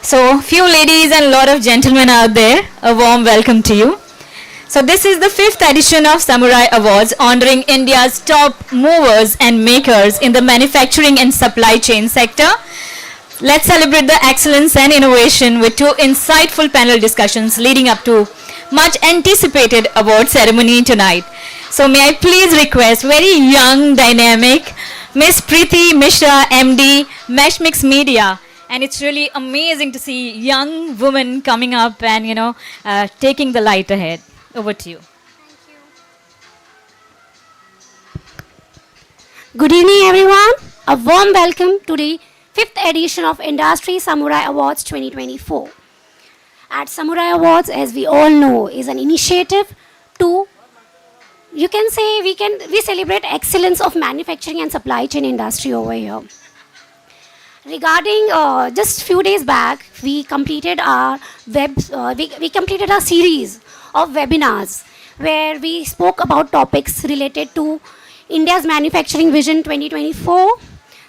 So, few ladies and a lot of gentlemen out there, a warm welcome to you. So, this is the fifth edition of Samurai Awards, honoring India's top movers and makers in the manufacturing and supply chain sector. Let's celebrate the excellence and innovation with two insightful panel discussions leading up to much anticipated award ceremony tonight. So, may I please request very young, dynamic Miss Preeti Mishra, MD, Mesh Mix Media. And it's really amazing to see young women coming up and, taking the light ahead. Over to you. Good evening, everyone. A warm welcome to the 5th edition of Industry Samurai Awards 2024. At Samurai Awards, as we all know, is an initiative to, you can say, we celebrate excellence of manufacturing and supply chain industry over here. Regarding just few days back, we completed our we completed a series of webinars where we spoke about topics related to India's Manufacturing Vision 2024,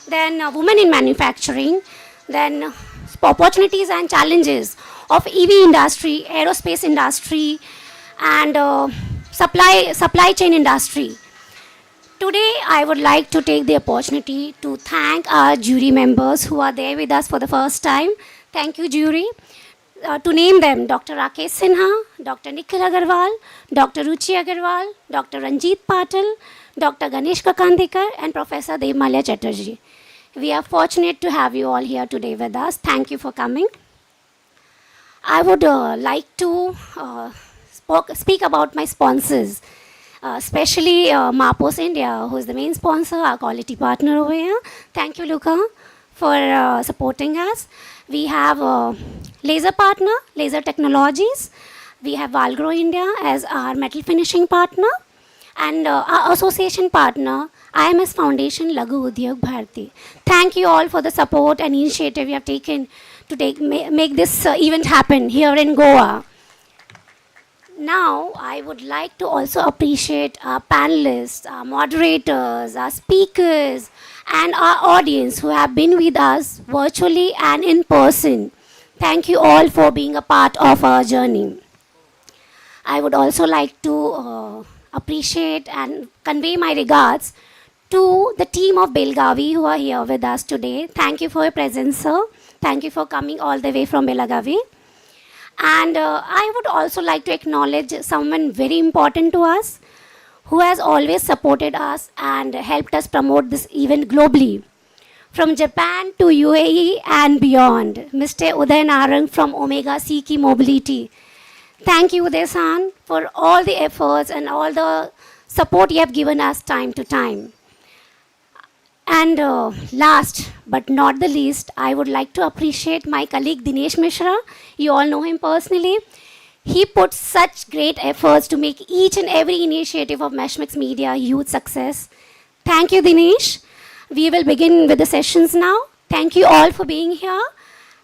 then women in manufacturing, then opportunities and challenges of EV industry, aerospace industry, and supply chain industry. Today, I would like to take the opportunity to thank our jury members who are there with us for the first time. Thank you, jury. To name them, Dr. Rakesh Sinha, Dr. Nikhil Agarwal, Dr. Ruchi Agarwal, Dr. Ranjit Patil, Dr. Ganesh Kakandekar, and Professor Devmalya Chatterjee. We are fortunate to have you all here today with us. Thank you for coming. I would like to speak about my sponsors. Especially Mapos India, who is the main sponsor, our quality partner over here. Thank you, Luca, for supporting us. We have Laser Partner, Laser Technologies. We have Valgro India as our metal finishing partner. And our association partner, IMS Foundation, Laghu Udyog Bharati. Thank you all for the support and initiative you have taken to make this event happen here in Goa. Now, I would like to also appreciate our panelists, our moderators, our speakers, and our audience who have been with us virtually and in person. Thank you all for being a part of our journey. I would also like to appreciate and convey my regards to the team of Belgavi who are here with us today. Thank you for your presence, sir. Thank you for coming all the way from Belgavi. And I would also like to acknowledge someone very important to us who has always supported us and helped us promote this event globally. From Japan to UAE and beyond, Mr. Uday Narang from Omega Seiki Mobility. Thank you, Uday-san, for all the efforts and all the support you have given us time to time. And last but not the least, I would like to appreciate my colleague Dinesh Mishra. You all know him personally. He put such great efforts to make each and every initiative of Meshmix Media a huge success. Thank you, Dinesh. We will begin with the sessions now. Thank you all for being here.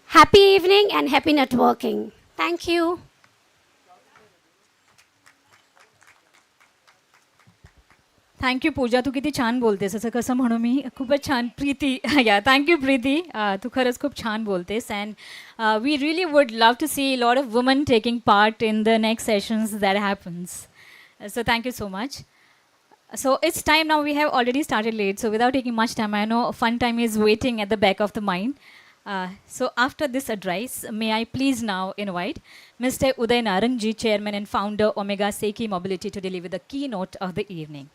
Happy evening and happy networking. Thank you. Thank you Puja, तू किती छान बोलतेस, असं कसं म्हणू मी. खूपच छान. प्रीती, या थँक्यू प्रीती, तू खरंच खूप छान बोलतेस. And we really would love to see lot of woman taking part in the next sessions that happens. So thank you so much. So it's time now. We have already started late, so without taking much time, I know fun time is waiting at the back of the mind. So after this address, may I please now invite Mr. Uday Narangji, Chairman and Founder, Omega Seiki Mobility, to deliver the keynote of the evening.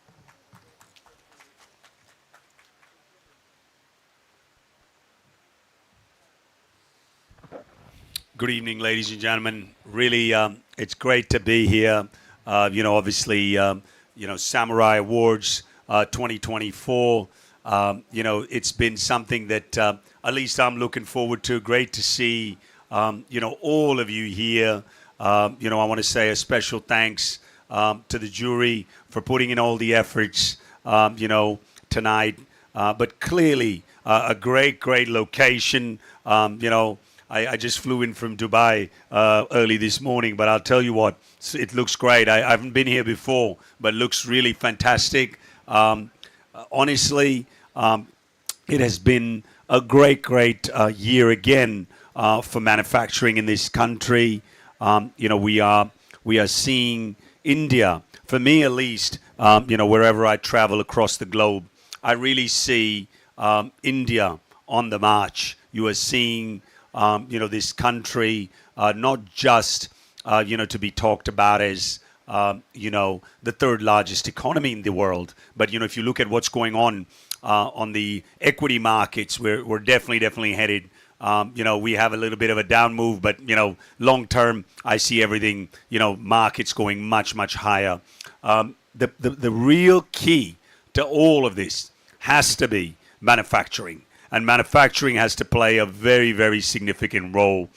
Good evening, ladies and gentlemen. Really, it's great to be here. Obviously, Samurai Awards 2024. It's been something that at least I'm looking forward to. Great to see, all of you here. I want to say a special thanks to the jury for putting in all the efforts, tonight. But clearly, a great location, I just flew in from Dubai early this morning, but I'll tell you what, it looks great. I haven't been here before, but it looks really fantastic. Honestly, it has been a great year again for manufacturing in this country. We are seeing India, for me at least, wherever I travel across the globe, I really see India on the march. You are seeing, this country not just, to be talked about as, the third largest economy in the world. But, if you look at what's going on the equity markets, we're definitely headed. We have a little bit of a down move, but, long term, I see everything, markets going much, much higher. The real key to all of this has to be manufacturing. And manufacturing has to play a very, very significant role.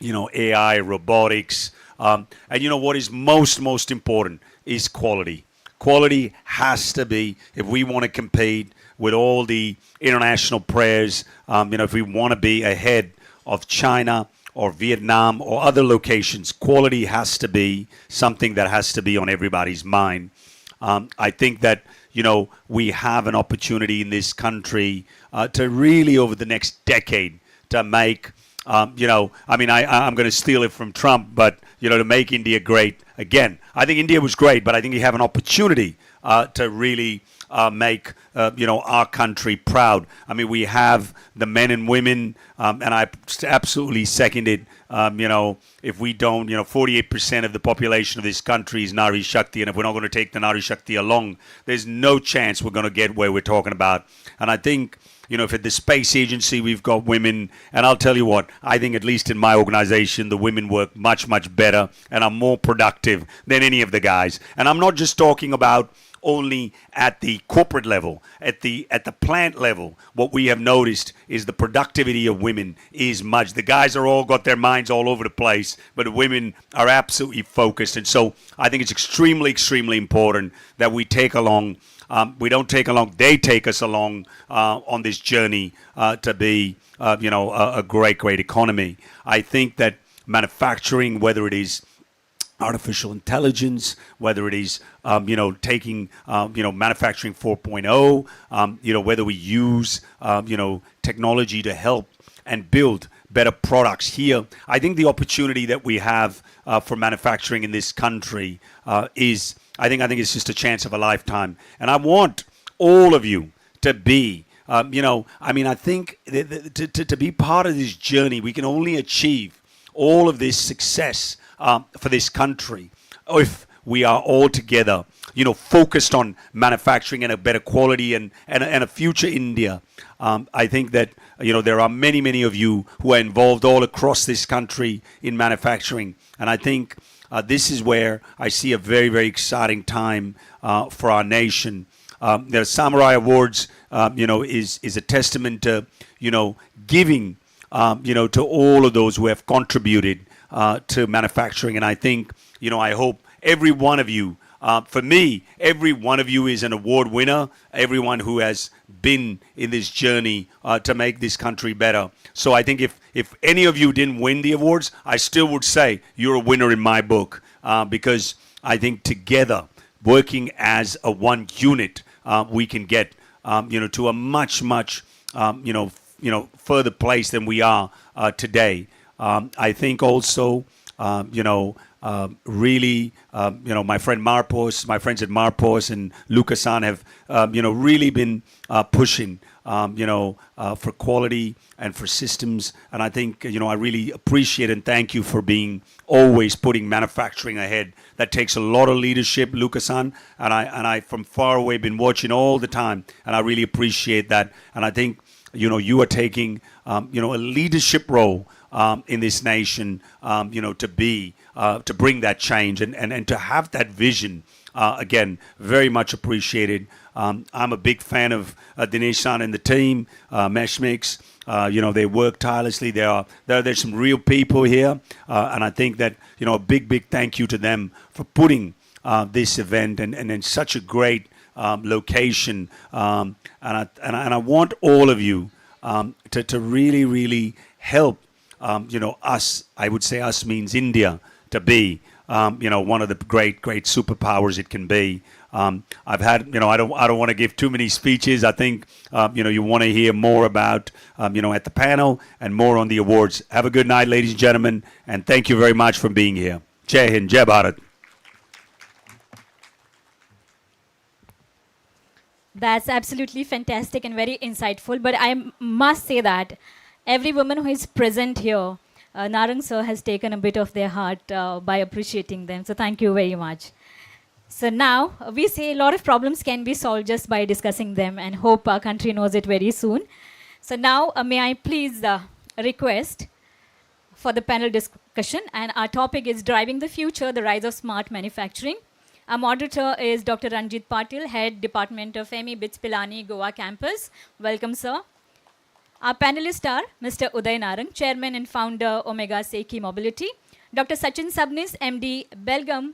AI, robotics. And what is most important is quality. Quality has to be, if we want to compete with all the international players, if we want to be ahead of China or Vietnam or other locations, quality has to be something that has to be on everybody's mind. I think that, we have an opportunity in this country to really, over the next decade, to make, I'm going to steal it from Trump, but, to make India great again. I think India was great, but I think you have an opportunity to really make, our country proud. I mean, we have the men and women, and I absolutely second it. If we don't, 48% of the population of this country is Nari Shakti, and if we're not going to take the Nari Shakti along, there's no chance we're going to get where we're talking about. And I think, if at the space agency we've got women, and I'll tell you what, I think at least in my organization, the women work much, much better and are more productive than any of the guys. And I'm not just talking about only at the corporate level, at the plant level. What we have noticed is the productivity of women is much. The guys are all got their minds all over the place, but the women are absolutely focused. And so I think it's extremely, extremely important that we take along. We don't take along; they take us along on this journey to be, a great economy. I think that manufacturing, whether it is artificial intelligence, whether it is, taking, manufacturing 4.0, whether we use, technology to help and build better products here. I think the opportunity that we have for manufacturing in this country is, I think it's just a chance of a lifetime. And I want all of you to be, I think to be part of this journey, we can only achieve all of this success for this country if we are all together, focused on manufacturing and a better quality and a future India. I think that, there are many of you who are involved all across this country in manufacturing. And I think this is where I see a very, very exciting time for our nation. The Samurai Awards, is a testament to, giving, to all of those who have contributed to manufacturing. And I think, I hope every one of you, for me, every one of you is an award winner, everyone who has been in this journey to make this country better. So I think if any of you didn't win the awards, I still would say you're a winner in my book, because I think together, working as a one unit, we can get, to a much, further place than we are today. I think also, really, my friends at Marpos and Lucasan have, really been pushing, for quality and for systems. And I think, I really appreciate and thank you for being always putting manufacturing ahead. That takes a lot of leadership, Lucasan. And I from far away been watching all the time, and I really appreciate that. And I think, you are taking, a leadership role in this nation, to bring that change and to have that vision. Again, very much appreciated. I'm a big fan of Dinesh-san and the team, Meshmix. They work tirelessly. There's some real people here. And I think that, a big thank you to them for putting this event and in such a great location. And I want all of you to really help, us. I would say us means India, to be, one of the great superpowers it can be. I've had, I don't want to give too many speeches. I think, you want to hear more about, at the panel and more on the awards. Have a good night, ladies and gentlemen, and thank you very much for being here. Jai Hind, Jai Bharat. That's absolutely fantastic and very insightful. But must say that every woman who is present here, Narang sir has taken a bit of their heart by appreciating them. So thank you very much. So now we say a lot of problems can be solved just by discussing them, and hope our country knows it very soon. So now may I please request for the panel discussion, and our topic is Driving the Future, the Rise of Smart Manufacturing. Our moderator is Dr. Ranjit Patil, Head Department of MEI BITS Pilani, Goa Campus. Welcome, sir. Our panelists are Mr. Uday Narang, Chairman and Founder, Omega Seiki Mobility; Dr. Sachin Sabnis, MD, Belgavi,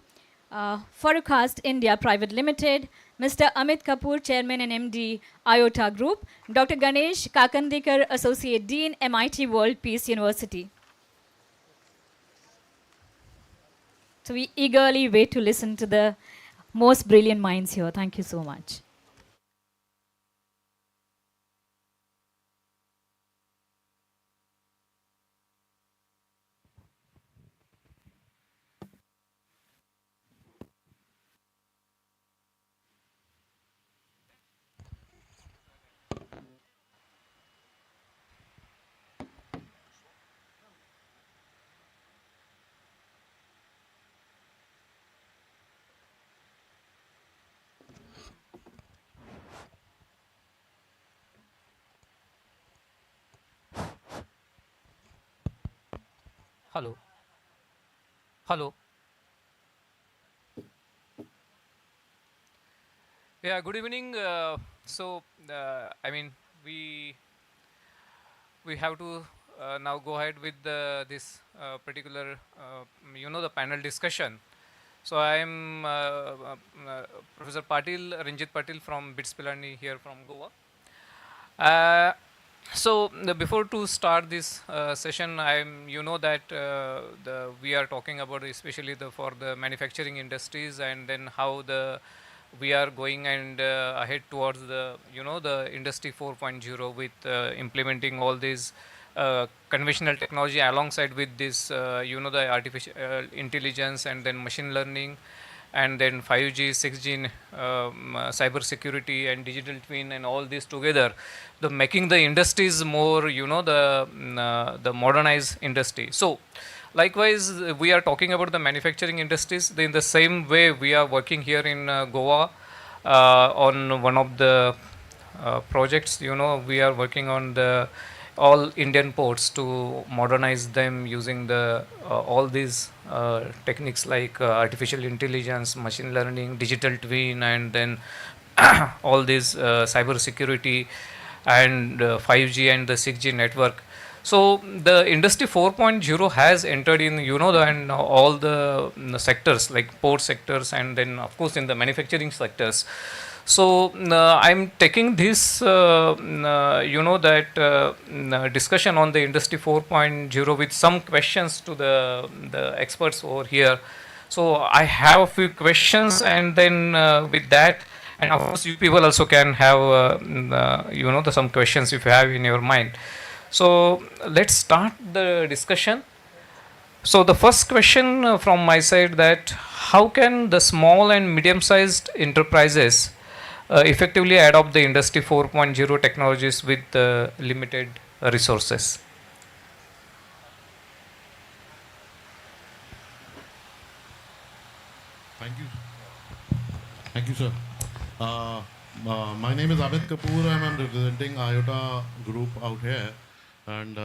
Forecast India Private Limited; Mr. Amit Kapoor, Chairman and MD, IOTA Group; Dr. Ganesh Kakandikar, Associate Dean, MIT World Peace University. So we eagerly wait to listen to the most brilliant minds here. Thank you so much. Hello. Hello. Yeah, good evening. I mean, we have to now go ahead with this particular, the panel discussion. So I am Professor Patil, Ranjit Patil from BITS Pilani here from Goa. Before to start this session, you know that we are talking about especially for the manufacturing industries, and then how we are going and ahead towards the industry 4.0 with implementing all these conventional technology alongside with this the artificial intelligence, and then machine learning, and then 5G, 6G, cyber security and digital twin, and all this together, the making the industries more, the modernized industry. So likewise, we are talking about the manufacturing industries. In the same way, we are working here in Goa on one of the projects. We are working on the all Indian ports to modernize them using the all these techniques like artificial intelligence, machine learning, digital twin, and then all these cyber security and 5G and the 6G network. So the industry 4.0 has entered in, and all the sectors like port sectors, and then of course in the manufacturing sectors. So I'm taking this, discussion on the industry 4.0 with some questions to the experts over here. So I have a few questions, and then with that, and of course you people also can have, some questions if you have in your mind. So let's start the discussion. So the first question from my side, that how can the small and medium-sized enterprises effectively adopt the industry 4.0 technologies with limited resources? Thank you, sir. My name is Amit Kapoor, and I'm representing IOTA Group out here, and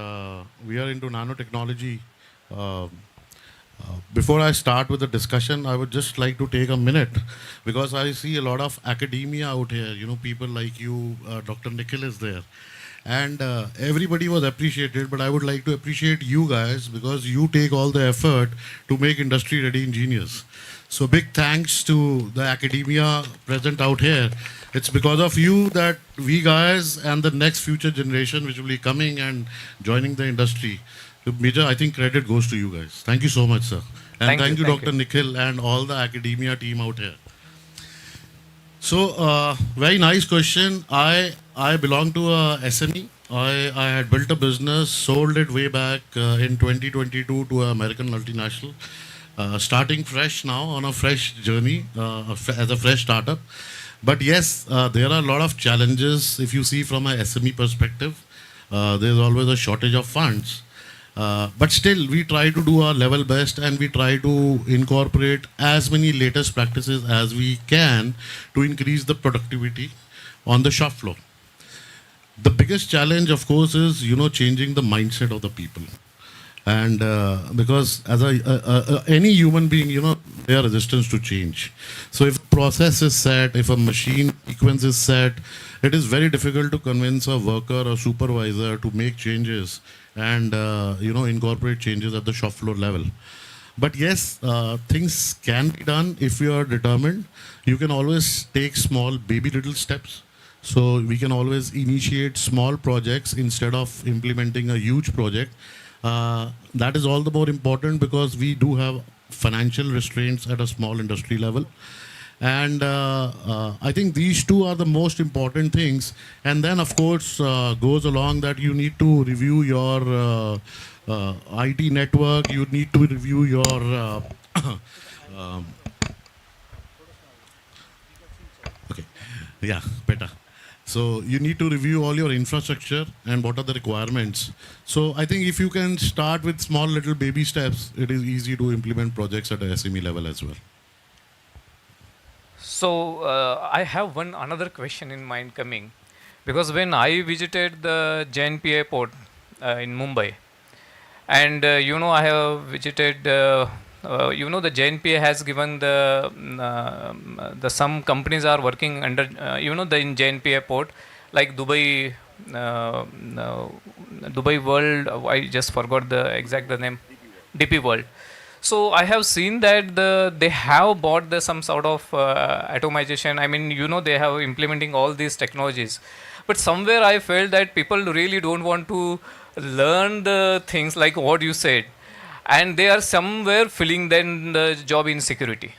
we are into nanotechnology. Before I start with the discussion, I would just like to take a minute, because I see a lot of academia out here, people like you, Dr. Nikhil is there. And everybody was appreciated, but I would like to appreciate you guys, because you take all the effort to make industry-ready engineers. So big thanks to the academia present out here. It's because of you that we guys and the next future generation which will be coming and joining the industry, the major, I think, credit goes to you guys. Thank you so much, sir. And thank you, Dr. Nikhil, and all the academia team out here. Very nice question. I belong to a SME. I had built a business, sold it way back in 2022 to an American multinational. Starting fresh now on a fresh journey as a fresh startup. But yes, there are a lot of challenges if you see from a SME perspective. There's always a shortage of funds. But still, we try to do our level best and we try to incorporate as many latest practices as we can to increase the productivity on the shop floor. The biggest challenge, of course, is changing the mindset of the people. And because as any human being, they are resistant to change. So if process is set, if a machine sequence is set, it is very difficult to convince a worker or supervisor to make changes and incorporate changes at the shop floor level. But yes, things can be done if you are determined. You can always take small baby little steps. So we can always initiate small projects instead of implementing a huge project. That is all the more important because we do have financial restraints at a small industry level. And I think these two are the most important things. And then, of course, goes along that you need to review your IT network. You need to review your okay, yeah, better. So you need to review all your infrastructure and what are the requirements. So I think if you can start with small little baby steps, it is easy to implement projects at a SME level as well. So I have one another question in mind coming, because when I visited the JNP airport in Mumbai, and I have visited. The JNPA has given the some companies are working under the in JNPA port like Dubai World. I just forgot the exact the name. DP World. So I have seen that they have bought some sort of atomization. I mean, they have implementing all these technologies, but somewhere I felt that people really don't want to learn the things like what you said, and they are somewhere filling then the job insecurity.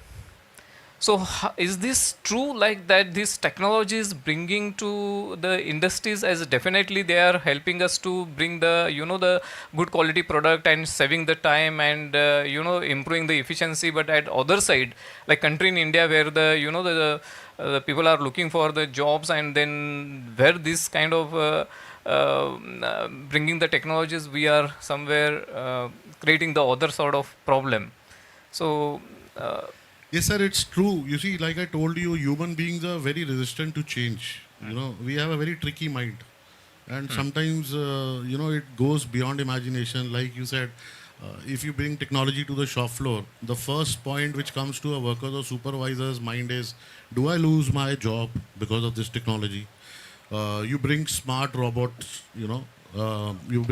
So is this true, like that this technology is bringing to the industries, as definitely they are helping us to bring the the good quality product and saving the time and improving the efficiency, but at other side, like country in India where the the people are looking for the jobs, and then where this kind of bringing the technologies, we are somewhere creating the other sort of problem. So Yes, sir, it's true. You see, like I told you, human beings are very resistant to change. We have a very tricky mind. And sometimes, it goes beyond imagination. Like you said, if you bring technology to the shop floor, the first point which comes to a worker or supervisor's mind is, do I lose my job because of this technology? You bring smart robots, you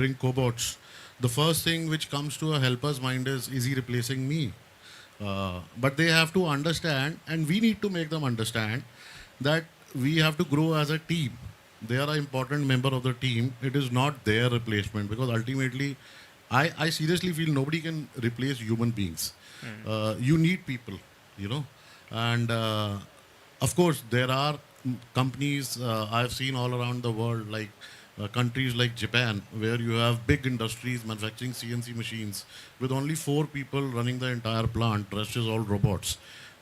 bring cobots. The first thing which comes to a helper's mind is he replacing me? But they have to understand, and we need to make them understand that we have to grow as a team. They are an important member of the team. It is not their replacement, because ultimately, I seriously feel nobody can replace human beings. You need people, and of course, there are companies I've seen all around the world, like countries like Japan, where you have big industries manufacturing CNC machines with only 4 people running the entire plant, rest is all robots.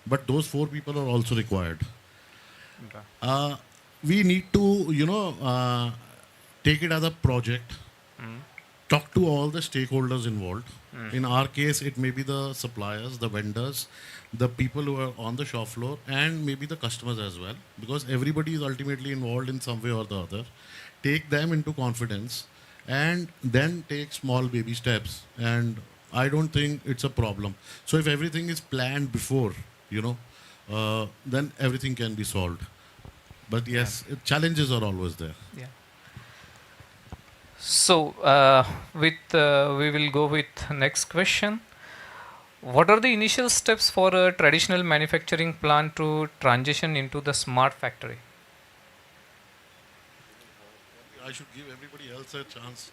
But those 4 people are also required. okay. We need to, take it as a project, talk to all the stakeholders involved. In our case, it may be the suppliers, the vendors, the people who are on the shop floor, and maybe the customers as well, because everybody is ultimately involved in some way or the other. Take them into confidence and then take small baby steps. And I don't think it's a problem. So if everything is planned before, then everything can be solved. But yes, challenges are always there. Yeah. So we will go with next question. What are the initial steps for a traditional manufacturing plant to transition into the smart factory? I should give everybody else a chance.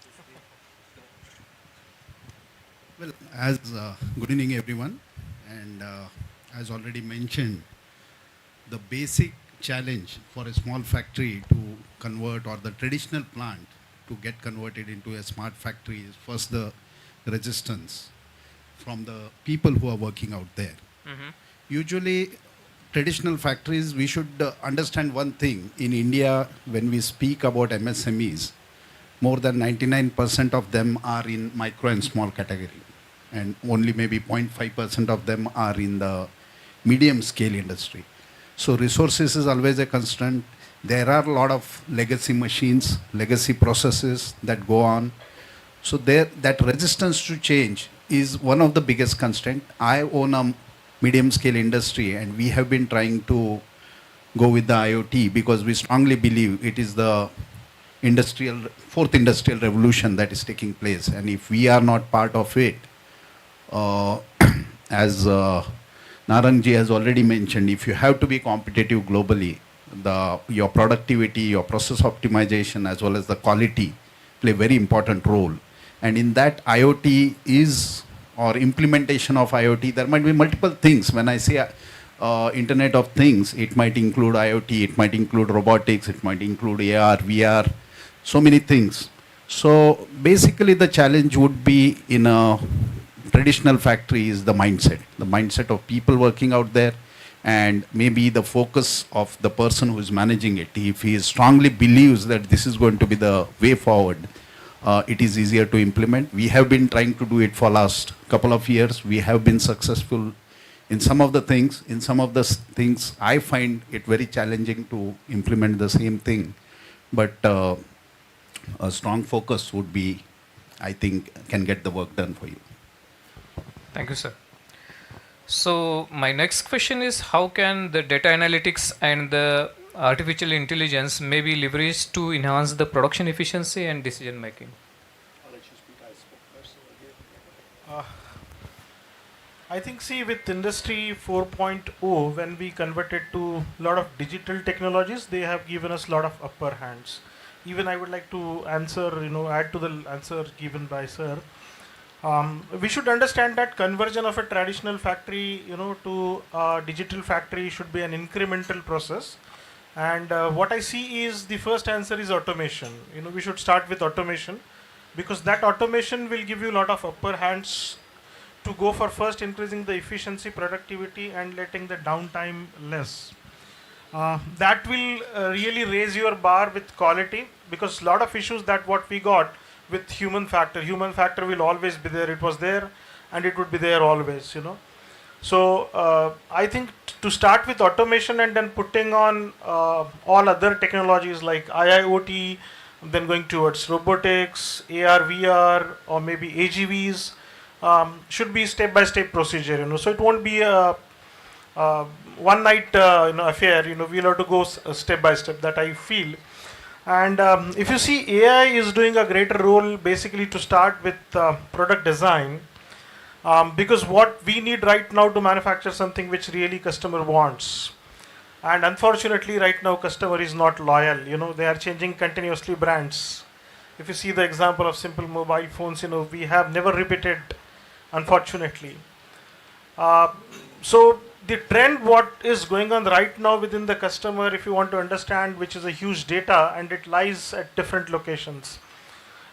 Well, as good evening everyone, and as already mentioned, the basic challenge for a small factory to convert, or the traditional plant to get converted into a smart factory, is first the resistance from the people who are working out there. Usually, traditional factories, we should understand one thing. In India, when we speak about MSMEs, more than 99% of them are in micro and small category, and only maybe 0.5% of them are in the medium scale industry. So resources is always a constraint. There are a lot of legacy machines, legacy processes that go on. So that resistance to change is one of the biggest constraint. I own a medium scale industry, and we have been trying to go with the IoT because we strongly believe it is the fourth industrial revolution that is taking place. And if we are not part of it, as Narangji has already mentioned, if you have to be competitive globally, your productivity, your process optimization, as well as the quality play very important role. And in that, IoT is, or implementation of IoT, there might be multiple things. When I say Internet of Things, it might include IoT, it might include robotics, it might include AR, VR, so many things. So basically the challenge would be in a traditional factory is the mindset of people working out there, and maybe the focus of the person who is managing it. If he strongly believes that this is going to be the way forward, it is easier to implement. We have been trying to do it for last couple of years. We have been successful in some of the things. In some of the things, I find it very challenging to implement the same thing. But a strong focus would be, I think, can get the work done for you. Thank you, sir. So my next question is, how can the data analytics and the artificial intelligence may be leveraged to enhance the production efficiency and decision making? I think, see, with Industry 4.0, when we converted to a lot of digital technologies, they have given us a lot of upper hands. Even I would like to answer, add to the answer given by sir. We should understand that conversion of a traditional factory, to a digital factory should be an incremental process. And what I see is the first answer is automation. We should start with automation, because that automation will give you a lot of upper hands to go for first increasing the efficiency, productivity, and letting the downtime less. That will really raise your bar with quality, because a lot of issues that what we got with human factor will always be there. It was there and it would be there always, So I think to start with automation and then putting on all other technologies like IIoT, then going towards robotics, AR, VR, or maybe AGVs, should be step-by-step procedure, So it won't be a one night affair. We'll have to go step by step, that I feel. And if you see, AI is doing a greater role basically to start with product design, because what we need right now to manufacture something which really customer wants. And unfortunately right now customer is not loyal, they are changing continuously brands. If you see the example of simple mobile phones, we have never repeated, unfortunately. So the trend what is going on right now within the customer, if you want to understand, which is a huge data, and it lies at different locations.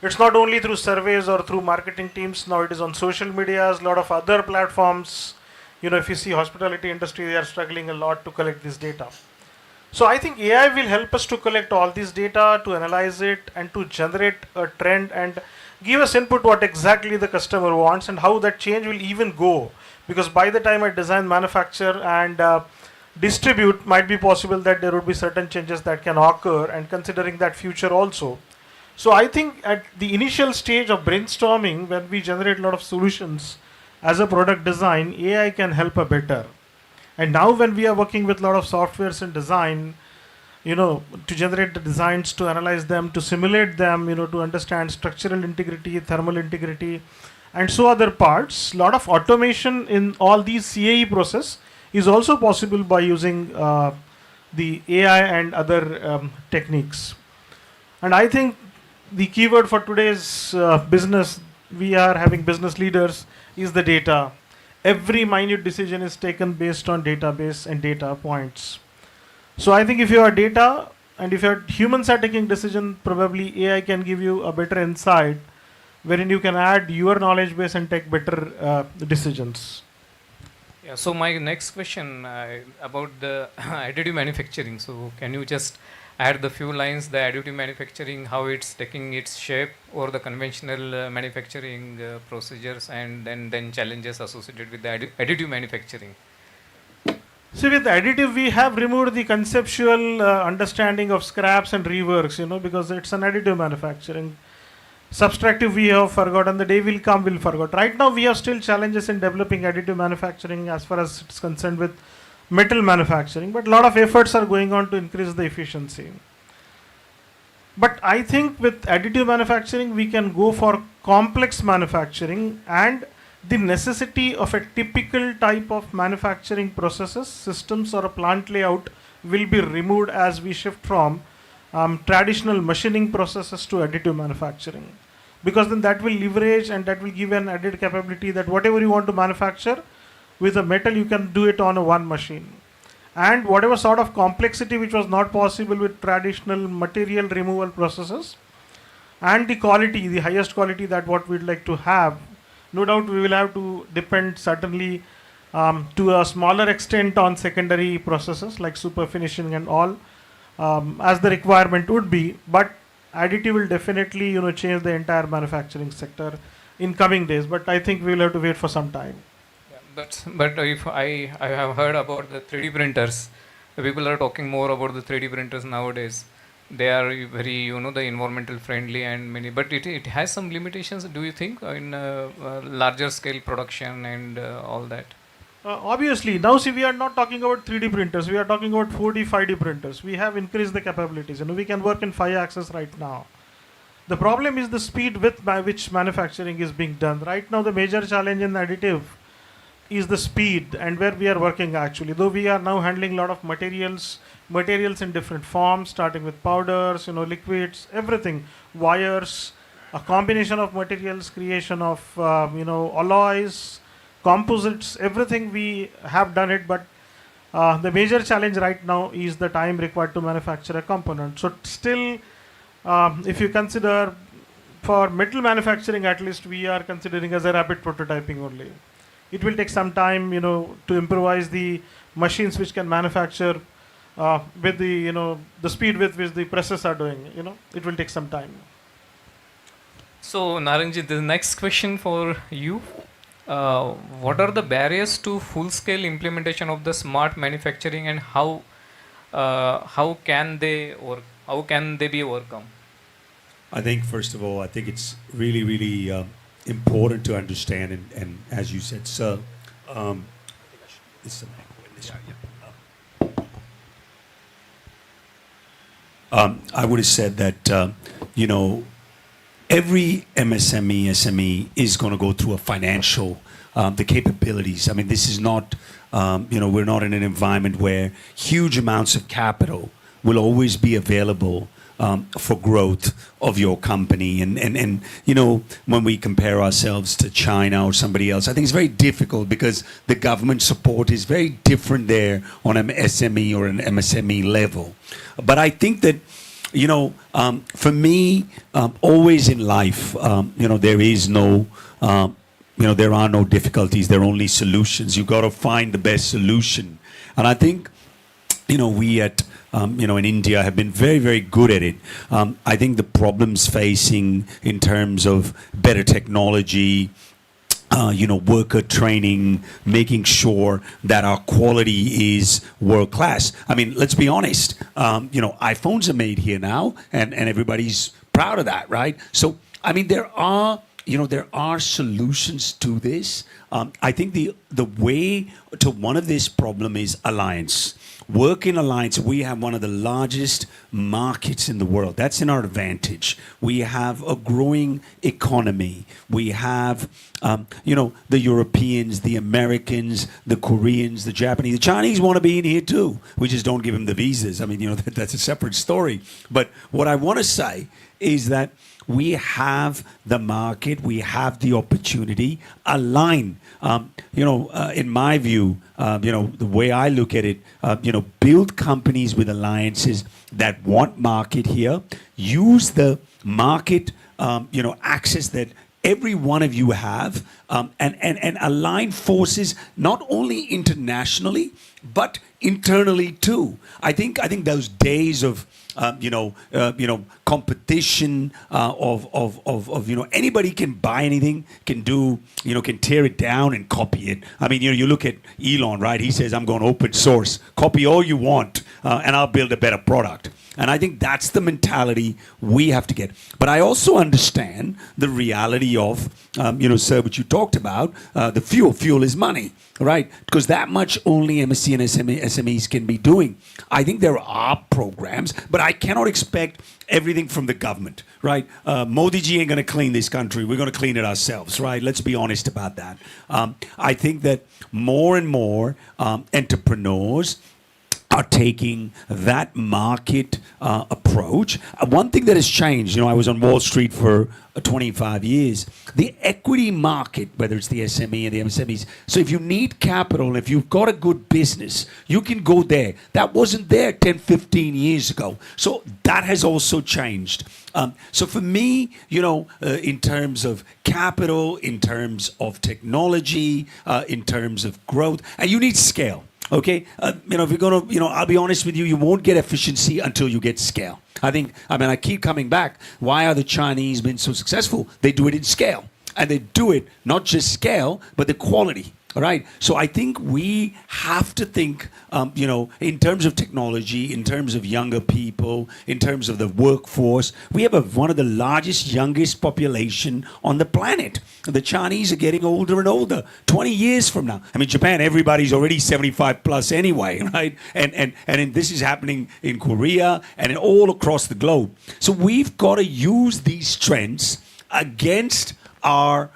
It's not only through surveys or through marketing teams, now it is on social medias, a lot of other platforms. If you see hospitality industry, they are struggling a lot to collect this data. So I think AI will help us to collect all this data, to analyze it, and to generate a trend and give us input what exactly the customer wants and how that change will even go. Because by the time I design, manufacture, and distribute, might be possible that there would be certain changes that can occur, and considering that future also. So I think at the initial stage of brainstorming, when we generate a lot of solutions as a product design, AI can help a better. And now when we are working with a lot of softwares in design, to generate the designs, to analyze them, to simulate them, to understand structural integrity, thermal integrity, and so other parts, lot of automation in all these CAE process is also possible by using the AI and other techniques. And I think the keyword for today's business, we are having business leaders, is the data. Every minute decision is taken based on database and data points. So I think if you have data and if your humans are taking decision, probably AI can give you a better insight wherein you can add your knowledge base and take better decisions. Yeah, so my next question about the additive manufacturing. So can you just add the few lines, the additive manufacturing, how it's taking its shape, or the conventional manufacturing procedures, and then challenges associated with the additive manufacturing? See, with additive, we have removed the conceptual understanding of scraps and reworks, because it's an additive manufacturing. Subtractive we have forgotten, the day will come we'll forget. Right now we have still challenges in developing additive manufacturing as far as it's concerned with metal manufacturing, but a lot of efforts are going on to increase the efficiency. But I think with additive manufacturing we can go for complex manufacturing, and the necessity of a typical type of manufacturing processes, systems or a plant layout will be removed as we shift from traditional machining processes to additive manufacturing, because then that will leverage and that will give an added capability that whatever you want to manufacture with a metal you can do it on a one machine, and whatever sort of complexity which was not possible with traditional material removal processes, and the quality, the highest quality that what we'd like to have, no doubt we will have to depend certainly to a smaller extent on secondary processes like super finishing and all, as the requirement would be, but additive will definitely change the entire manufacturing sector in coming days, but I think we will have to wait for some time. Yeah, but if I have heard about the 3D printers, the people are talking more about the 3D printers nowadays. They are very the environmental friendly and many, but it has some limitations. Do you think in larger scale production and all that? Obviously, now see, we are not talking about 3D printers, we are talking about 4D, 5D printers. We have increased the capabilities. We can work in 5-axis right now. The problem is the speed by which manufacturing is being done. Right now, the major challenge in additive is the speed and where we are working actually. Though we are now handling a lot of materials in different forms, starting with powders, liquids, everything, wires, a combination of materials, creation of, alloys, composites, everything we have done it, but the major challenge right now is the time required to manufacture a component. So still, if you consider for metal manufacturing, at least we are considering as a rapid prototyping only. It will take some time, to improvise the machines which can manufacture with the speed with which the presses are doing. It will take some time. So Naranji, the next question for you. What are the barriers to full-scale implementation of the smart manufacturing, and how can they be overcome? I think first of all, I think it's really important to understand, and as you said, sir, I would have said that every MSME, SME is going to go through a financial, the capabilities. I mean, this is not, we're not in an environment where huge amounts of capital will always be available for growth of your company. And when we compare ourselves to China or somebody else, I think it's very difficult because the government support is very different there on an SME or an MSME level. But I think that for me, always in life, there is no, there are no difficulties. There are only solutions. You've got to find the best solution. And I think, we at, in India have been very, very good at it. I think the problems facing in terms of better technology, worker training, making sure that our quality is world class. I mean, let's be honest. iPhones are made here now, and everybody's proud of that, right? So, I mean, there are solutions to this. I think the way to one of this problem is alliance. Work in alliance. We have one of the largest markets in the world. That's in our advantage. We have a growing economy. We have, the Europeans, the Americans, the Koreans, the Japanese, the Chinese want to be in here too. We just don't give them the visas. I mean, that's a separate story. But what I want to say is that we have the market, we have the opportunity, align. In my view, the way I look at it, build companies with alliances that want market here, use the market, access that every one of you have, and align forces not only internationally but internally too. I think those days of competition of anybody can buy anything, can do, can tear it down and copy it. I mean, you look at Elon, right? He says, I'm going open source, copy all you want, and I'll build a better product. And I think that's the mentality we have to get. But I also understand the reality of, sir, what you talked about, the fuel. Fuel is money, right? Because that much only MSC and SMEs can be doing. I think there are programs, but I cannot expect everything from the government, right? Modi ji ain't going to clean this country. We're going to clean it ourselves, right? Let's be honest about that. I think that more and more entrepreneurs are taking that market approach. One thing that has changed, I was on Wall Street for 25 years. The equity market, whether it's the SME and the MSMEs, so if you need capital, if you've got a good business, you can go there. That wasn't there 10, 15 years ago. So that has also changed. So for me, in terms of capital, in terms of technology, in terms of growth, and you need scale. Okay, if you're going to, I'll be honest with you, you won't get efficiency until you get scale. I keep coming back. Why are the Chinese been so successful? They do it in scale. And they do it not just scale, but the quality. All right. So I think we have to think, in terms of technology, in terms of younger people, in terms of the workforce. We have one of the largest, youngest population on the planet. The Chinese are getting older and older. 20 years from now. I mean, Japan, everybody's already 75 plus anyway, right? And this is happening in Korea and all across the globe. So we've got to use these trends against our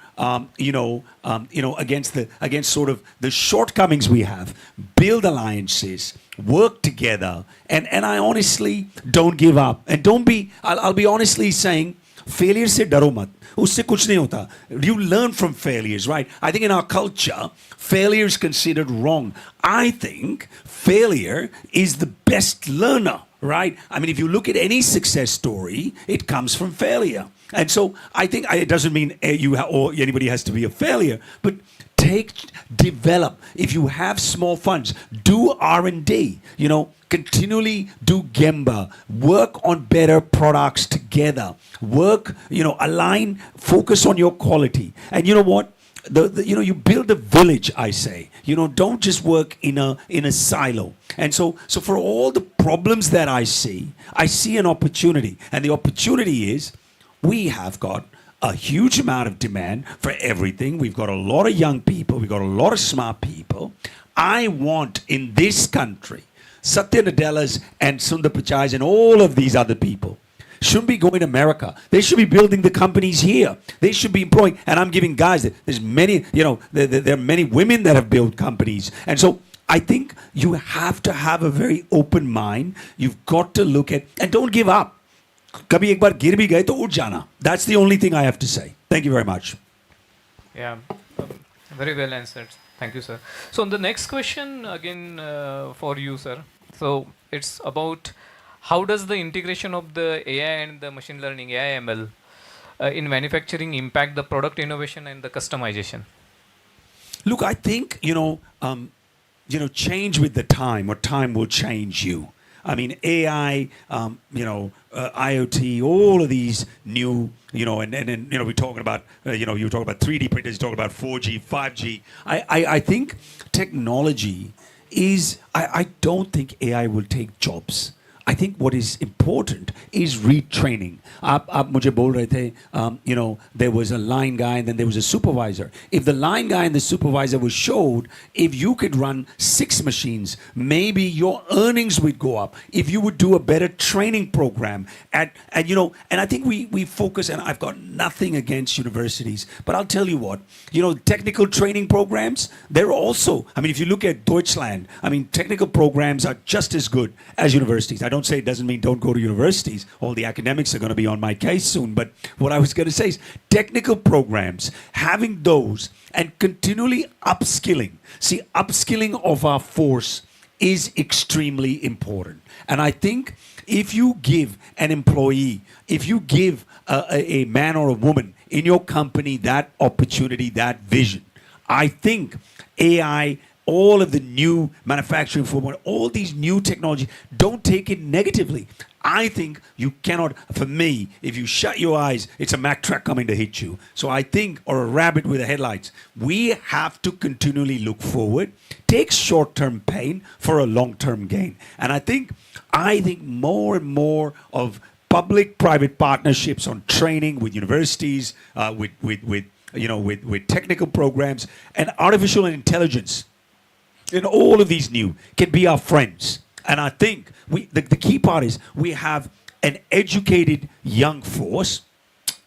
against sort of the shortcomings we have, build alliances, work together, and I honestly don't give up. And I'll be honestly saying, failure se daro mat. Usse kuch nahi hota. You learn from failures, right? I think in our culture, failure is considered wrong. I think failure is the best learner, right? I mean, if you look at any success story, it comes from failure. And so I think it doesn't mean or anybody has to be a failure, but develop. If you have small funds, do R&D, continually do Gemba, work on better products together, work, align, focus on your quality. And you know what? You build a village, I say. Don't just work in a silo. And so for all the problems that I see an opportunity. And the opportunity is we have got a huge amount of demand for everything. We've got a lot of young people. We've got a lot of smart people. I want in this country, Satya Nadellas and Sundar Pichai's and all of these other people shouldn't be going to America. They should be building the companies here. They should be employing. And I'm giving guys, there's many, there are many women that have built companies. And so I think you have to have a very open mind. You've got to look at, and don't give up. कभी एक बार गिर भी गए तो उठ जाना. That's the only thing I have to say. Thank you very much. Yeah, very well answered. Thank you, sir. So the next question again for you, sir. So it's about how does the integration of the AI and the machine learning, AI ML, in manufacturing impact the product innovation and the customization? Look, I think, change with the time, or time will change you. I mean, AI, IoT, all of these new, and we're talking about, you talk about 3D printers, you talk about 4G, 5G. I think technology is, I don't think AI will take jobs. I think what is important is retraining. आप मुझे बोल रहे थे, there was a line guy and then there was a supervisor. If the line guy and the supervisor was showed, if you could run 6 machines, maybe your earnings would go up. If you would do a better training program and I think we focus, and I've got nothing against universities, but I'll tell you what, technical training programs, they're also, I mean, if you look at Deutschland, I mean, technical programs are just as good as universities. I don't don't say it doesn't mean don't go to universities. All the academics are going to be on my case soon. But what I was going to say is technical programs, having those and continually upskilling. See, upskilling of our force is extremely important. And I think if you give an employee, if you give a man or a woman in your company that opportunity, that vision, I think AI, all of the new manufacturing form, all these new technology, don't take it negatively. I think you cannot, for me, if you shut your eyes, it's a Mack truck coming to hit you. So I think, or a rabbit with the headlights, we have to continually look forward, take short-term pain for a long-term gain. And I think more and more of public-private partnerships on training with universities, with technical programs, and artificial intelligence, and all of these new can be our friends. And I think the key part is we have an educated young force,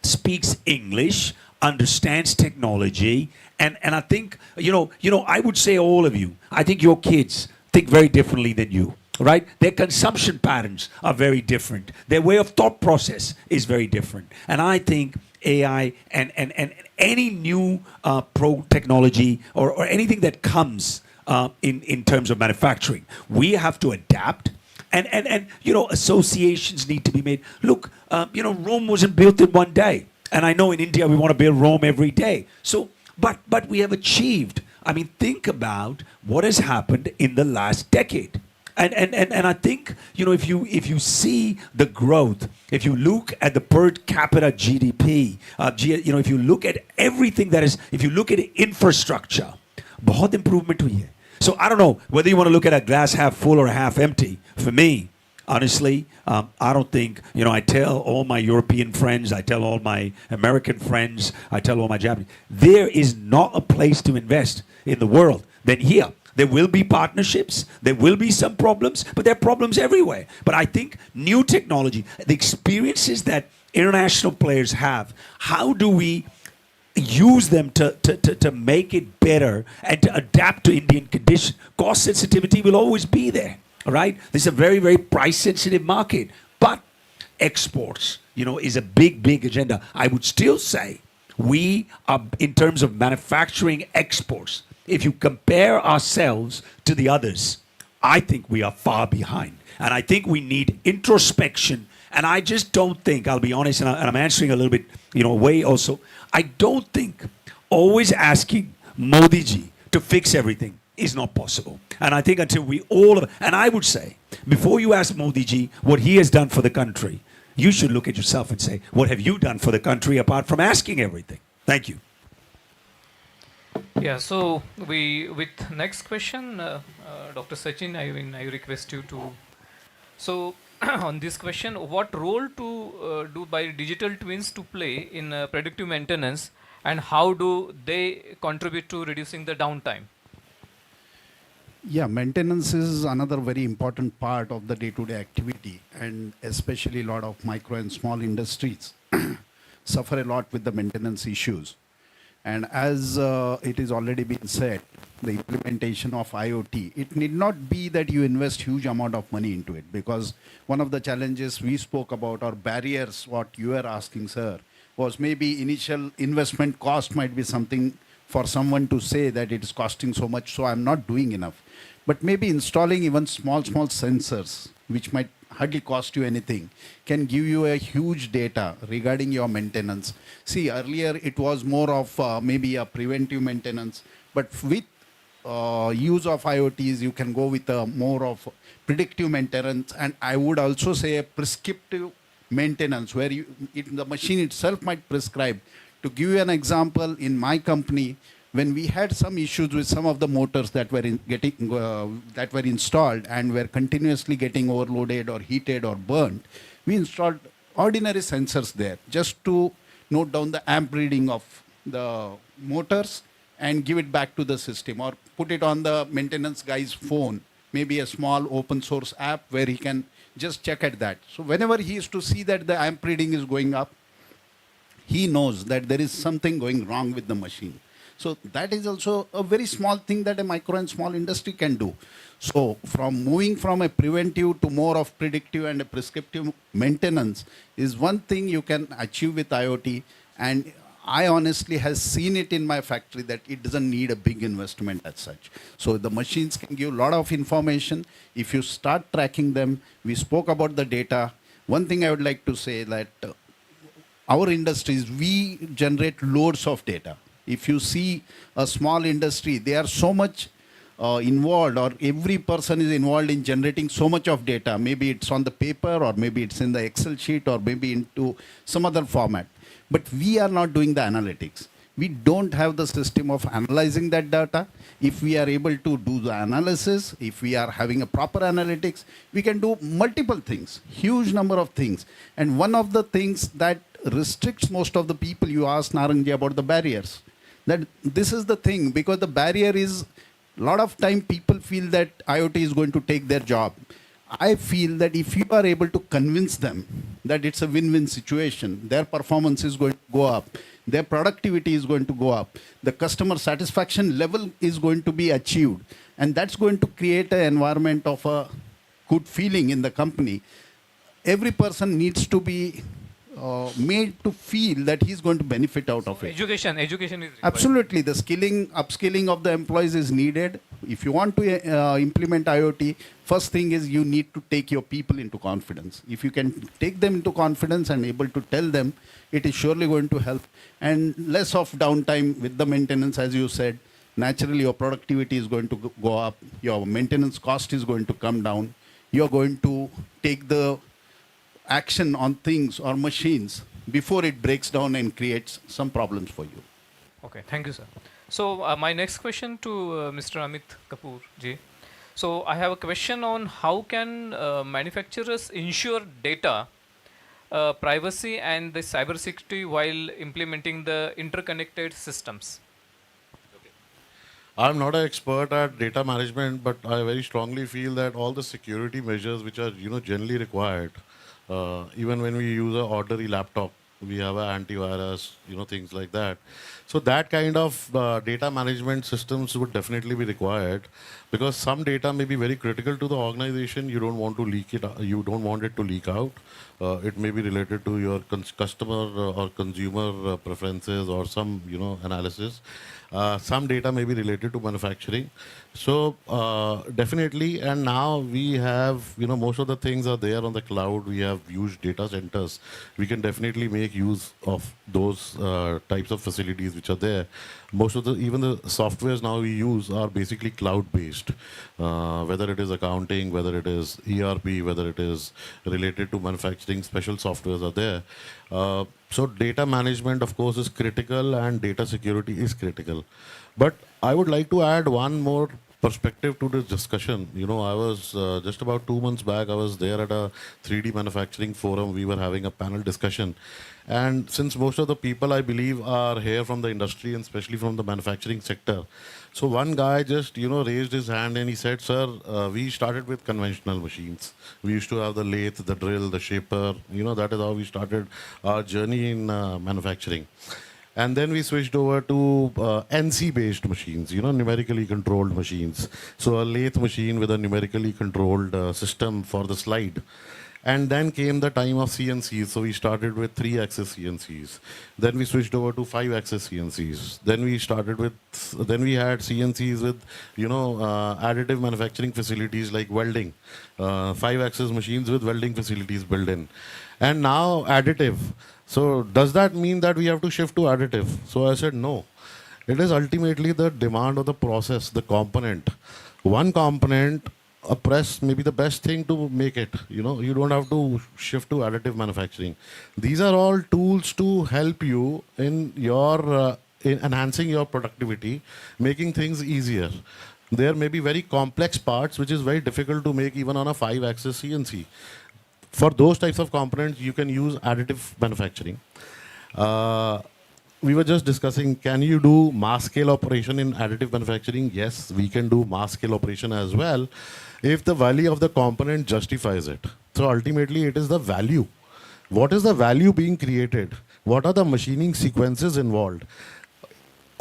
speaks English, understands technology, and I think I would say all of you, I think your kids think very differently than you. Right? Their consumption patterns are very different. Their way of thought process is very different. And I think AI and any new pro technology or anything that comes in terms of manufacturing, we have to adapt. And associations need to be made. Look, Rome wasn't built in one day. And I know in India we want to build Rome every day. So, but we have achieved. I mean, think about what has happened in the last decade. And I think if you see the growth, if you look at the per capita GDP, if you look at everything that is, if you look at infrastructure, बहुत improvement हुई है. So I don't know whether you want to look at a glass half full or half empty. For me, honestly, I don't think, I tell all my European friends, I tell all my American friends, I tell all my Japanese, there is not a place to invest in the world than here. There will be partnerships, there will be some problems, but there are problems everywhere. But I think new technology, the experiences that international players have, how do we use them to make it better and to adapt to Indian conditions? Cost sensitivity will always be there, all right? This is a very, very price-sensitive market. But exports, is a big, big agenda. I would still say we are, in terms of manufacturing exports, if you compare ourselves to the others, I think we are far behind. And I think we need introspection. And I just don't think, I'll be honest, and I'm answering a little bit, away also, I don't think always asking Modi ji to fix everything is not possible. And I think until we all, and I would say, before you ask Modi ji what he has done for the country, you should look at yourself and say, what have you done for the country apart from asking everything? Thank you. Yeah, so with next question, Dr. Sachin, I request you to. So on this question, what role to do by digital twins to play in predictive maintenance, and how do they contribute to reducing the downtime? Yeah, maintenance is another very important part of the day-to-day activity, and especially a lot of micro and small industries suffer a lot with the maintenance issues. And as it is already been said, the implementation of IoT, it need not be that you invest huge amount of money into it, because one of the challenges we spoke about, or barriers, what you were asking, sir, was maybe initial investment cost might be something for someone to say that it is costing so much, so I'm not doing enough. But maybe installing even small sensors, which might hardly cost you anything, can give you a huge data regarding your maintenance. See, earlier it was more of maybe a preventive maintenance, but with use of IoTs, you can go with more of predictive maintenance, and I would also say a prescriptive maintenance, where the machine itself might prescribe. To give you an example, in my company, when we had some issues with some of the motors that were installed and were continuously getting overloaded or heated or burnt, we installed ordinary sensors there just to note down the amp reading of the motors and give it back to the system, or put it on the maintenance guy's phone, maybe a small open source app where he can just check at that. So whenever he is to see that the amp reading is going up, he knows that there is something going wrong with the machine. So that is also a very small thing that a micro and small industry can do. So from moving from a preventive to more of predictive and a prescriptive maintenance is one thing you can achieve with IoT. And I honestly has seen it in my factory that it doesn't need a big investment as such. So the machines can give a lot of information. If you start tracking them, we spoke about the data. One thing I would like to say that our industries, we generate loads of data. If you see a small industry, they are so much involved, or every person is involved in generating so much of data. Maybe it's on the paper, or maybe it's in the Excel sheet, or maybe into some other format. But we are not doing the analytics. We don't have the system of analyzing that data. If we are able to do the analysis, if we are having a proper analytics, we can do multiple things, huge number of things. And one of the things that restricts most of the people, you asked Narangi about the barriers, that this is the thing, because the barrier is, a lot of time people feel that IoT is going to take their job. I feel that if you are able to convince them that it's a win-win situation, their performance is going to go up, their productivity is going to go up, the customer satisfaction level is going to be achieved, and that's going to create an environment of a good feeling in the company. Every person needs to be made to feel that he's going to benefit out of it. Education is required. Absolutely, the skilling, upskilling of the employees is needed. If you want to implement IoT, first thing is you need to take your people into confidence. If you can take them into confidence and able to tell them, it is surely going to help. And less of downtime with the maintenance, as you said. Naturally, your productivity is going to go up. Your maintenance cost is going to come down. You're going to take the action on things or machines before it breaks down and creates some problems for you. Okay, thank you, sir. So my next question to Mr. Amit Kapoor ji. So I have a question on how can manufacturers ensure data privacy and the cybersecurity while implementing the interconnected systems? I'm not an expert at data management, but I very strongly feel that all the security measures which are generally required, even when we use an ordinary laptop, we have an antivirus, things like that. So that kind of data management systems would definitely be required, because some data may be very critical to the organization. You don't want to leak it. You don't want it to leak out. It may be related to your customer or consumer preferences or some analysis. Some data may be related to manufacturing. So definitely, and now we have, most of the things are there on the cloud. We have huge data centers. We can definitely make use of those types of facilities which are there. Most of even the softwares now we use are basically cloud-based, whether it is accounting, whether it is ERP, whether it is related to manufacturing, special softwares are there. So data management, of course, is critical, and data security is critical. But I would like to add one more perspective to this discussion. I was just about 2 months back, I was there at a 3D manufacturing forum. We were having a panel discussion. And since most of the people, I believe, are here from the industry and especially from the manufacturing sector, so one guy just, raised his hand and he said, sir, we started with conventional machines. We used to have the lathe, the drill, the shaper. That is how we started our journey in manufacturing. And then we switched over to NC-based machines, numerically controlled machines. So a lathe machine with a numerically controlled system for the slide. And then came the time of CNCs. So we started with 3-axis CNCs. Then we switched over to 5-axis CNCs. Then we had CNCs with, additive manufacturing facilities like welding. 5-axis machines with welding facilities built in. And now additive. So does that mean that we have to shift to additive? So I said, no. It is ultimately the demand of the process, the component. One component, a press may be the best thing to make it. You don't have to shift to additive manufacturing. These are all tools to help you in your in enhancing your productivity, making things easier. There may be very complex parts which is very difficult to make even on a 5-axis CNC. For those types of components, you can use additive manufacturing. We were just discussing, can you do mass scale operation in additive manufacturing? Yes, we can do mass scale operation as well, if the value of the component justifies it. So ultimately, it is the value. What is the value being created? What are the machining sequences involved?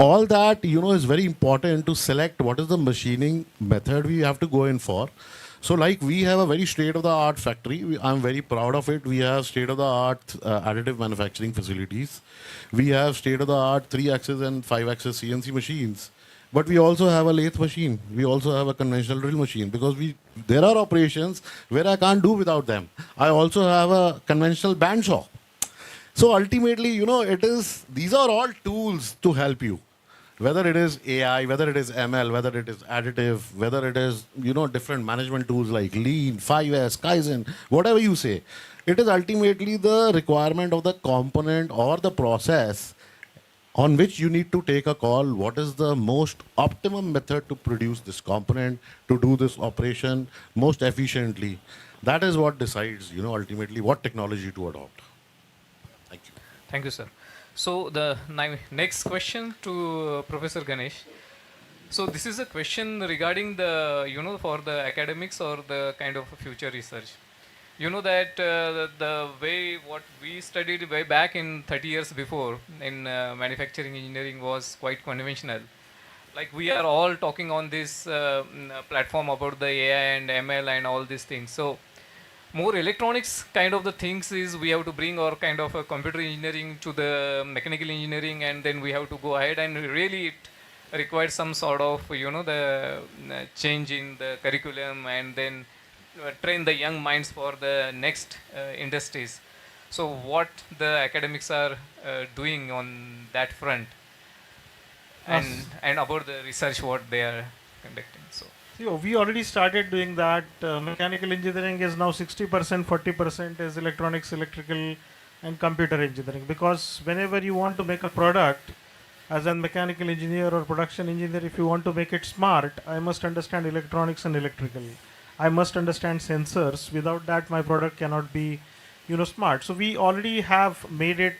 all that, is very important to select what is the machining method we have to go in for. So like we have a very state-of-the-art factory. I'm very proud of it. We have state-of-the-art additive manufacturing facilities. We have state-of-the-art 3-axis and 5-axis CNC machines. But we also have a lathe machine. We also have a conventional drill machine because there are operations where I can't do without them. I also have a conventional band saw. So ultimately, these are all tools to help you. Whether it is AI, whether it is ML, whether it is additive, whether it is, different management tools like Lean, 5S, Kaizen, whatever you say. It is ultimately the requirement of the component or the process on which you need to take a call. What is the most optimum method to produce this component, to do this operation most efficiently? That is what decides, ultimately what technology to adopt. Thank you. Thank you, sir. So the next question to Professor Ganesh. So this is a question regarding the, for the academics or the kind of future research. You know that the way what we studied way back in 30 years before in manufacturing engineering was quite conventional. Like we are all talking on this platform about the AI and ML and all these things. So more electronics kind of the things is we have to bring our kind of a computer engineering to the mechanical engineering, and then we have to go ahead, and really it requires some sort of the change in the curriculum, and then train the young minds for the next industries. So what the academics are doing on that front, and about the research what they are conducting. So we already started doing that. Mechanical engineering is now 60%, 40% is electronics, electrical, and computer engineering. Because whenever you want to make a product, as a mechanical engineer or production engineer, if you want to make it smart, I must understand electronics and electrical. I must understand sensors. Without that, my product cannot be, smart. So we already have made it.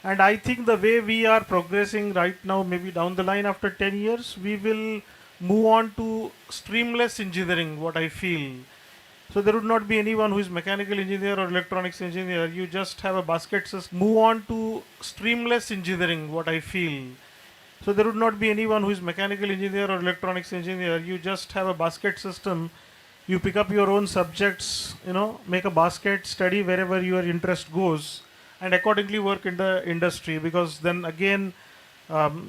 And I think the way we are progressing right now, maybe down the line after 10 years, we will move on to streamless engineering, what I feel. So there would not be anyone who is mechanical engineer or electronics engineer. You just have a basket system. Move on to streamless engineering, what I feel. So there would not be anyone who is mechanical engineer or electronics engineer. You just have a basket system. You pick up your own subjects, make a basket, study wherever your interest goes, and accordingly work in the industry. Because then again,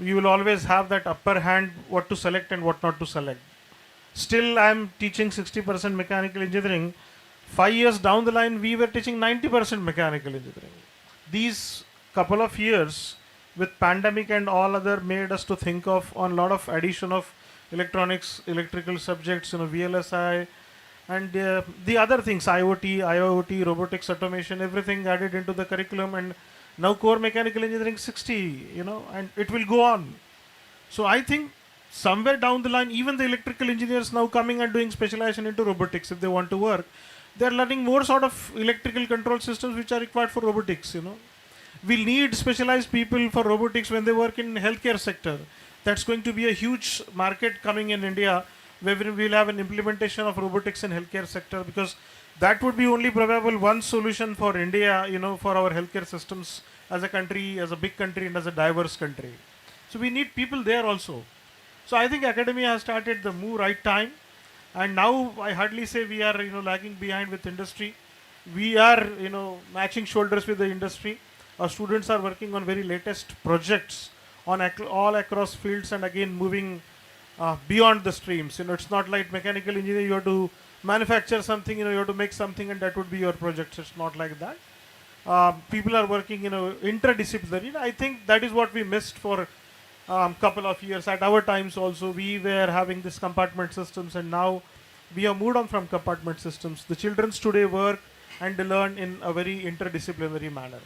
you will always have that upper hand what to select and what not to select. Still, I am teaching 60% mechanical engineering. 5 years down the line, we were teaching 90% mechanical engineering. These couple of years with pandemic and all other made us to think of on a lot of addition of electronics, electrical subjects, VLSI, and the other things, IoT, robotics, automation, everything added into the curriculum. And now core mechanical engineering 60, and it will go on. So I think somewhere down the line, even the electrical engineers now coming and doing specialization into robotics if they want to work, they're learning more sort of electrical control systems which are required for robotics. We'll need specialized people for robotics when they work in healthcare sector. That's going to be a huge market coming in India, where we'll have an implementation of robotics in healthcare sector, because that would be only probable one solution for India, for our healthcare systems as a country, as a big country and as a diverse country. So we need people there also. So I think academia has started the move right time. And now I hardly say we are, lagging behind with industry. We are, matching shoulders with the industry. Our students are working on very latest projects on all across fields, and again moving beyond the streams. It's not like mechanical engineering, you have to manufacture something, you have to make something and that would be your project. It's not like that. People are working, interdisciplinary. I think that is what we missed for couple of years. At our times also, we were having this compartment systems, and now we have moved on from compartment systems. The children today work and they learn in a very interdisciplinary manner.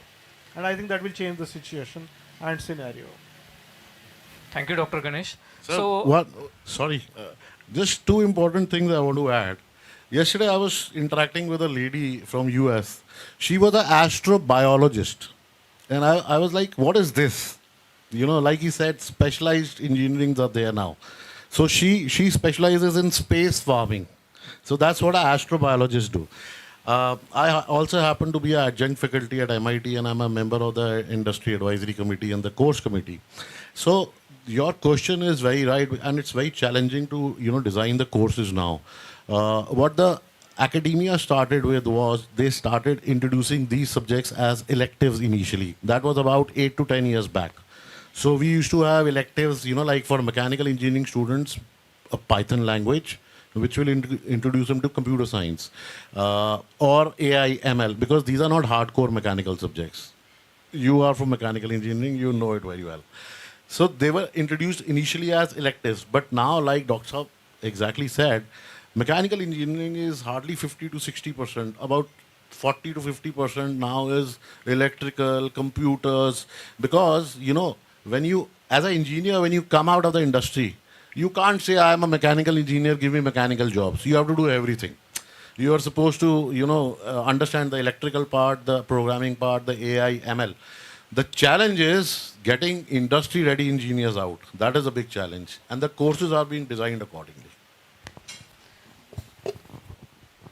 And I think that will change the situation and scenario. thank you, Dr. Ganesh. Just two important things I want to add. Yesterday I was interacting with a lady from US. She was an astrobiologist. And I was like, what is this? Like he said, specialized engineerings are there now. So she specializes in space farming. So that's what an astrobiologist do. Also happen to be an adjunct faculty at MIT, and I'm a member of the industry advisory committee and the course committee. So your question is very right, and it's very challenging to design the courses now. What the academia started with was they started introducing these subjects as electives initially. That was about 8 to 10 years back. So we used to have electives, like for mechanical engineering students, a Python language, which will introduce them to computer science, or AI, ML, because these are not hardcore mechanical subjects. You are from mechanical engineering, you know it very well. So they were introduced initially as electives, but now, like Dr. Saab exactly said, mechanical engineering is hardly 50 to 60%. About 40 to 50% now is electrical, computers, because when you, as an engineer, when you come out of the industry, you can't say I am a mechanical engineer, give me mechanical jobs. You have to do everything. You are supposed to understand the electrical part, the programming part, the AI, ML. The challenge is getting industry ready engineers out. That is a big challenge, and the courses are being designed accordingly.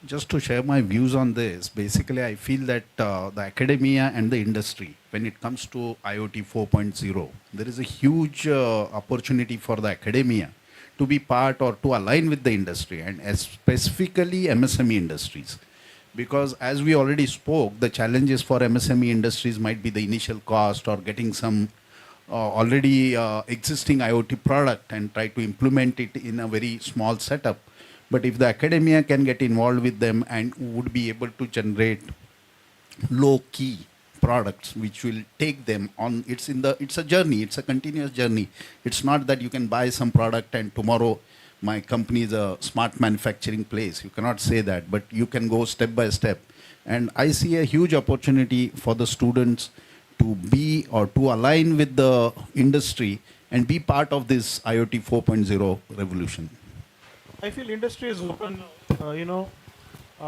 Just to share my views on this, basically I feel that the academia and the industry, when it comes to IoT 4.0, there is a huge opportunity for the academia to be part or to align with the industry, and specifically MSME industries. Because as we already spoke, the challenges for MSME industries might be the initial cost or getting some already existing IoT product and try to implement it in a very small setup. But if the academia can get involved with them and would be able to generate low-key products which will take them on, it's a journey, it's a continuous journey. It's not that you can buy some product and tomorrow my company is a smart manufacturing place. You cannot say that, but you can go step by step. And I see a huge opportunity for the students to be or to align with the industry and be part of this IoT 4.0 revolution. I feel industry is open,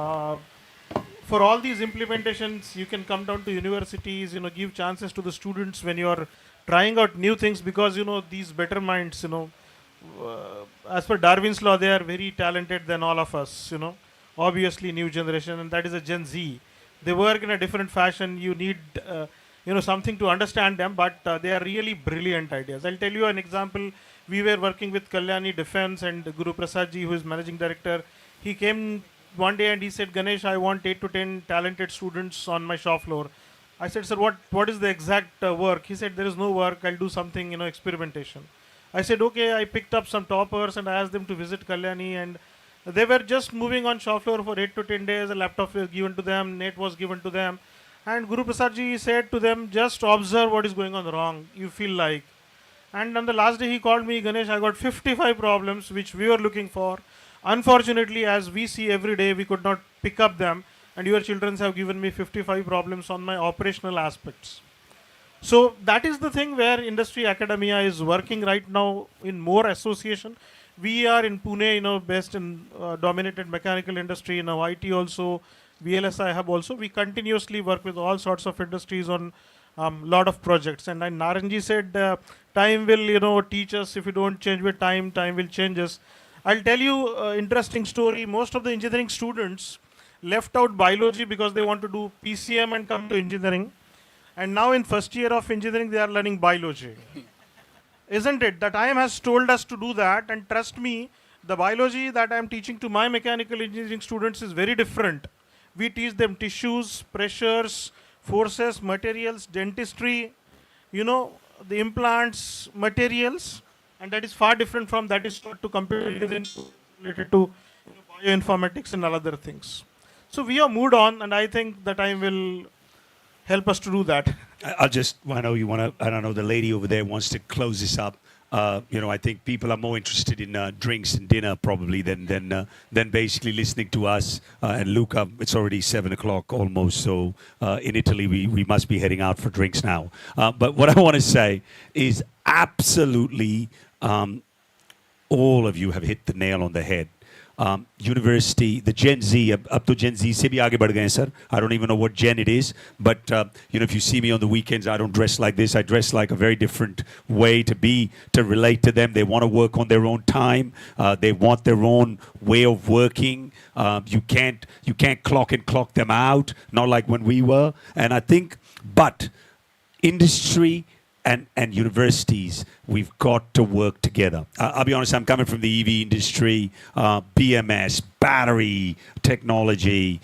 for all these implementations. You can come down to universities, give chances to the students when you are trying out new things, because, these better minds, as per Darwin's law, they are very talented than all of us, obviously new generation, and that is a Gen Z. They work in a different fashion. You need, something to understand them, but they are really brilliant ideas. I'll tell you an example. We were working with Kalyani Defense and Guru Prasad ji, who is managing director. He came one day and he said, Ganesh, I want 8 to 10 talented students on my shop floor. I said, sir, what is the exact work? He said, there is no work. I'll do something, experimentation. I said, okay. I picked up some toppers and I asked them to visit Kalyani, and they were just moving on shop floor for 8 to 10 days. A laptop was given to them, net was given to them. And Guru Prasad ji said to them, just observe what is going on wrong. You feel like. And on the last day he called me, Ganesh, I got 55 problems which we were looking for. Unfortunately, as we see every day, we could not pick up them. And your children have given me 55 problems on my operational aspects. So that is the thing where industry academia is working right now in more association. We are in Pune, based in dominated mechanical industry, IT also, VLSI hub also. We continuously work with all sorts of industries on lot of projects. And Naranji said, time will, teach us. If you don't change with time, time will change us. I'll tell you an interesting story. Most of the engineering students left out biology because they want to do PCM and come to engineering. And now in first year of engineering, they are learning biology. Isn't it? The time has told us to do that. And trust me, the biology that I'm teaching to my mechanical engineering students is very different. We teach them tissues, pressures, forces, materials, dentistry, the implants, materials, and that is far different from that is taught to computer engineering related to bioinformatics and all other things. So we have moved on, and I think the time will help us to do that. I'll just, I know you want to, I don't know, the lady over there wants to close this up. I think people are more interested in drinks and dinner probably than basically listening to us. And Luca, it's already 7 o'clock almost, so in Italy we must be heading out for drinks now. But what I want to say is absolutely all of you have hit the nail on the head. university, the Gen Z, up to Gen Z se bhi aage badh gaye hain, sir. I don't even know what gen it is, but if you see me on the weekends, I don't dress like this. I dress like a very different way to relate to them. They want to work on their own time. They want their own way of working. You can't clock them out, not like when we were. And I think, but industry and universities, we've got to work together. I'll be honest, I'm coming from the EV industry, BMS, battery technology.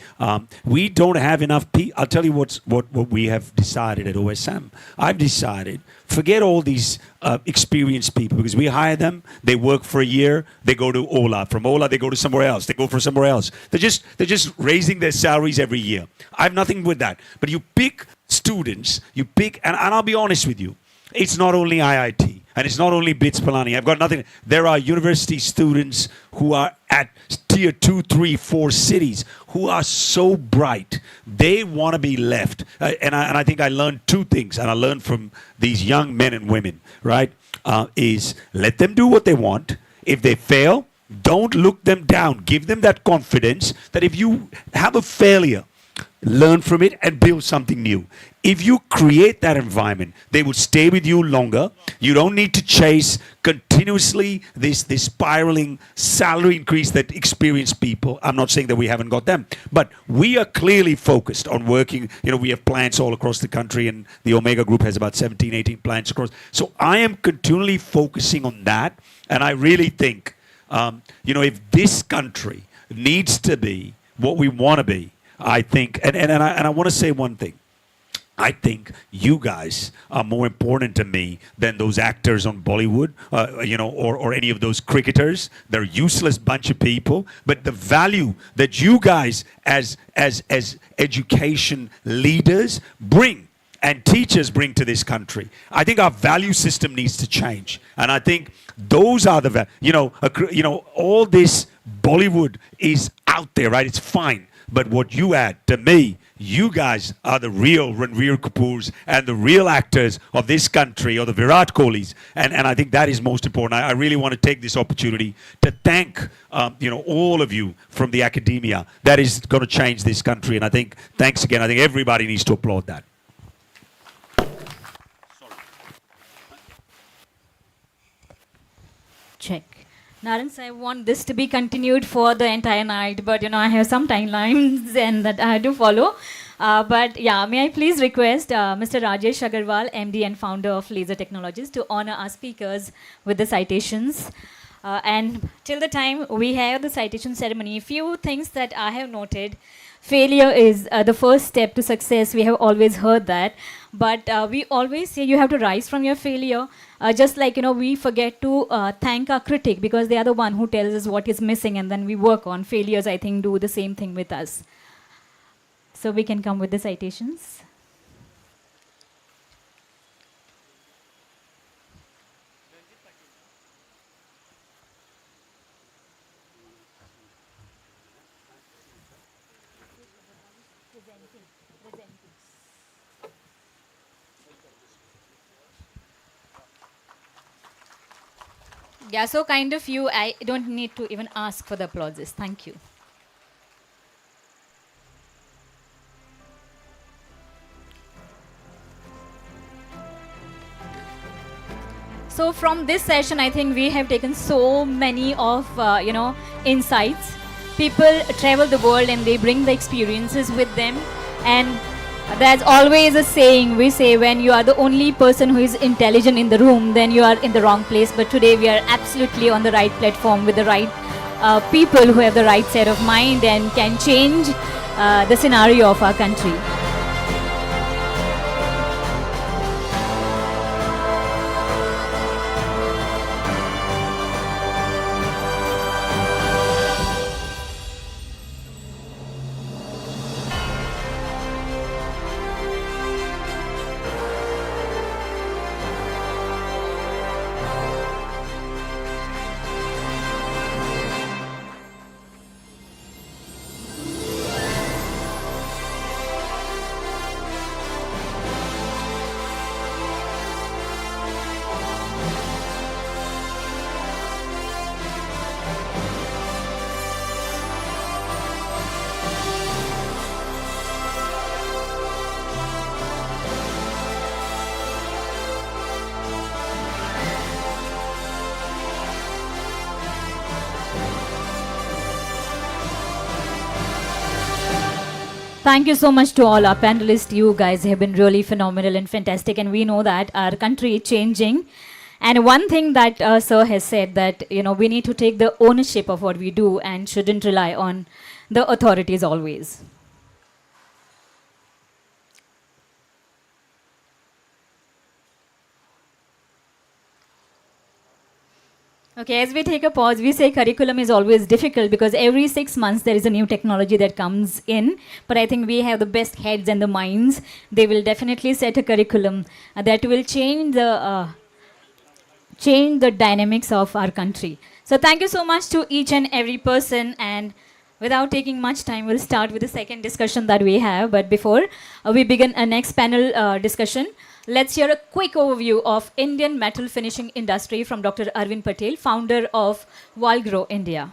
We don't have enough people. I'll tell you what we have decided at OSM. I've decided, forget all these experienced people, because we hire them, they work for a year, they go to Ola. From Ola, they go to somewhere else. They go for somewhere else. They're just raising their salaries every year. I have nothing with that. But you pick students, and I'll be honest with you, it's not only IIT and it's not only BITS Pilani. I've got nothing. There are university students who are at tier 2, 3, 4 cities who are so bright. They want to be left. And I think I learned two things, and I learned from these young men and women, right? Is let them do what they want. If they fail, don't look them down. Give them that confidence that if you have a failure, learn from it and build something new. If you create that environment, they will stay with you longer. You don't need to chase continuously this spiraling salary increase that experienced people. I'm not saying that we haven't got them, but we are clearly focused on working. We have plants all across the country, and the Omega Group has about 17, 18 plants across. So I am continually focusing on that, and I really think, if this country needs to be what we want to be, I think, and I want to say one thing. I think you guys are more important to me than those actors on Bollywood, or any of those cricketers. They're a useless bunch of people. But the value that you guys, as education leaders, bring and teachers bring to this country, I think our value system needs to change. And I think those are the all this Bollywood is out there, right? It's fine. But what you add, to me, you guys are the real Ranveer Kapoors and the real actors of this country, or the Virat Kohlis. And I think that is most important. I really want to take this opportunity to thank, all of you from the academia. That is going to change this country. And I think, thanks again. I think everybody needs to applaud that. Check. Narans, I want this to be continued for the entire night, but I have some timelines and that I have to follow. But yeah, may I please request Mr. Rajesh Agarwal, MD and founder of Laser Technologies, to honor our speakers with the citations. And till the time we have the citation ceremony, few things that I have noted. Failure is the first step to success. We have always heard that. But we always say you have to rise from your failure. Just like, we forget to thank our critic, because they are the one who tells us what is missing, and then we work on. Failures, I think, do the same thing with us. So we can come with the citations. Yeah, so kind of you, I don't need to even ask for the applauses. Thank you. So from this session, I think we have taken so many of, insights. People travel the world and they bring the experiences with them. And there's always a saying, we say, when you are the only person who is intelligent in the room, then you are in the wrong place. But today we are absolutely on the right platform with the right people who have the right set of mind and can change the scenario of our country. Thank you so much to all our panelists. You guys have been really phenomenal and fantastic, and we know that our country is changing. And one thing that Sir has said that we need to take the ownership of what we do and shouldn't rely on the authorities always. Okay, as we take a pause, we say curriculum is always difficult because every 6 months there is a new technology that comes in. But I think we have the best heads and the minds. They will definitely set a curriculum that will change the dynamics of our country. So thank you so much to each and every person, and without taking much time, we'll start with the second discussion that we have. But before we begin our next panel discussion, let's hear a quick overview of Indian metal finishing industry from Dr. Arvind Patel, founder of Valgro India.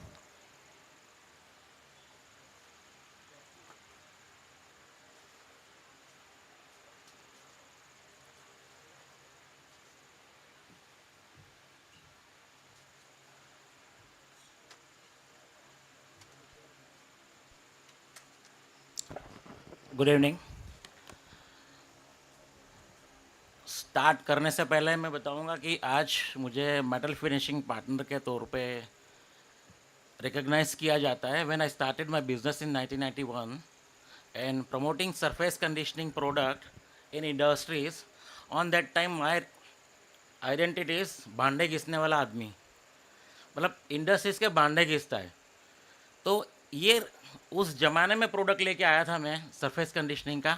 Good evening. Start करने से पहले मैं बताऊंगा कि आज मुझे metal finishing partner के तौर पे रिकॉग्नाइज किया जाता है। When I started my business in 1991 and promoting surface conditioning product in industries, on that time my identity is भांडे घिसने वाला आदमी, मतलब इंडस्ट्रीज के भांडे घिसता है। तो ये उस ज़माने में प्रोडक्ट लेके आया था मैं सरफेस कंडीशनिंग का,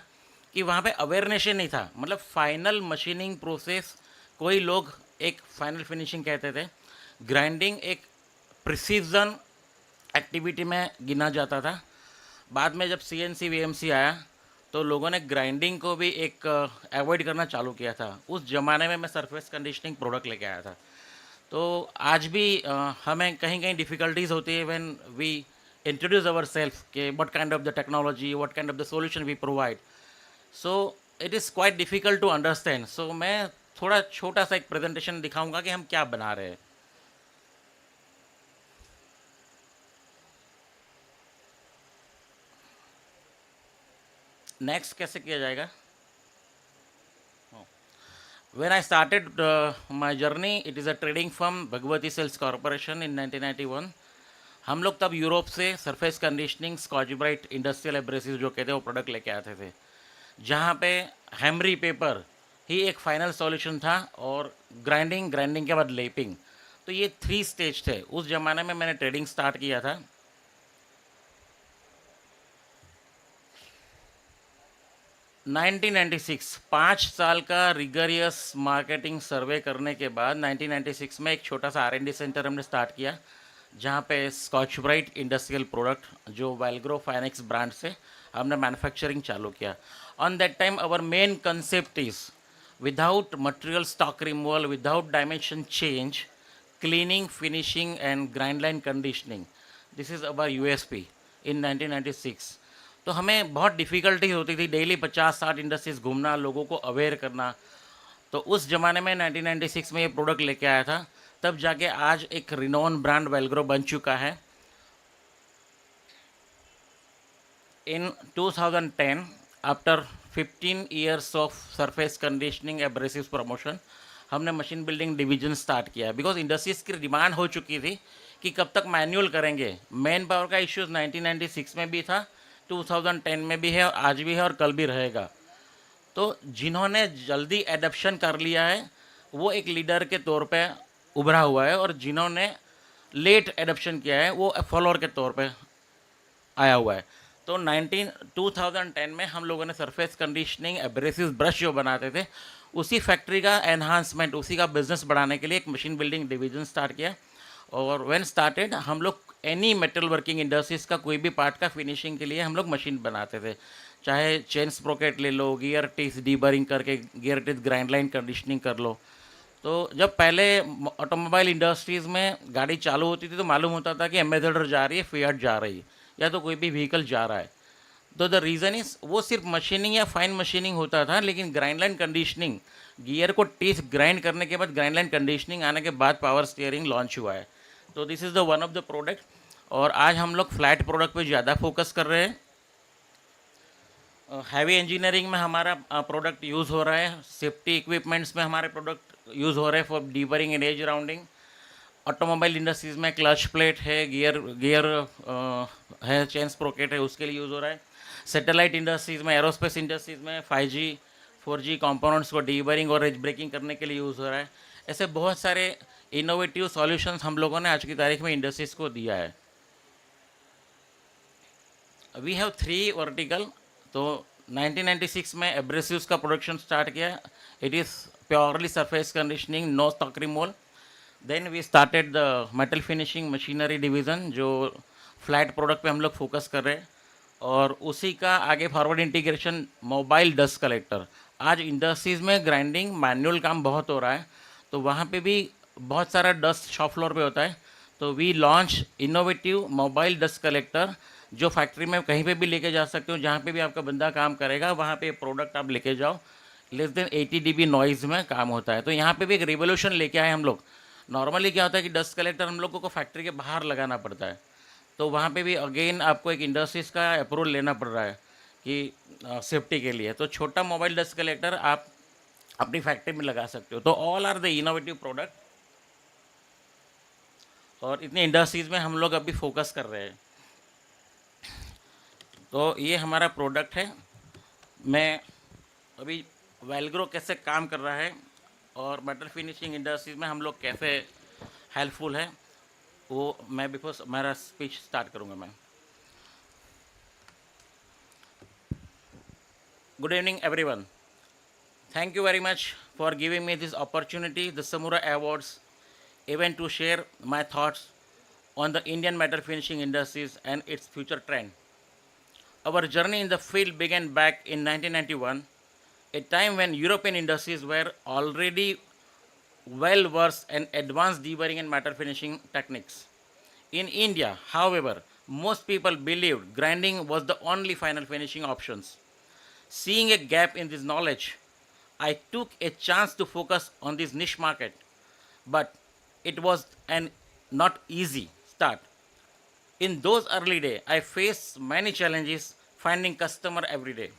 कि वहाँ पे अवेयरनेस ही नहीं था। मतलब फाइनल मशीनिंग प्रोसेस, कोई लोग एक फाइनल फिनिशिंग कहते थे, ग्राइंडिंग एक प्रिसीजन एक्टिविटी में गिना जाता था। बाद में जब CNC VMC आया तो लोगों ने ग्राइंडिंग को भी एक अवॉइड करना चालू किया था। उस ज़माने में मैं सरफेस कंडीशनिंग प्रोडक्ट लेके आया था। तो आज भी हमें कहीं कहीं डिफ़िकल्टीज होती है when we introduce ourselves, what kind of the technology, what kind of the solution we provide. So it is quite difficult to understand. So मैं थोड़ा छोटा सा एक प्रेजेंटेशन दिखाऊंगा कि हम क्या बना रहे हैं। नेक्स्ट कैसे किया जाएगा? When I started my journey, it is a trading firm, Belgavi Sales Corporation, in 1991. हम लोग तब यूरोप से surface conditioning, Scotch Brite, industrial abrasive जो कहते हैं वो प्रोडक्ट लेके आते थे, जहाँ पे हैमरी पेपर ही एक फाइनल सॉल्यूशन था, और ग्राइंडिंग के बाद लेपिंग। तो ये 3 स्टेज थे। उस ज़माने में मैंने ट्रेडिंग स्टार्ट किया था। (1996) 5 साल का रिगरियस मार्केटिंग सर्वे करने के बाद 1996 में एक छोटा सा R&D सेंटर हमने स्टार्ट किया, जहाँ पे स्कॉच ब्राइट इंडस्ट्रियल प्रोडक्ट जो वैल्ग्रो फाइनेक्स ब्रांड से हमने मैन्युफैक्चरिंग चालू किया। On that time our main concept is without material stock removal, without dimension change, cleaning, finishing and grind line conditioning. This is our USP in 1996। तो हमें बहुत difficulties होती थी, डेली 50-60 इंडस्ट्रीज घूमना, लोगों को अवेयर करना। तो उस ज़माने में 1996 में ये प्रोडक्ट लेके आया था। तब जाके आज एक रिनोन ब्रांड वेल्ग्रो बन चुका है। इन 2010, after 15 years of surface conditioning abrasive promotion, हमने मशीन बिल्डिंग डिवीजन स्टार्ट किया, बिकॉज इंडस्ट्रीज की डिमांड हो चुकी थी कि कब तक मैनुअल करेंगे। मैन पावर का इश्यूज 1996 में भी था, 2010 में भी है, और आज भी है, और कल भी रहेगा। तो जिन्होंने जल्दी एडप्शन कर लिया है वो एक लीडर के तौर पे उभरा हुआ है, और जिन्होंने लेट एडप्शन किया है वो फॉलोअर के तौर पे आया हुआ है। तो 2010 में हम लोगों ने सरफेस कंडीशनिंग एब्रेसिव ब्रश जो बनाते थे, उसी फैक्ट्री का एनहांसमेंट, उसी का बिजनेस बढ़ाने के लिए एक मशीन बिल्डिंग डिवीजन स्टार्ट किया। और व्हेन स्टार्टेड, हम लोग एनी मेटल वर्किंग इंडस्ट्रीज का कोई भी पार्ट का फिनिशिंग के लिए हम लोग मशीन बनाते थे। चाहे चेन स्प्रोकेट ले लो, गियर टीथ डीबरिंग करके gear teeth grind line conditioning कर लो। तो जब पहले ऑटोमोबाइल इंडस्ट्रीज़ में गाड़ी चालू होती थी तो मालूम होता था कि एम्बेसडर जा रही है, फिएट जा रही है, या तो कोई भी व्हीकल जा रहा है। तो द रीज़न इज़ वो सिर्फ मशीनिंग या फाइन मशीनिंग होता था, लेकिन ग्राइंड लाइन कंडीशनिंग, गियर को टीथ ग्राइंड करने के बाद ग्राइंड लाइन कंडीशनिंग आने के बाद पावर स्टीयरिंग लॉन्च हुआ है। तो this is the one of the product. और आज हम लोग फ्लैट प्रोडक्ट पे ज़्यादा फोकस कर रहे हैं। हैवी इंजीनियरिंग में हमारा प्रोडक्ट यूज़ हो रहा है, सेफ्टी इक्विपमेंट्स में हमारे प्रोडक्ट यूज़ हो रहे हैं for deburring and edge rounding, automobile industries में क्लच प्लेट है, गियर है, चेन स्प्रोकेट है, उसके लिए यूज़ हो रहा है। सैटेलाइट इंडस्ट्रीज़ में, एरोस्पेस इंडस्ट्रीज़ में 5G 4G कंपोनेंट्स को डीबरिंग और एज ब्रेकिंग करने के लिए यूज़ हो रहा है। ऐसे बहुत सारे इनोवेटिव सॉल्यूशंस हम लोगों ने आज की तारीख में इंडस्ट्रीज़ को दिया है। We have 3 vertical. तो 1996 में एब्रेसिव्स का प्रोडक्शन स्टार्ट किया। It is purely surface conditioning, no stock removal. Then we started the metal finishing machinery division, जो फ्लैट प्रोडक्ट पे हम लोग फोकस कर रहे हैं, और उसी का आगे forward integration mobile dust collector. आज इंडस्ट्रीज़ में ग्राइंडिंग मैनुअल काम बहुत हो रहा है, तो वहाँ पे भी बहुत सारा डस्ट शॉप फ्लोर पे होता है। तो we launch innovative mobile dust collector, जो फैक्ट्री में कहीं पे भी लेके जा सकते हो, जहाँ पे भी आपका बंदा काम करेगा वहाँ पे प्रोडक्ट आप लेके जाओ। लेस देन 80 dB नॉइज़ में काम होता है। तो यहाँ पे भी एक रिवोल्यूशन लेके आए हम लोग। नॉर्मली क्या होता है कि डस्ट कलेक्टर हम लोगों को फैक्ट्री के बाहर लगाना पड़ता है, तो वहाँ पे भी अगेन आपको एक इंडस्ट्रीज़ का अप्रूवल लेना पड़ रहा है कि सेफ्टी के लिए। तो छोटा मोबाइल डस्ट कलेक्टर आप अपनी फैक्ट्री में लगा सकते हो। तो all are the innovative product, और इतनी इंडस्ट्रीज़ में हम लोग अभी फोकस कर रहे हैं। तो ये हमारा प्रोडक्ट है। मैं अभी वेल्ग्रो कैसे काम कर रहा है और मेटल फिनिशिंग इंडस्ट्रीज़ में हम लोग कैसे हेल्पफुल है, वो मैं बिफोर मेरा स्पीच स्टार्ट करूँगा। मैं good evening everyone, thank you very much for giving me this opportunity, the samurai awards event, to share my thoughts on the Indian metal finishing industries and its future trend. Our journey in the field began back in 1991, a time when European industries were already well versed in advanced deburring and metal finishing techniques. In India, however, most people believed grinding was the only final finishing options. Seeing a gap in this knowledge, I took a chance to focus on this niche market, but it was an not easy start. In those early days, I faced many challenges finding customer every day.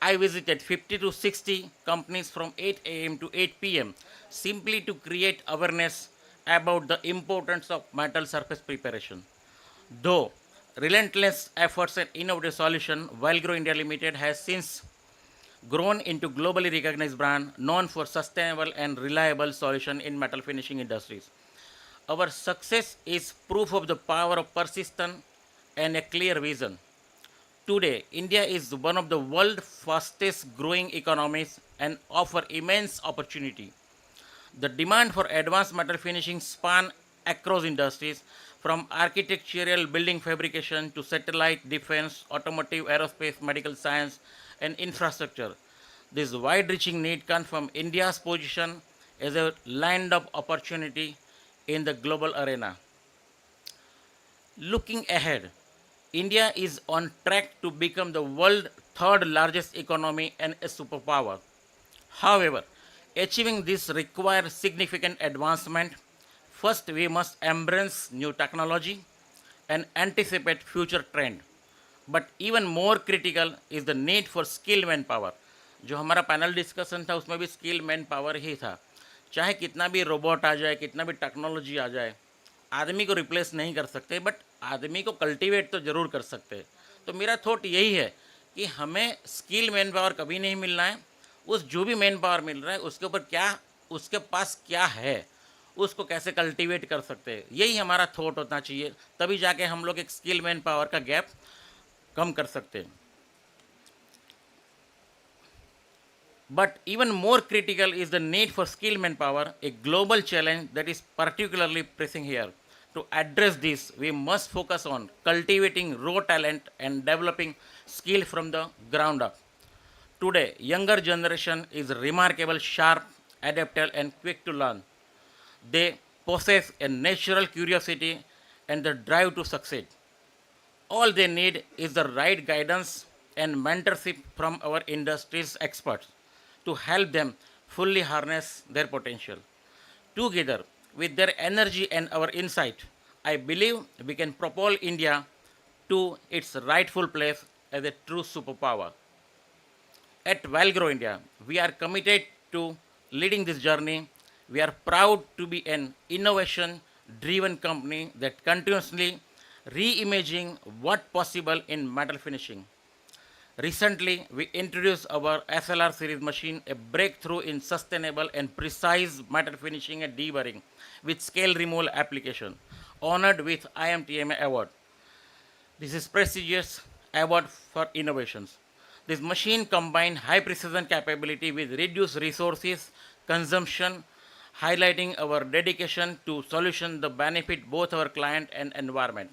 I visited 50 to 60 companies from 8 a.m. to 8 p.m. simply to create awareness about the importance of metal surface preparation. Though relentless efforts and innovative solution, Valgro India Limited has since grown into globally recognized brand known for sustainable and reliable solution in metal finishing industries. Our success is proof of the power of persistence and a clear vision. Today, India is one of the world's fastest growing economies and offer immense opportunity. The demand for advanced metal finishing span across industries from architectural building fabrication to satellite defense, automotive, aerospace, medical science, and infrastructure. This wide-reaching need comes from India's position as a land of opportunity in the global arena. Looking ahead, India is on track to become the world's third largest economy and a superpower. However, achieving this requires significant advancement. First, we must embrace new technology and anticipate future trend. But even more critical is the need for skill man power. जो हमारा panel discussion था उसमें भी skill man power ही था। चाहे कितना भी robot आ जाए, कितना भी टेक्नोलॉजी आ जाए, आदमी को रिप्लेस नहीं कर सकते, बट आदमी को कल्टीवेट तो ज़रूर कर सकते। तो मेरा थॉट यही है कि हमें स्किल मैन पावर कभी नहीं मिलना है। उस जो भी मैन पावर मिल रहा है उसके ऊपर क्या, उसके पास क्या है, उसको कैसे कल्टीवेट कर सकते हैं, यही हमारा थॉट होना चाहिए। तभी जाके हम लोग एक स्किल मैन पावर का गैप कम कर सकते हैं। But even more critical is the need for skilled manpower, a global challenge that is particularly pressing here. To address this, we must focus on cultivating raw talent and developing skill from the ground up. Today, younger generation is remarkable, sharp, adaptable, and quick to learn. They possess a natural curiosity and the drive to succeed. All they need is the right guidance and mentorship from our industry's experts to help them fully harness their potential. Together, with their energy and our insight, I believe we can propel India to its rightful place as a true superpower. At Valgrow India, we are committed to leading this journey. We are proud to be an innovation driven company that continuously reimagining what possible in metal finishing. Recently, we introduced our SLR series machine, a breakthrough in sustainable and precise metal finishing and deburring with scale removal application, honored with IMTMA award. This is prestigious award for innovations. This machine combines high precision capability with reduced resources consumption, highlighting our dedication to solution that benefit both our client and environment.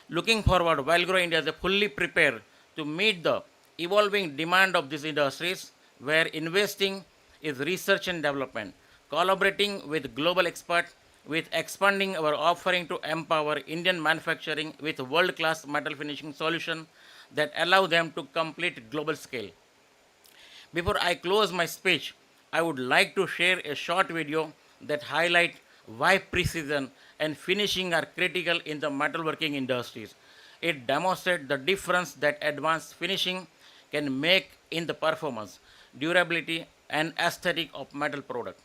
Looking forward, Valgro India is fully prepared to meet the evolving demand of these industries, where investing is research and development, collaborating with global experts, with expanding our offering to empower Indian manufacturing with world-class metal finishing solutions that allow them to complete global scale. Before I close my speech, I would like to share a short video that highlight why precision and finishing are critical in the metalworking industries. It demonstrates the difference that advanced finishing can make in the performance, durability, and aesthetic of metal product.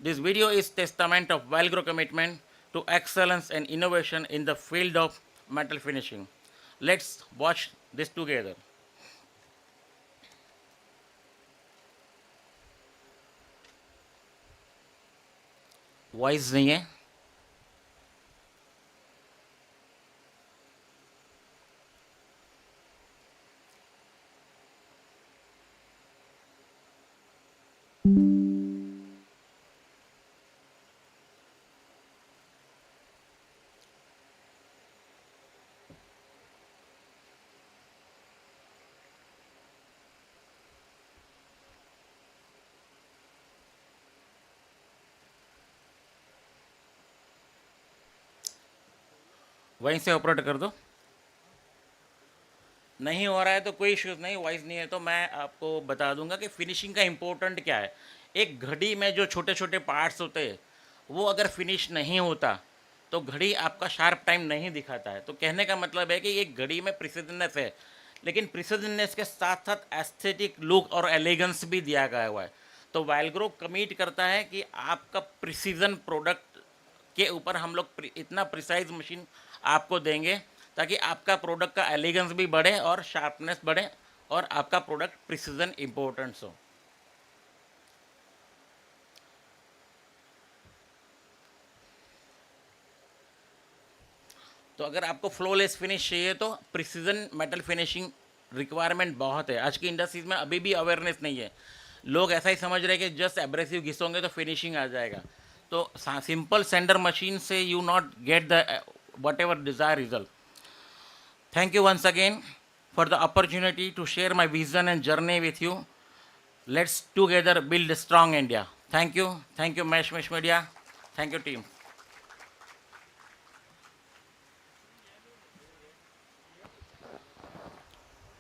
This video is testament of Valgro commitment to excellence and innovation in the field of metal finishing. Let's watch this together. Voice नहीं है वहीं से operate कर दो नहीं हो रहा है तो कोई इश्यूज नहीं वॉइस नहीं है तो मैं आपको बता दूंगा कि फिनिशिंग का इम्पोर्टेंट क्या है एक घड़ी में जो छोटे छोटे पार्ट्स होते हैं वो अगर फिनिश नहीं होता तो घड़ी आपका शार्प टाइम नहीं दिखाता है तो कहने का मतलब है कि एक घड़ी में प्रिसिजननेस है लेकिन प्रिसिजननेस के साथ साथ एस्थेटिक लुक और एलिगेंस भी दिया गया हुआ है तो वैल्ग्रो कमिट करता है कि आपका प्रिसीजन प्रोडक्ट के ऊपर हम लोग इतना प्रिसाइज मशीन आपको देंगे ताकि आपका प्रोडक्ट का एलिगेंस भी बढ़े और शार्पनेस बढ़े और आपका प्रोडक्ट प्रिसीजन इम्पोर्टेंस हो तो अगर आपको फ्लोलेस फिनिश चाहिए तो प्रिसीजन मेटल फिनिशिंग रिक्वायरमेंट बहुत है आज की इंडस्ट्रीज में अभी भी अवेयरनेस नहीं है लोग ऐसा ही समझ रहे हैं कि जस्ट एब्रेसिव घिसोगे तो फिनिशिंग आ जाएगा तो सिंपल सेंडर मशीन से you not get the whatever desired result. Thank you once again for the opportunity to share my vision and journey with you. Let's together build a strong India. Thank you. Thank you, Mesh Media. Thank you, team.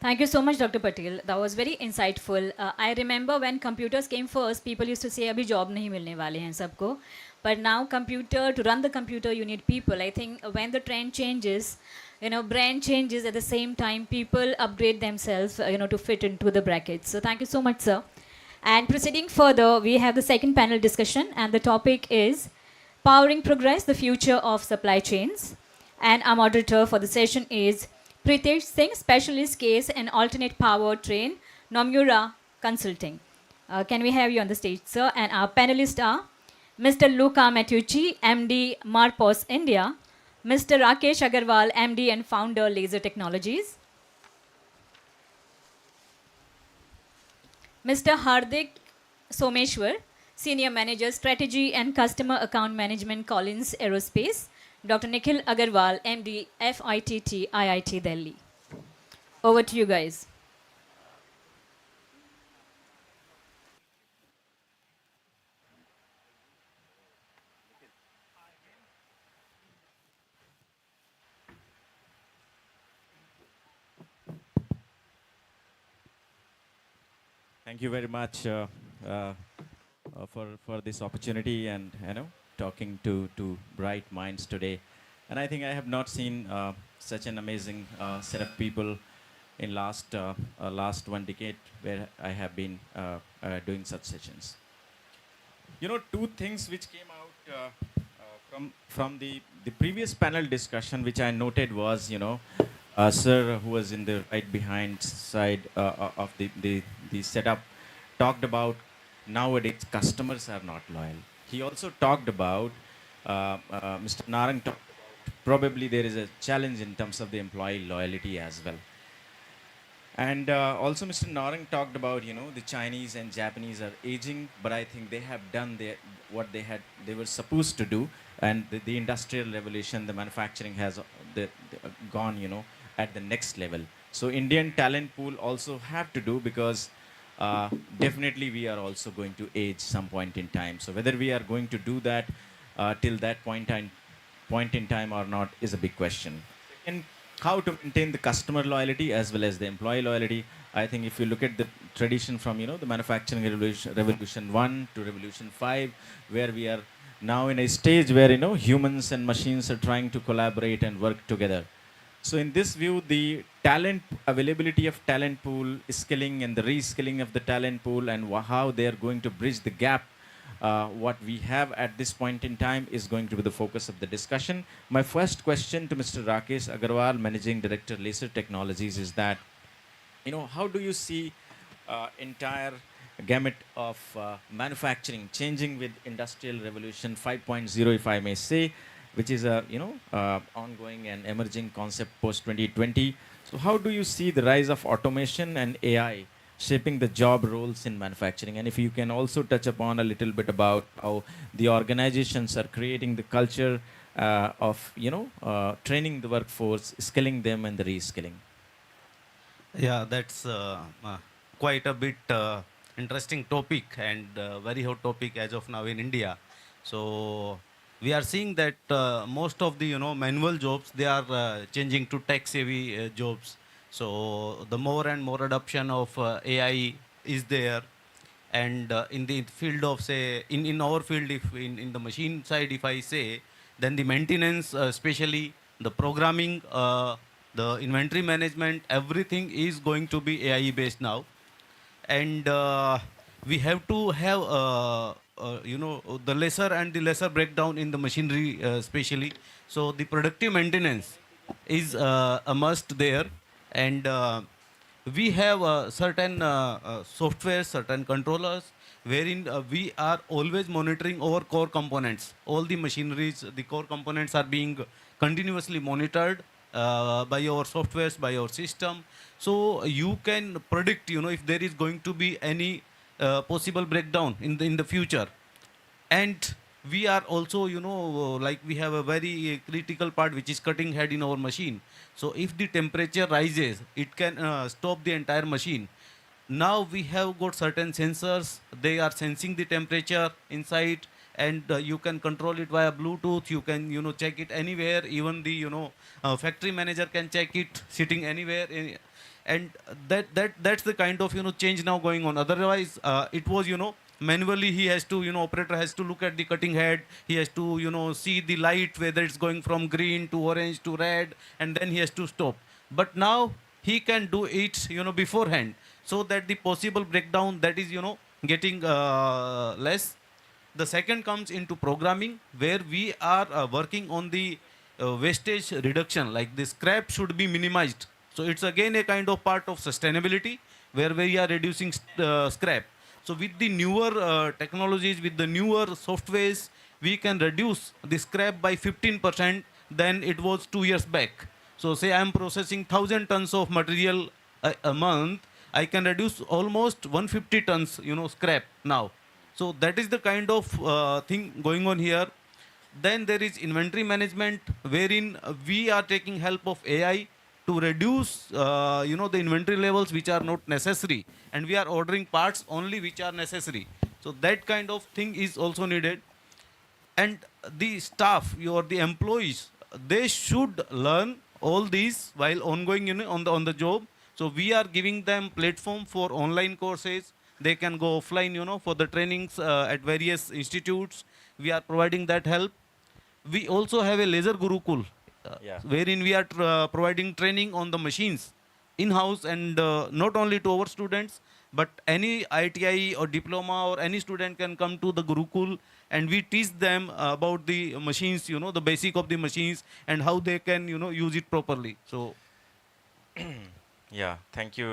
Thank you so much, Dr. Patel. That was very insightful. I remember when computers came first, people used to say, "Abhi job nahi milne wale hain sabko." But now, to run the computer, you need people. I think when the trend changes, brand changes at the same time, people upgrade themselves, to fit into the brackets. So thank you so much, sir. And proceeding further, we have the second panel discussion, and the topic is Powering Progress, the Future of Supply Chains. And our moderator for the session is Pritesh Singh, Specialist Case and Alternate Power Train, Nomura Consulting. Can we have you on the stage, sir? And our panelists are Mr. Luca Mattucci, MD, Marpos India, Mr. Rakesh Agarwal, MD and Founder, Laser Technologies, Mr. Hardik Someshwar, Senior Manager, Strategy and Customer Account Management, Collins Aerospace, Dr. Nikhil Agarwal, MD, FITT, IIT Delhi. Over to you guys. Thank you very much for this opportunity and talking to bright minds today. And I think I have not seen such an amazing set of people in last 1 decade where I have been doing such sessions. Two things which came out from the previous panel discussion, which I noted was, sir who was in the right behind side of the setup talked about nowadays customers are not loyal. He also talked about, Mr. Narang talked about probably there is a challenge in terms of the employee loyalty as well. And also, Mr. Narang talked about, the Chinese and Japanese are aging, but I think they have done what they were supposed to do, and the industrial revolution, the manufacturing has gone, at the next level. So Indian talent pool also have to do, because definitely we are also going to age some point in time. So whether we are going to do that till that point in time or not is a big question. And how to maintain the customer loyalty as well as the employee loyalty. I think if you look at the tradition from, the manufacturing revolution 1 to revolution 5, where we are now in a stage where, humans and machines are trying to collaborate and work together. So in this view, the talent availability of talent pool, skilling and the reskilling of the talent pool, and how they are going to bridge the gap, what we have at this point in time, is going to be the focus of the discussion. My first question to Mr. Rakesh Agarwal, Managing Director, Laser Technologies, is that, how do you see entire gamut of manufacturing changing with Industrial Revolution 5.0, if I may say, which is a ongoing and emerging concept post 2020. So how do you see the rise of automation and AI shaping the job roles in manufacturing? And if you can also touch upon a little bit about how the organizations are creating the culture of training the workforce, skilling them, and the reskilling. Yeah, that's quite a bit interesting topic, and very hot topic as of now in India. So we are seeing that most of the manual jobs, they are changing to tech savvy jobs. So the more and more adoption of AI is there, and in the field of, say, in our field, if in the machine side, if I say, then the maintenance, especially the programming, the inventory management, everything is going to be AI based now. And we have to have the lesser and the lesser breakdown in the machinery, especially. So the productive maintenance is a must there. And we have certain software, certain controllers, wherein we are always monitoring our core components. All the machineries, the core components are being continuously monitored by our softwares, by our system. So you can predict, if there is going to be any possible breakdown in the future. And we are also, like, we have a very critical part which is cutting head in our machine. So if the temperature rises, it can stop the entire machine. Now we have got certain sensors, they are sensing the temperature inside, and you can control it via Bluetooth. You can check it anywhere. Even the factory manager can check it sitting anywhere. And that's the kind of change now going on. Otherwise it was manually, he has to operator has to look at the cutting head, he has to see the light, whether it's going from green to orange to red, and then he has to stop. But now he can do it beforehand, so that the possible breakdown, that is getting less. The second comes into programming, where we are working on the wastage reduction, like the scrap should be minimized. So it's again a kind of part of sustainability, where we are reducing scrap. So with the newer technologies, with the newer softwares, we can reduce the scrap by 15% than it was 2 years back. So say I am processing 1,000 tons of material a month, I can reduce almost 150 tons, scrap now. So that is the kind of thing going on here. Then there is inventory management, wherein we are taking help of AI to reduce, the inventory levels which are not necessary, and we are ordering parts only which are necessary. So that kind of thing is also needed. And the staff, the employees, they should learn all these while ongoing, on the job. So we are giving them platform for online courses. They can go offline, for the trainings at various institutes. We are providing that help. We also have a laser gurukul, Yeah. wherein we are providing training on the machines, in-house, and not only to our students, but any ITI or diploma or any student can come to the Gurukul, and we teach them about the machines, the basic of the machines and how they can, use it properly. So Yeah, thank you,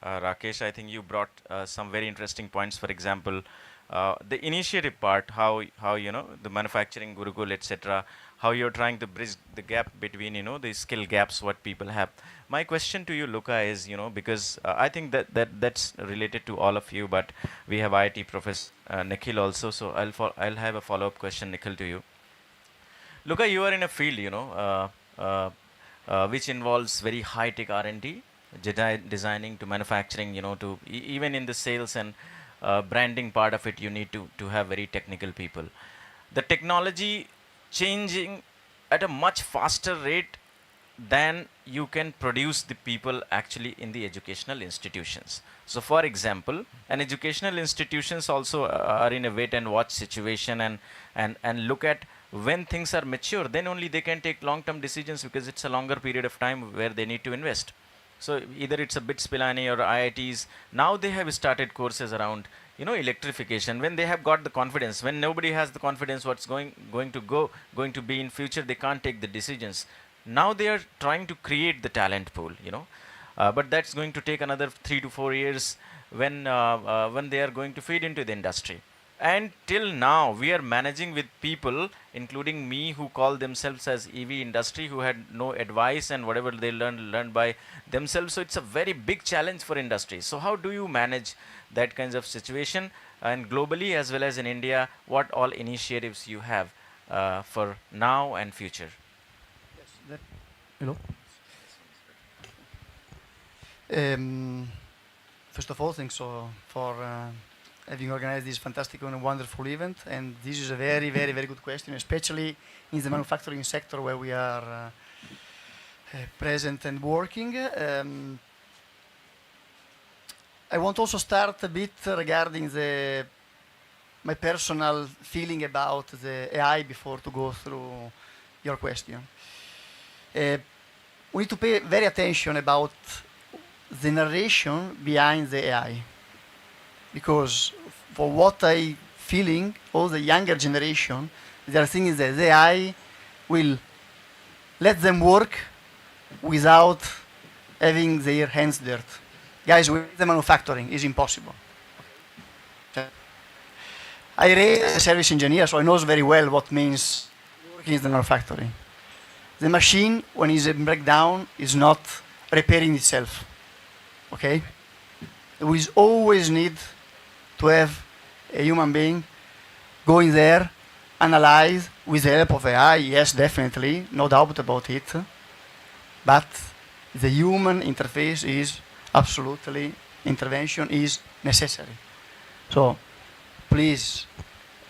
Rakesh. I think you brought some very interesting points. For example, the initiative part, how the manufacturing Gurukul, etc. How you're trying to bridge the gap between the skill gaps what people have. My question to you, Luca, is because I think that's related to all of you, but we have IT Professor Nikhil also. So I'll have a follow-up question, Nikhil, to you. Luca, you are in a field, which involves very high-tech R&D, designing to manufacturing, to even in the sales and branding part of it, you need to have very technical people. The technology changing at a much faster rate than you can produce the people actually in the educational institutions. So for example, and educational institutions also are in a wait and watch situation, and look at when things are mature, then only they can take long term decisions, because it's a longer period of time where they need to invest. So either it's a BITS Pilani or IITs, now they have started courses around electrification. When they have got the confidence, when nobody has the confidence what's going to be in future, they can't take the decisions. Now they are trying to create the talent pool, but that's going to take another 3 to 4 years when they are going to feed into the industry. And till now, we are managing with people, including me, who call themselves as EV industry, who had no advice, and whatever they learned by themselves. So it's a very big challenge for industry. So how do you manage that kinds of situation, and globally as well as in India? What all initiatives you have for now and future? Hello. First of all, thanks for having organized this fantastic and wonderful event. And this is a very, very, very good question, especially in the manufacturing sector where we are present and working. I want also start a bit regarding my personal feeling about the AI before to go through your question. We need to pay very attention about the narration behind the AI, because for what I feeling, all the younger generation, they are thinking that the AI will let them work without having their hands dirt. Guys, with the manufacturing is impossible. I raised as a service engineer, so I know very well what means working in the manufacturing. The machine, when it's in breakdown, is not repairing itself. Okay? We always need to have a human being going there, analyze with the help of AI. Yes, definitely, no doubt about it. But the human interface is absolutely, intervention is necessary. So please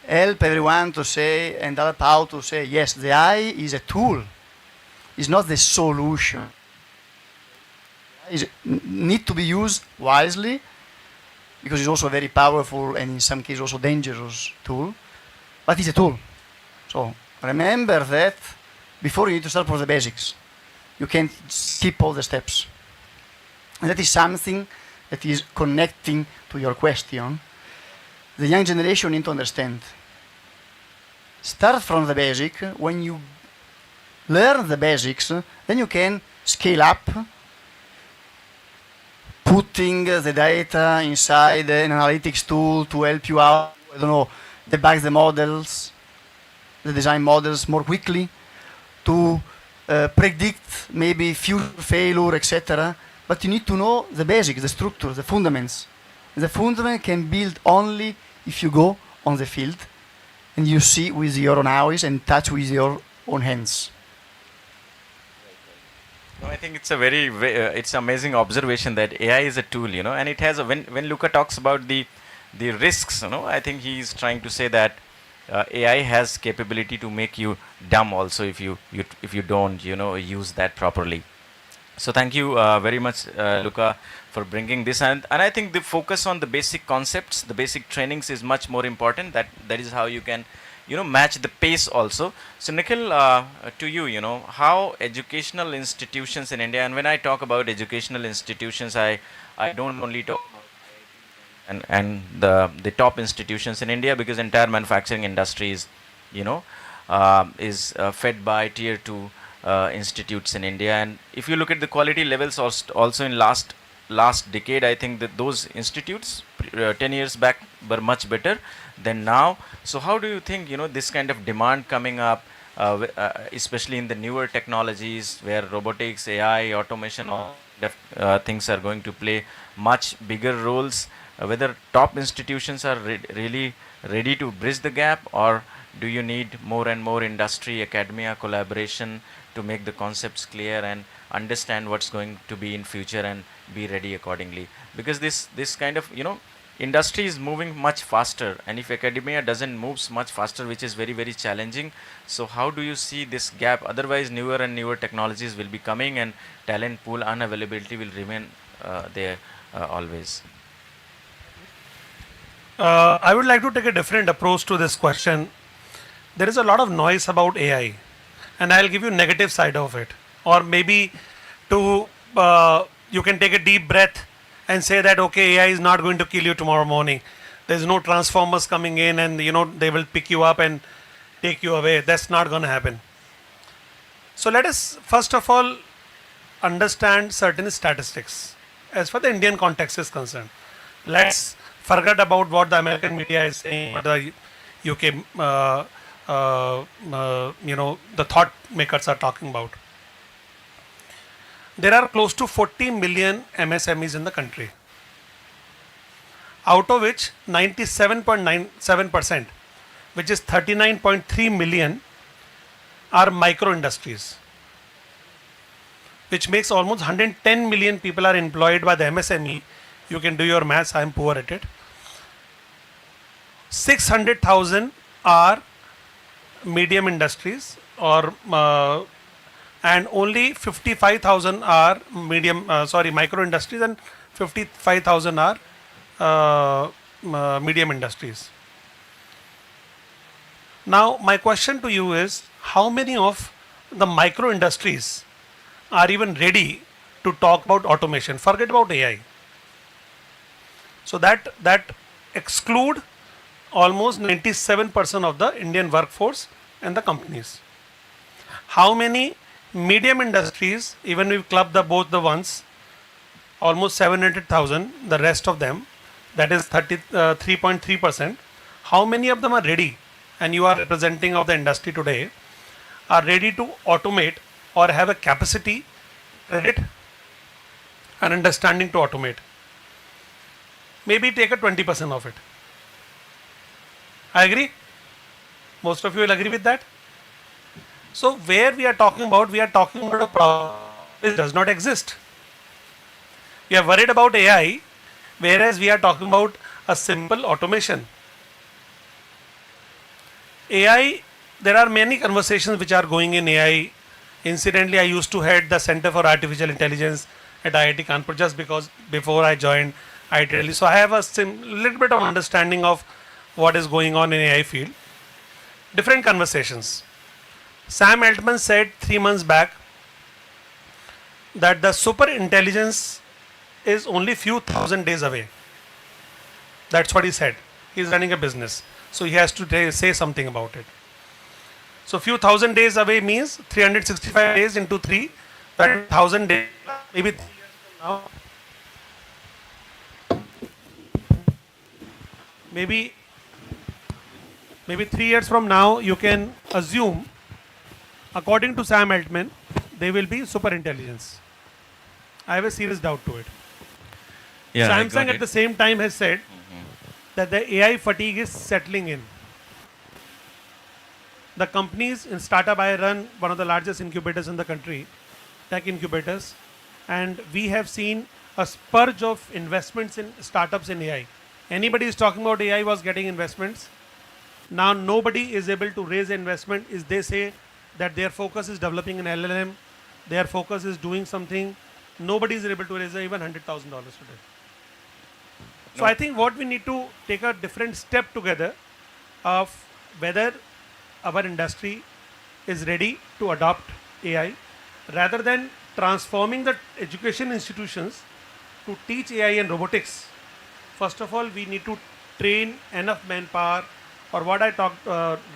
help everyone to say, and help how to say, yes, the AI is a tool. It's not the solution. It need to be used wisely, because it's also a very powerful and in some cases also dangerous tool, but it's a tool. So remember that before you need to start from the basics. You can't skip all the steps. And that is something that is connecting to your question. The young generation need to understand. Start from the basic. When you learn the basics, then you can scale up, putting the data inside an analytics tool to help you out, I don't know, debug the models, the design models more quickly, to predict maybe future failure, etc. But you need to know the basics, the structure, the fundamentals. The fundament can build only if you go on the field and you see with your own eyes and touch with your own hands. No, I think it's a very, it's amazing observation that AI is a tool, and it has when Luca talks about the risks, I think he's trying to say that AI has capability to make you dumb also if you don't, use that properly. So thank you very much, Luca, for bringing this, and I think the focus on the basic concepts, the basic trainings is much more important. That is how you can match the pace also. So Nikhil, to you, how educational institutions in India, and when I talk about educational institutions, I don't only talk and the top institutions in India, because entire manufacturing industry is fed by tier 2 institutes in India. And if you look at the quality levels also in last decade, I think that those institutes 10 years back were much better than now. So how do you think this kind of demand coming up, especially in the newer technologies where robotics, AI, automation, all things are going to play much bigger roles, whether top institutions are really ready to bridge the gap, or do you need more and more industry, academia collaboration to make the concepts clear and understand what's going to be in future and be ready accordingly? Because this kind of industry is moving much faster, and if academia doesn't move much faster, which is very very challenging, so how do you see this gap? Otherwise newer and newer technologies will be coming and talent pool unavailability will remain there always. I would like to take a different approach to this question. There is a lot of noise about AI, and I'll give you negative side of it, or maybe to you can take a deep breath and say that okay, AI is not going to kill you tomorrow morning. There's no transformers coming in, and they will pick you up and take you away. That's not going to happen. So let us first of all understand certain statistics as far the Indian context is concerned. Let's forget about what the American media is saying, what the UK, the thought makers are talking about. There are close to 40 million MSMEs in the country, out of which 97.97%, which is 39.3 million, are micro industries, which makes almost 110 million people are employed by the MSME. You can do your maths, I am poor at it. 600,000 are medium industries, or and only 55,000 are micro industries, and 55,000 are medium industries. Now my question to you is, how many of the micro industries are even ready to talk about automation? Forget about AI. So that exclude almost 97% of the Indian workforce and the companies. How many medium industries, even we club both the ones, almost 700,000, the rest of them, that is 3.3%. How many of them are ready, and you are representing of the industry today, are ready to automate or have a capacity, credit and understanding to automate? Maybe take a 20% of it. I agree. Most of you will agree with that. So where we are talking about a problem which does not exist. We are worried about AI, whereas we are talking about a simple automation. AI, there are many conversations which are going in AI. Incidentally, I used to head the Center for Artificial Intelligence at IIT Kanpur just because before I joined IIT Delhi. So I have a little bit of understanding of what is going on in AI field. Different conversations. Sam Altman said 3 months back that the super intelligence is only few thousand days away. That's what he said. He's running a business, so he has to say something about it. So few thousand days away means 365 days into 3, that 1,000 days, maybe 3 years from now. Maybe 3 years from now, you can assume, according to Sam Altman, they will be super intelligence. I have a serious doubt to it. Yeah, Samsung at the same time has said that the AI fatigue is settling in. The companies in startup, I run one of the largest incubators in the country, tech incubators, and we have seen a spurge of investments in startups in AI. Anybody is talking about AI was getting investments. Now nobody is able to raise investment if they say that their focus is developing an LLM, their focus is doing something. Nobody is able to raise even $100,000 today. So I think what we need to take a different step together of whether our industry is ready to adopt AI. Rather than transforming the education institutions to teach AI and robotics, first of all, we need to train enough manpower, or what I talked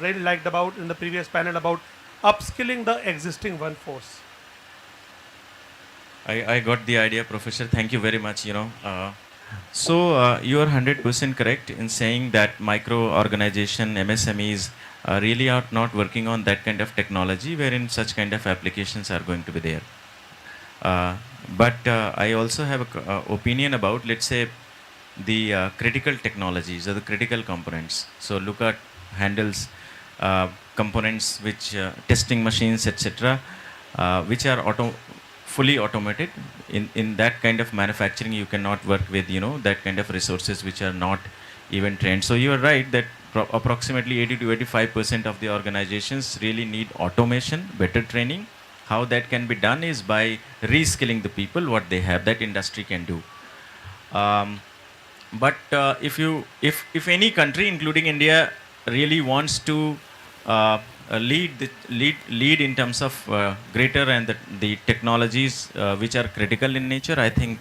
really liked about in the previous panel about upskilling the existing workforce. I got the idea, Professor. Thank you very much. So you are 100% correct in saying that micro organization MSMEs really are not working on that kind of technology wherein such kind of applications are going to be there. But I also have an opinion about, let's say, the critical technologies or the critical components. So look at handles, components which testing machines, etc., which are fully automated. In that kind of manufacturing, you cannot work with that kind of resources which are not even trained. So you are right that approximately 80 to 85% of the organizations really need automation, better training. How that can be done is by reskilling the people what they have, that industry can do. But if any country, including India, really wants to lead in terms of greater and the technologies which are critical in nature, I think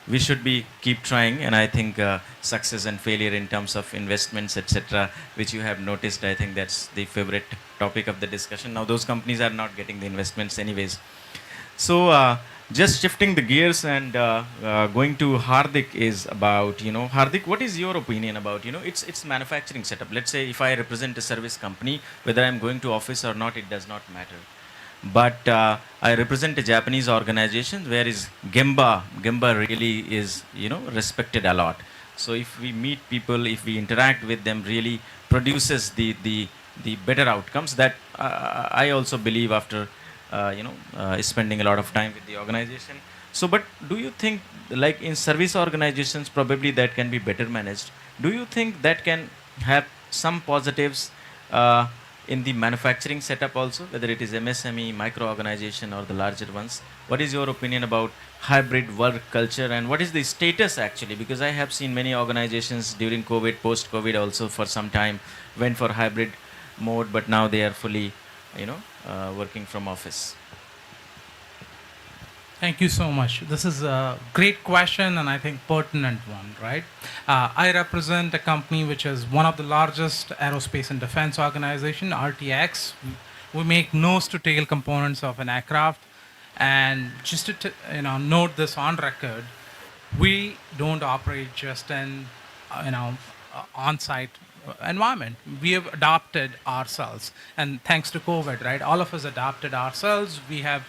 we should be keep trying. And I think success and failure in terms of investments, etc., which you have noticed, I think that's the favorite topic of the discussion. Now those companies are not getting the investments anyways. So just shifting the gears and going to Hardik is about, Hardik, what is your opinion about, it's manufacturing setup. Let's say if I represent a service company, whether I'm going to office or not, it does not matter. But I represent a Japanese organization where is Gemba really is, respected a lot. So if we meet people, if we interact with them, really produces the better outcomes that I also believe after spending a lot of time with the organization. So, but do you think, like in service organizations, probably that can be better managed? Do you think that can have some positives in the manufacturing setup also, whether it is MSME, micro organization, or the larger ones? What is your opinion about hybrid work culture, and what is the status actually? Because I have seen many organizations during COVID, post-COVID also for some time went for hybrid mode, but now they are fully, working from office. Thank you so much. This is a great question and I think pertinent one, right? I represent a company which is one of the largest aerospace and defense organization, RTX. We make nose to tail components of an aircraft. And just to note this on record, we don't operate just in on-site environment. We have adapted ourselves, and thanks to COVID, right, all of us adapted ourselves. We have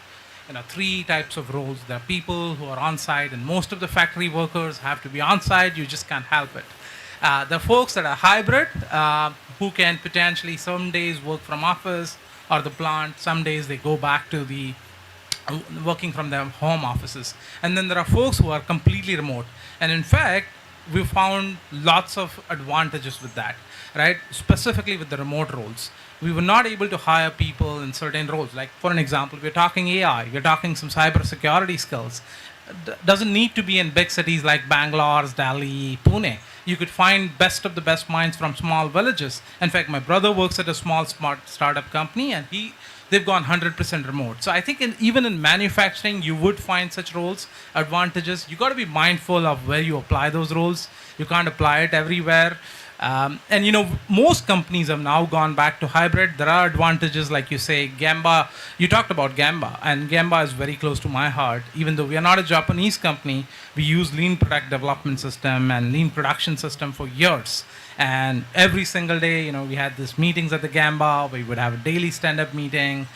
three types of roles. There are people who are on site, and most of the factory workers have to be on site. You just can't help it. The folks that are hybrid, who can potentially some days work from office or the plant, some days they go back to the working from their home offices. And then there are folks who are completely remote. And in fact, we found lots of advantages with that, right? Specifically with the remote roles. We were not able to hire people in certain roles. Like, for an example, we're talking AI, we're talking some cyber security skills. Doesn't need to be in big cities like Bangalore, Delhi, Pune. You could find best of the best minds from small villages. In fact, my brother works at a small smart startup company, and they've gone 100% remote. So I think even in manufacturing, you would find such roles, advantages. You got to be mindful of where you apply those roles. You can't apply it everywhere. And most companies have now gone back to hybrid. There are advantages, like you say, Gamba. You talked about Gamba, and Gamba is very close to my heart. Even though we are not a Japanese company, we use lean product development system and lean production system for years. And every single day, we had these meetings at the Gamba. We would have a daily stand-up meeting,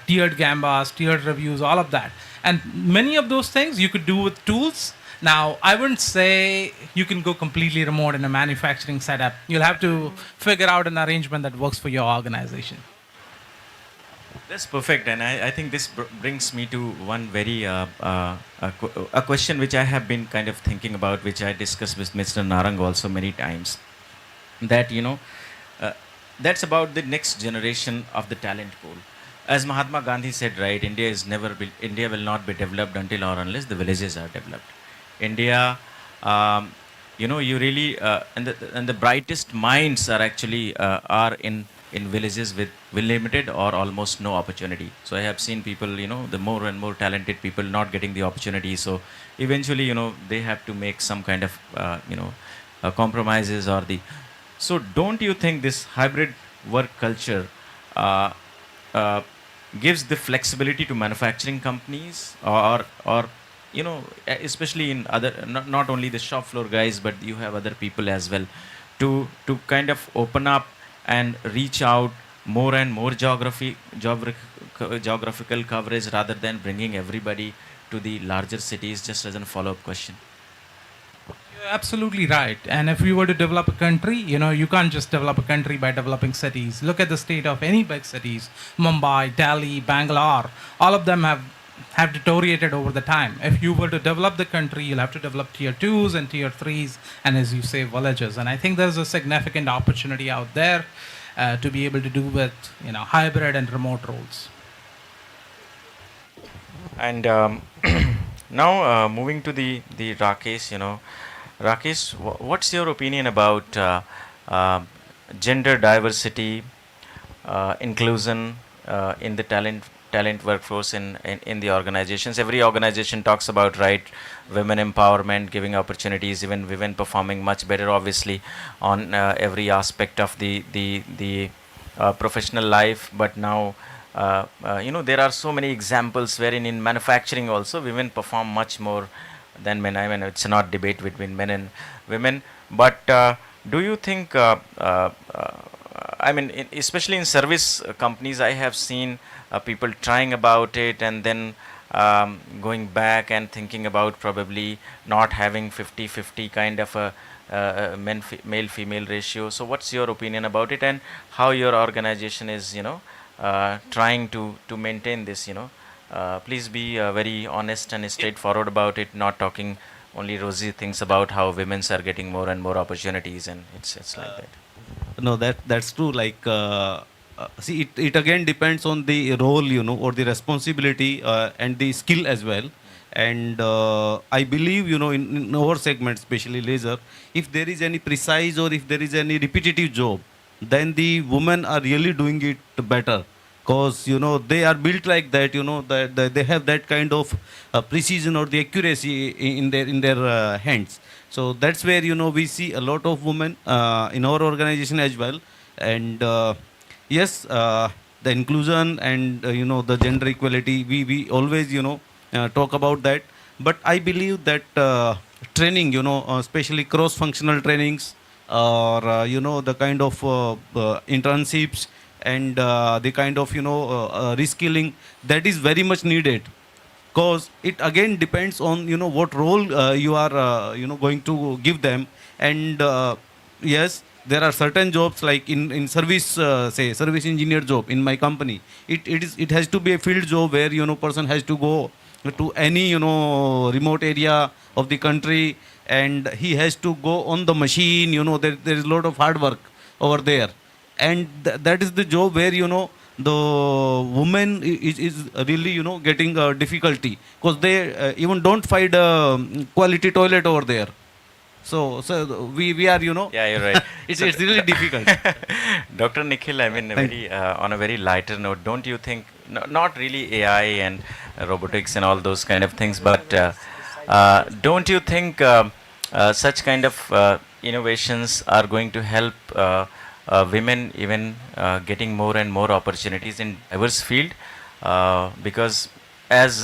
tiered Gambas, tiered reviews, all of that. And many of those things you could do with tools. Now, I wouldn't say you can go completely remote in a manufacturing setup. You'll have to figure out an arrangement that works for your organization. That's perfect, and I think this brings me to one very a question which I have been kind of thinking about, which I discussed with Mr. Narang also many times. That that's about the next generation of the talent pool. As Mahatma Gandhi said, right, India will not be developed until or unless the villages are developed. India, you really and the brightest minds are actually are in in villages with limited or almost no opportunity. So I have seen people, the more and more talented people not getting the opportunity. So eventually, they have to make some kind of, compromises or the. So don't you think this hybrid work culture uh, uh, gives the flexibility to manufacturing companies, or especially in other, not only the shop floor guys, but you have other people as well, to kind of open up and reach out more and more geographical coverage rather than bringing everybody to the larger cities? Just as a follow-up question. You're absolutely right. And if you were to develop a country, you can't just develop a country by developing cities. Look at the state of any big cities, Mumbai, Delhi, Bangalore. All of them have deteriorated over the time. If you were to develop the country, you'll have to develop tier 2s and tier 3s, and as you say, villages. And I think there's a significant opportunity out there to be able to do with hybrid and remote roles. And now moving to the Rakesh, Rakesh, what's your opinion about gender diversity, inclusion in the talent workforce in the organizations? Every organization talks about, right, women empowerment, giving opportunities, even women performing much better, obviously, on every aspect of the professional life. But now, there are so many examples wherein in manufacturing also women perform much more than men. I mean, it's not debate between men and women. But do you think, I mean, especially in service companies, I have seen people trying about it and then going back and thinking about probably not having 50-50 kind of a male-female ratio. So what's your opinion about it, and how your organization is, trying to maintain this, please be very honest and straightforward about it, not talking only rosy things about how women are getting more and more opportunities, and it's like that. No, that's true. Like, see, it again depends on the role, or the responsibility and the skill as well. And I believe, in our segment, especially laser, if there is any precise or if there is any repetitive job, then the women are really doing it better. Because they are built like that, that they have that kind of precision or the accuracy in their hands. So that's where we see a lot of women in our organization as well. And yes, the inclusion and the gender equality, we always talk about that. But I believe that training, especially cross-functional trainings, or the kind of internships and the kind of reskilling, that is very much needed, because it again depends on what role you are going to give them. And yes, there are certain jobs like in service, say service engineer job in my company. It has to be a field job where person has to go to any remote area of the country, and he has to go on the machine. There is a lot of hard work over there, and that is the job where the woman is really getting difficulty, because they even don't find a quality toilet over there. So we are Yeah, you're right. it's really difficult. Dr. Nikhil, I mean, very on a very lighter note, don't you think, not really AI and robotics and all those kind of things, but don't you think such kind of innovations are going to help women even getting more and more opportunities in diverse field? Because as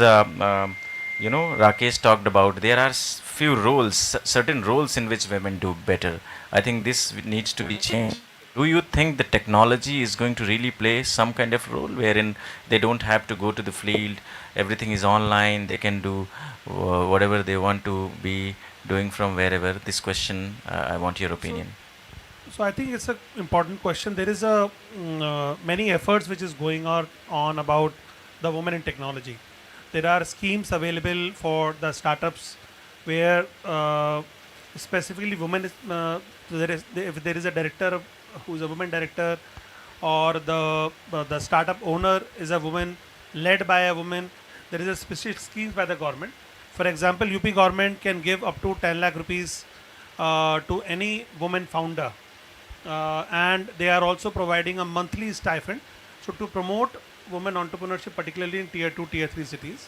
Rakesh talked about, there are few roles, certain roles in which women do better. I think this needs to be changed. Do you think the technology is going to really play some kind of role wherein they don't have to go to the field, everything is online, they can do whatever they want to be doing from wherever? This question, I want your opinion. So I think it's an important question. There is many efforts which is going on about the women in technology. There are schemes available for the startups where specifically women if there is a director who is a woman director, or the startup owner is a woman, led by a woman, there is a specific schemes by the government. For example, UP government can give up to 10 lakh rupees to any woman founder and they are also providing a monthly stipend. So to promote women entrepreneurship, particularly in tier 2, tier 3 cities,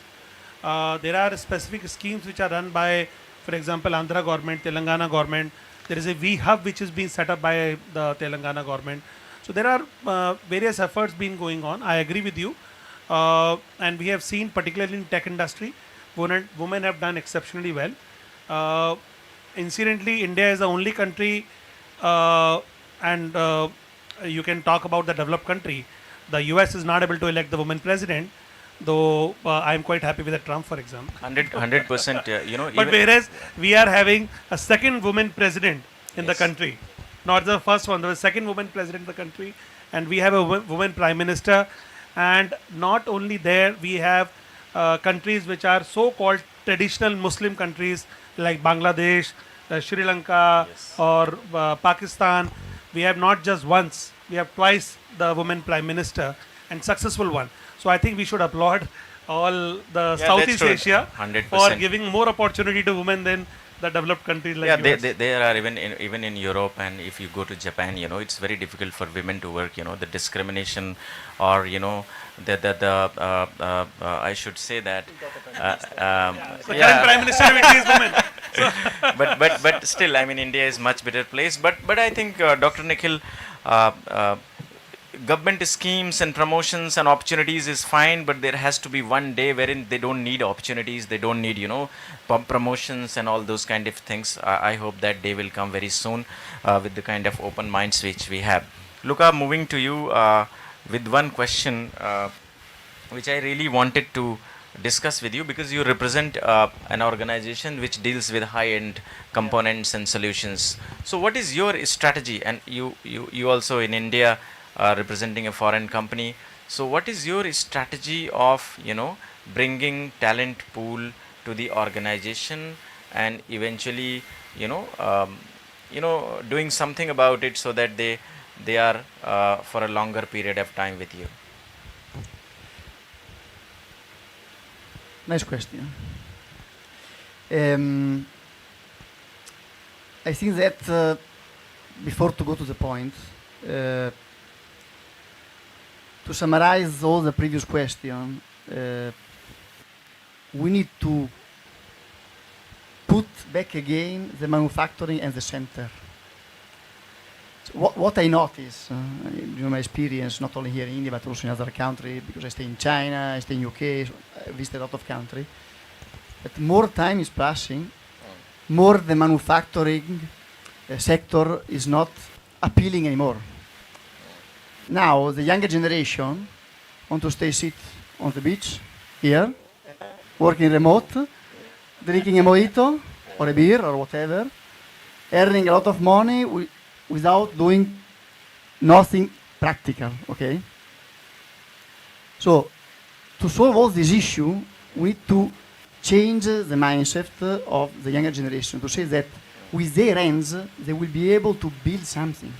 there are specific schemes which are run by, for example, Andhra government, Telangana government. There is a V Hub which is being set up by the Telangana government. So there are various efforts being going on. I agree with you. And we have seen, particularly in tech industry, women have done exceptionally well. Incidentally, India is the only country, and you can talk about the developed country. The US is not able to elect the woman president, though I am quite happy with the Trump, for example. 100%. But whereas we are having a second woman president in the country, not the first one, the second woman president in the country, and we have a woman prime minister. And not only there, we have countries which are so-called traditional Muslim countries like Bangladesh, Sri Lanka, or Pakistan. We have not just once, we have twice the woman prime minister, and successful one. So I think we should applaud all the Southeast Asia 100%. for giving more opportunity to women than the developed countries like US. There are even in Europe, and if you go to Japan, it's very difficult for women to work. The discrimination, or I should say that. The current prime minister is women. But still, I mean, India is much better place. But I think Dr. Nikhil, government schemes and promotions and opportunities is fine, but there has to be one day wherein they don't need opportunities, they don't need promotions and all those kind of things. I hope that day will come very soon with the kind of open minds which we have. Luca, moving to you with one question which I really wanted to discuss with you, because you represent an organization which deals with high-end components and solutions. So what is your strategy? And you also in India representing a foreign company. So what is your strategy of bringing talent pool to the organization, and eventually doing something about it so that they are for a longer period of time with you? Nice question. I think that before to go to the point, to summarize all the previous question, we need to put back again the manufacturing and the center. So what I notice during my experience, not only here in India but also in other countries, because I stay in China, I stay in UK, so I visit a lot of countries, that more time is passing, more the manufacturing sector is not appealing anymore. Now the younger generation want to sit on the beach here, working remote, drinking a mojito or a beer or whatever, earning a lot of money without doing nothing practical, okay? So to solve all this issue, we need to change the mindset of the younger generation, to say that with their hands they will be able to build something,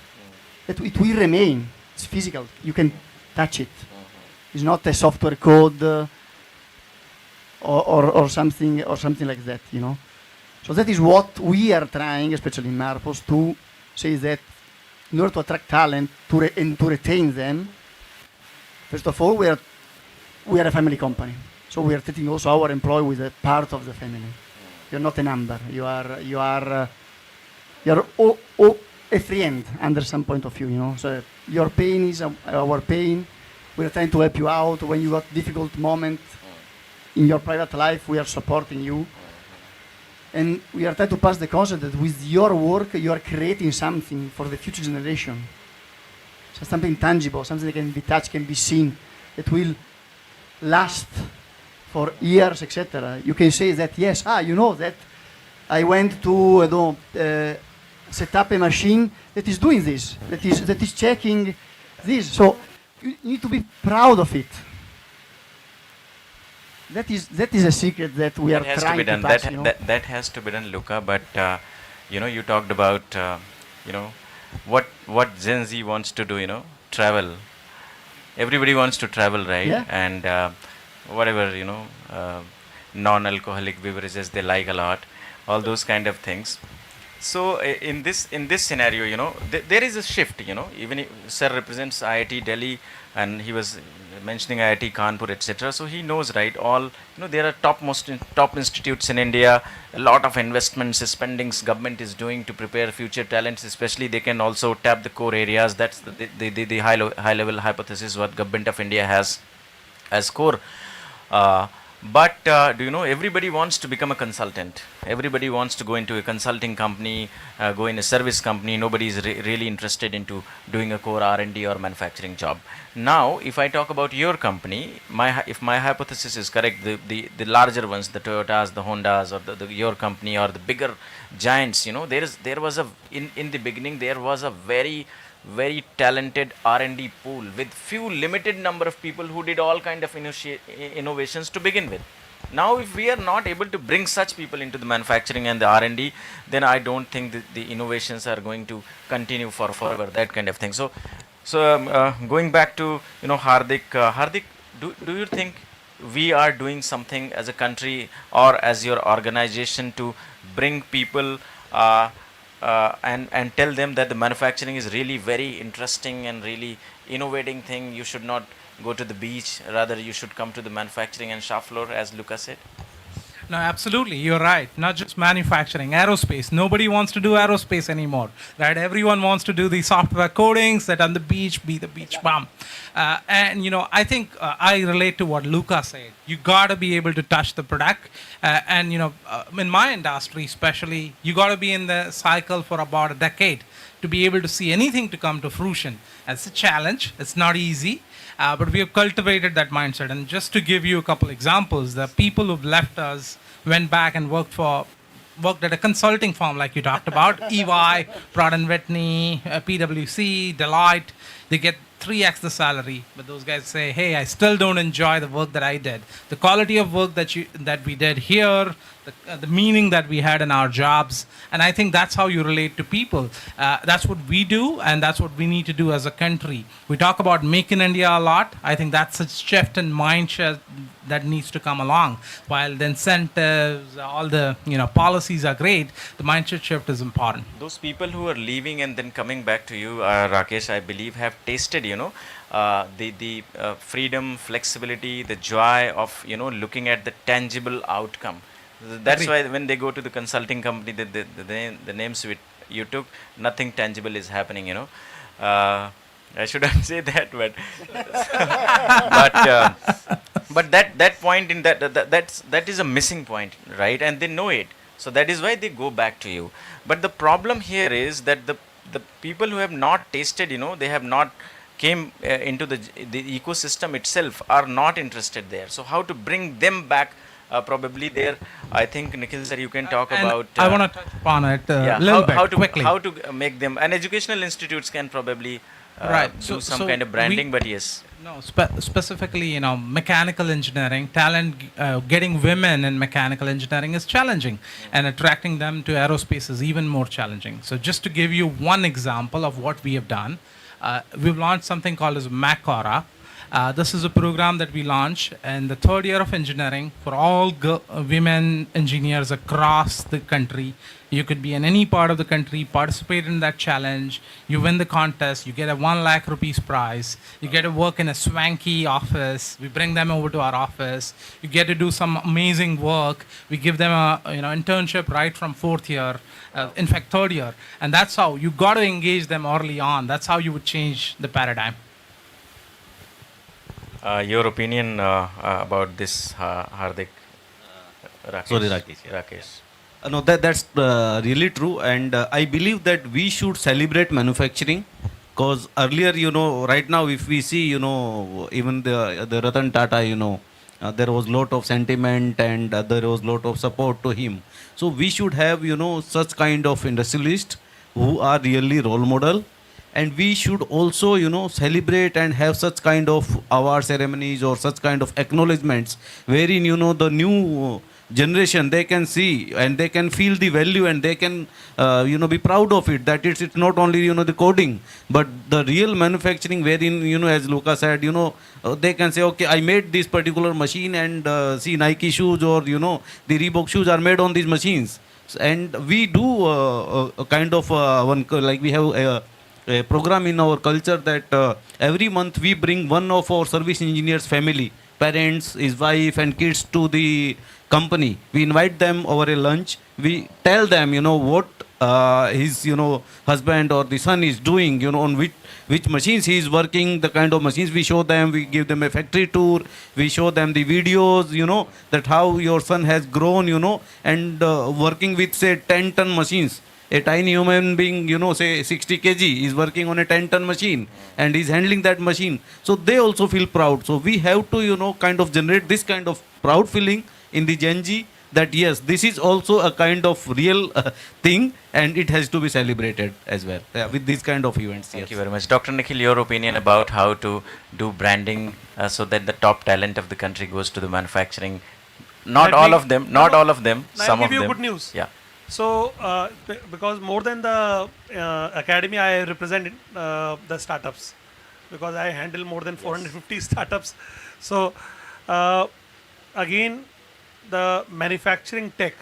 that it will remain. It's physical. You can touch it. It's not a software code or something like that. So that is what we are trying, especially in Marpos, to say that in order to attract talent and to retain them, first of all, we are a family company. So we are treating also our employee with a part of the family. You're not a number. You are a friend under some point of view, So your pain is our pain. We are trying to help you out when you got difficult moment in your private life. We are supporting you, and we are trying to pass the concept that with your work you are creating something for the future generation. So something tangible, something that can be touched, can be seen, that will last for years, etc. You can say that yes, that I went to set up a machine that is doing this, that is checking this. So you need to be proud of it. That is a secret that we are trying to pass. That has to be done, Luca. But you talked about what Gen Z wants to do. Travel. Everybody wants to travel, right? Yeah. And whatever non-alcoholic beverages they like a lot, all those kind of things. So in this scenario, there is a shift. Even if Sir represents IIT Delhi, and he was mentioning IIT Kanpur, etc. So he knows, right? All there are top institutes in India. A lot of investments, spendings, government is doing to prepare future talents. Especially, they can also tap the core areas. That's the high level hypothesis what government of India has as core. But do you know, everybody wants to become a consultant. Everybody wants to go into a consulting company, go in a service company. Nobody is really interested into doing a core R&D or manufacturing job. Now, if I talk about your company, if my hypothesis is correct, the larger ones, the Toyotas, the Hondas, or your company, or the bigger giants, there was in the beginning there was a very talented R&D pool with few limited number of people who did all kind of innovations to begin with. Now, if we are not able to bring such people into the manufacturing and the R&D, then I don't think the innovations are going to continue for forever, that kind of thing. So going back to Hardik, Hardik, do you think we are doing something as a country or as your organization to bring people and tell them that the manufacturing is really very interesting and really innovating thing? You should not go to the beach, rather you should come to the manufacturing and shop floor, as Lucas said. No, absolutely. You're right. Not just manufacturing, aerospace. Nobody wants to do aerospace anymore, right? Everyone wants to do the software codings that on the beach be the beach bum. And, I think I relate to what Luca said. You got to be able to touch the product. And, in my industry especially, you got to be in the cycle for about a decade to be able to see anything to come to fruition. It's a challenge. It's not easy. But we have cultivated that mindset. And just to give you a couple examples, the people who've left us went back and worked at a consulting firm like you talked about, EY, Pratt& Whitney, PwC, Deloitte. They get 3x the salary, but those guys say, hey, I still don't enjoy the work that I did. The quality of work that we did here, the meaning that we had in our jobs, and I think that's how you relate to people. That's what we do, and that's what we need to do as a country. We talk about Make in India a lot. I think that's a shift in mindset that needs to come along. While the incentives, all the policies are great, the mindset shift is important. Those people who are leaving and then coming back to you, Rakesh, I believe have tasted the freedom, flexibility, the joy of looking at the tangible outcome. That's why when they go to the consulting company, the names you took, nothing tangible is happening. I shouldn't say that, but but that point in that is a missing point, right? And they know it, so that is why they go back to you. But the problem here is that the people who have not tasted, they have not came into the ecosystem itself, are not interested there. So how to bring them back? Probably there, I think Nikhil sir, you can talk about. I want to touch upon it a little bit quickly. How to make them, and educational institutes can probably do some kind of branding. But yes, no, specifically, mechanical engineering talent, getting women in mechanical engineering is challenging, and attracting them to aerospace is even more challenging. So just to give you one example of what we have done, we've launched something called as MacAura. This is a program that we launched in the third year of engineering for all women engineers across the country. You could be in any part of the country, participate in that challenge. You win the contest, you get a 1 lakh rupees prize. You get to work in a swanky office. We bring them over to our office. You get to do some amazing work. We give them a internship right from fourth year, in fact third year. And that's how you got to engage them early on. That's how you would change the paradigm. Your opinion about this, Hardik? Rakesh. Sorry, Rakesh. Rakesh. No, that's really true, and I believe that we should celebrate manufacturing, because earlier, right now, if we see, even the Ratan Tata, there was lot of sentiment and there was lot of support to him. So we should have, such kind of industrialists who are really role model. And we should also, celebrate and have such kind of award ceremonies or such kind of acknowledgements wherein, the new generation, they can see and they can feel the value and they can, be proud of it, that it's not only, the coding, but the real manufacturing wherein, as Luca said, they can say, okay, I made this particular machine and see Nike shoes or, the Reebok shoes are made on these machines. And we do a kind of like we have a program in our culture that every month we bring one of our service engineers family, parents, his wife and kids to the company. We invite them over a lunch. We tell them, what his, husband or the son is doing, on which machines he is working, the kind of machines we show them. We give them a factory tour. We show them the videos, that how your son has grown, and working with, say, 10-ton machines. A tiny human being, say 60 kg is working on a 10-ton machine and is handling that machine. So they also feel proud. So we have to, kind of generate this kind of proud feeling in the Gen Z, that yes, this is also a kind of real thing and it has to be celebrated as well with these kind of events. Thank you very much. Dr. Nikhil, your opinion about how to do branding so that the top talent of the country goes to the manufacturing. Not all of them, some of them. I'll give you good news. Yeah. So, because more than the academy, I represent the startups, because I handle more than 450 startups. So, again, the manufacturing tech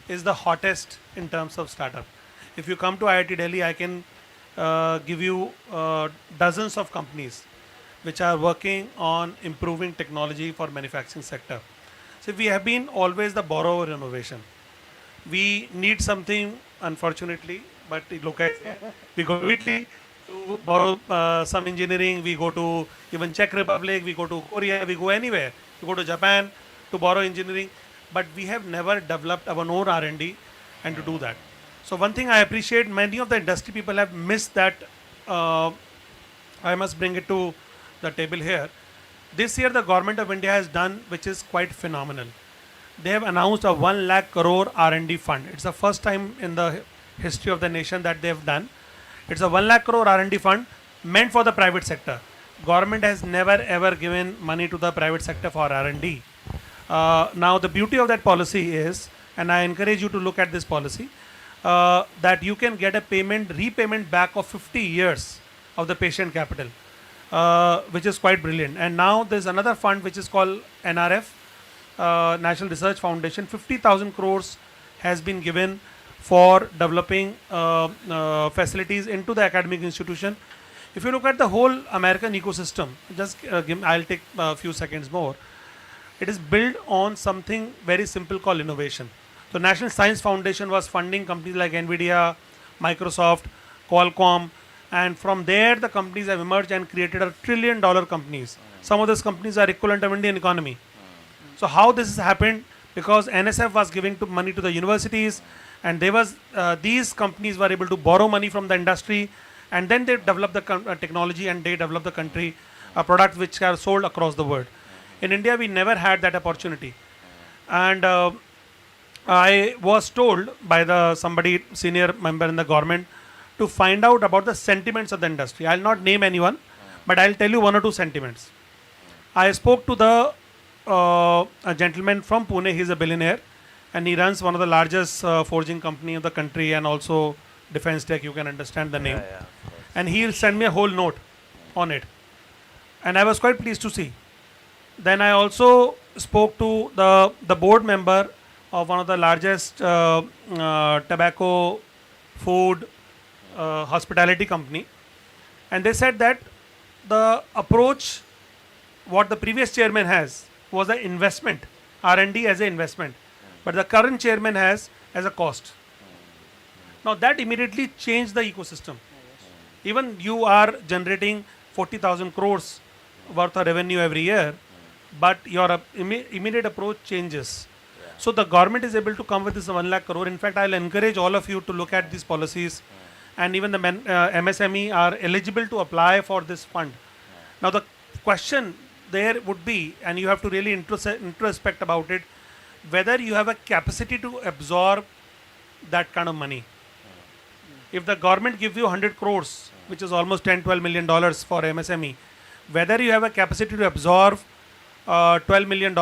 is the hottest in terms of startup. If you come to IIT Delhi, I can give you dozens of companies which are working on improving technology for manufacturing sector. So we have been always the borrower innovation. We need something, unfortunately, but look at, we go to Italy to borrow some engineering, we go to even Czech Republic, we go to Korea, we go anywhere, we go to Japan to borrow engineering, but we have never developed our own R&D and to do that. So one thing I appreciate, many of the industry people have missed that. I must bring it to the table here. This year the government of India has done, which is quite phenomenal. They have announced a 1 lakh crore R&D fund. It's the first time in the history of the nation that they have done. It's a 1 lakh crore R&D fund meant for the private sector. Government has never ever given money to the private sector for R&D. Now the beauty of that policy is, and I encourage you to look at this policy, that you can get a repayment back of 50 years of the patient capital, which is quite brilliant. And now there's another fund which is called NRF, National Research Foundation. 50,000 crores has been given for developing facilities into the academic institution. If you look at the whole American ecosystem, I'll take a few seconds more. It is built on something very simple called innovation. So National Science Foundation was funding companies like NVIDIA, Microsoft, Qualcomm, and from there the companies have emerged and created $1 trillion companies. Some of those companies are equivalent of Indian economy. So how this has happened? Because NSF was giving money to the universities, and these companies were able to borrow money from the industry, and then they developed the technology and they developed the country products which are sold across the world. In India, we never had that opportunity. And I was told by somebody senior member in the government to find out about the sentiments of the industry. I'll not name anyone, but I'll tell you one or two sentiments. I spoke to a gentleman from Pune. He's a billionaire, and he runs one of the largest forging company of the country, and also defense tech. You can understand the name. And he'll send me a whole note on it, and I was quite pleased to see. Then I also spoke to the board member of one of the largest tobacco, food, hospitality company, and they said that the approach what the previous chairman has was an investment, R&D as an investment, but the current chairman has as a cost. Now that immediately changed the ecosystem. Even you are generating 40,000 crores worth of revenue every year, but your immediate approach changes. So the government is able to come with this 1 lakh crore. In fact, I'll encourage all of you to look at these policies, and even the MSME are eligible to apply for this fund. Now the question there would be, and you have to really introspect about it, whether you have a capacity to absorb that kind of money. If the government gives you 100 crores, which is almost $10-12 million for MSME, whether you have a capacity to absorb $12 million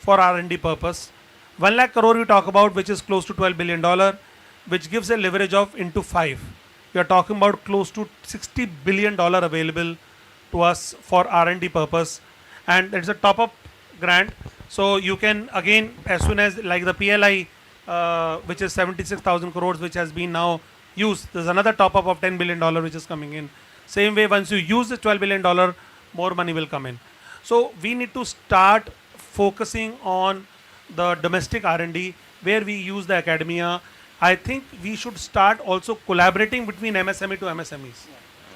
for R&D purpose. 1 lakh crore we talk about, which is close to $12 billion, which gives a leverage of into 5. We are talking about close to $60 billion available to us for R&D purpose, and it's a top-up grant. So you can, again, as soon as like the PLI which is 76,000 crores, which has been now used. There's another top up of $10 billion which is coming in. Same way, once you use this $12 billion, more money will come in. So we need to start focusing on the domestic R&D where we use the academia. I think we should start also collaborating between MSME to MSMEs.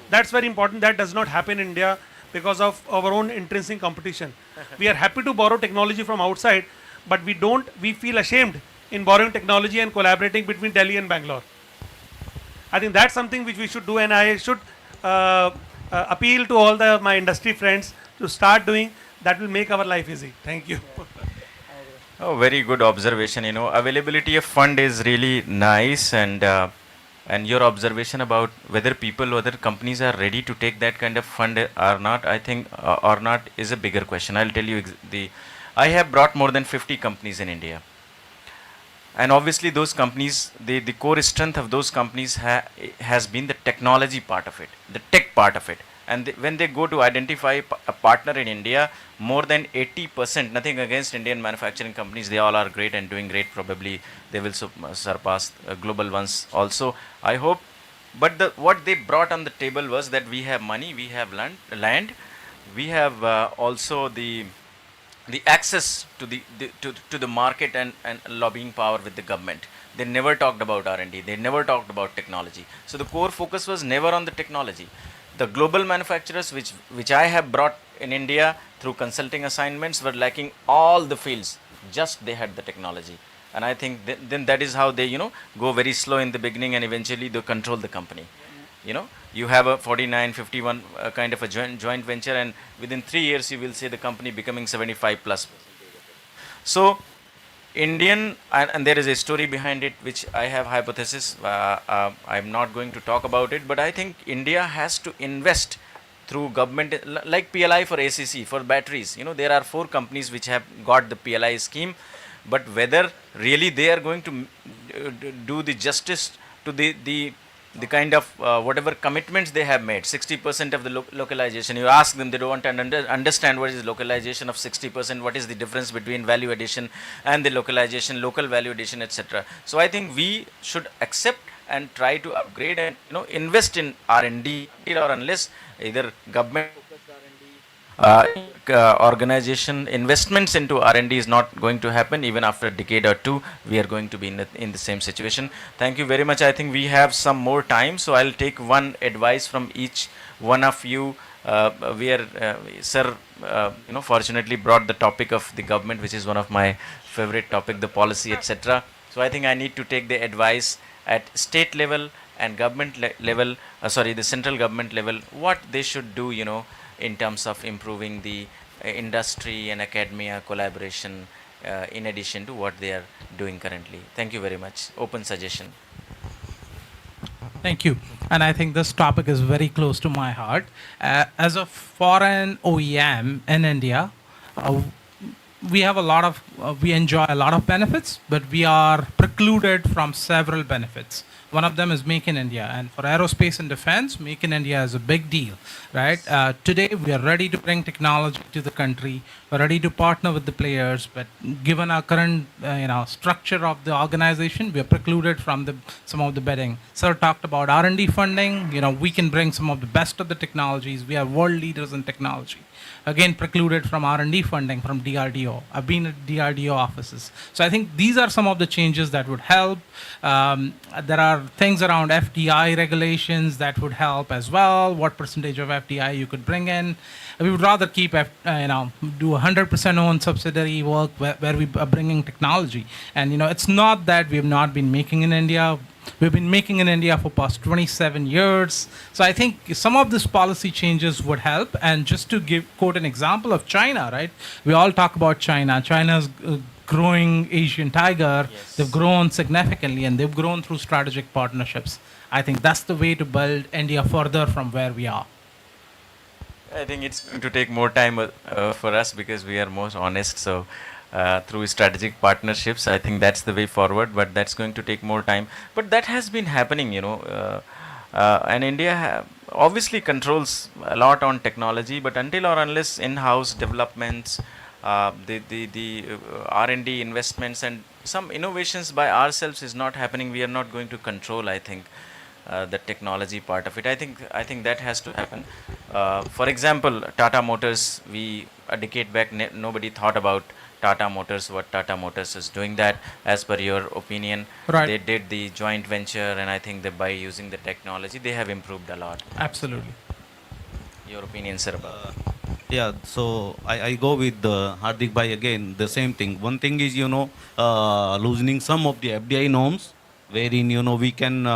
That's very important. That does not happen in India because of our own intrinsic competition. We are happy to borrow technology from outside, but we feel ashamed in borrowing technology and collaborating between Delhi and Bangalore. I think that's something which we should do, and I should appeal to all my industry friends to start doing. That will make our life easy. Thank you. Oh, very good observation. Availability of fund is really nice, and your observation about whether companies are ready to take that kind of fund or not, I think, or not, is a bigger question. I'll tell you, I have brought more than 50 companies in India. And obviously those companies, the core strength of those companies has been the technology part of it, the tech part of it. And when they go to identify a partner in India, more than 80%, nothing against Indian manufacturing companies, they all are great and doing great. Probably they will surpass global ones also, I hope. But what they brought on the table was that we have money, we have land, we have also the access to the market and lobbying power with the government. They never talked about R&D. They never talked about technology. So the core focus was never on the technology. The global manufacturers which I have brought in India through consulting assignments were lacking all the fields. Just they had the technology. And I think then that is how they go very slow in the beginning, and eventually they control the company. You have a 49-51 kind of a joint venture, and within 3 years you will see the company becoming 75 plus. So Indian, and there is a story behind it which I have hypothesis. I'm not going to talk about it, but I think India has to invest through government, like PLI for ACC, for batteries. There are 4 companies which have got the PLI scheme, but whether really they are going to do the justice to the kind of whatever commitments they have made, 60% of the localization. You ask them, they don't understand what is localization of 60%, what is the difference between value addition and the localization, local value addition, etc. So I think we should accept and try to upgrade and invest in R&D, or unless either government organization investments into R&D is not going to happen. Even after a decade or 2, we are going to be in the same situation. Thank you very much. I think we have some more time, so I'll take one advice from each one of you. Sir, fortunately brought the topic of the government, which is one of my favorite topic, the policy, etc. So I think I need to take the advice at state level and government level, the central government level, what they should do, in terms of improving the industry and academia collaboration, in addition to what they are doing currently. Thank you very much. Open suggestion. Thank you. And I think this topic is very close to my heart. As a foreign OEM in India, we enjoy a lot of benefits, but we are precluded from several benefits. One of them is Make in India, and for aerospace and defense, Make in India is a big deal, right? Today, we are ready to bring technology to the country. We're ready to partner with the players, but given our current, structure of the organization, we are precluded from some of the bidding. Sir talked about R&D funding. We can bring some of the best of the technologies. We are world leaders in technology. Again, precluded from R&D funding from DRDO. I've been at DRDO offices. So I think these are some of the changes that would help. There are things around FDI regulations that would help as well. What percentage of FDI you could bring in. We would rather keep, do 100% owned subsidiary work where we are bringing technology. And, it's not that we have not been making in India. We've been making in India for past 27 years. So I think some of these policy changes would help. And just to quote an example of China, right? We all talk about China. China's growing Asian tiger. Yes. They've grown significantly, and they've grown through strategic partnerships. I think that's the way to build India further from where we are. I think it's going to take more time for us because we are most honest. So through strategic partnerships, I think that's the way forward, but that's going to take more time. But that has been happening, and India obviously controls a lot on technology, but until or unless in-house developments, the R&D investments and some innovations by ourselves is not happening. We are not going to control, I think, the technology part of it. I think that has to happen. For example, Tata Motors, we a decade back nobody thought about Tata Motors, what Tata Motors is doing that. As per your opinion, Right. they did the joint venture, and I think that by using the technology, they have improved a lot. Absolutely. Your opinion, sir, about that? Yeah, so I go with Hardik Bhai again, the same thing. One thing is, loosening some of the FDI norms, wherein, we can,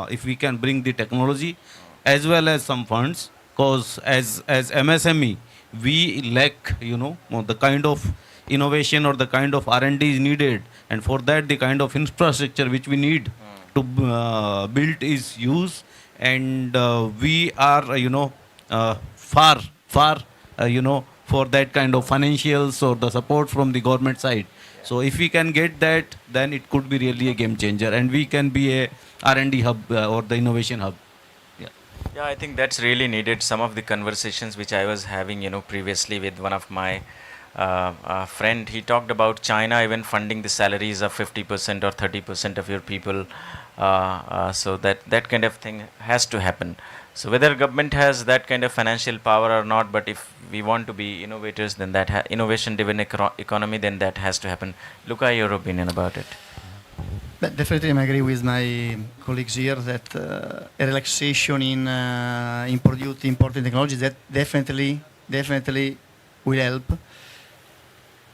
if we can bring the technology as well as some funds, because as MSME, we lack, the kind of innovation or the kind of R&D is needed. And for that, the kind of infrastructure which we need to build is used. And we are, far, for that kind of financials or the support from the government side. So if we can get that, then it could be really a game changer, and we can be a R&D hub or the innovation hub. Yeah. Yeah, I think that's really needed. Some of the conversations which I was having, previously with one of my friend, he talked about China even funding the salaries of 50% or 30% of your people. So that kind of thing has to happen. So whether government has that kind of financial power or not, but if we want to be innovators, then that innovation-driven economy, then that has to happen. Luca, your opinion about it? But definitely, I agree with my colleagues here that a relaxation in producing important technologies that definitely will help.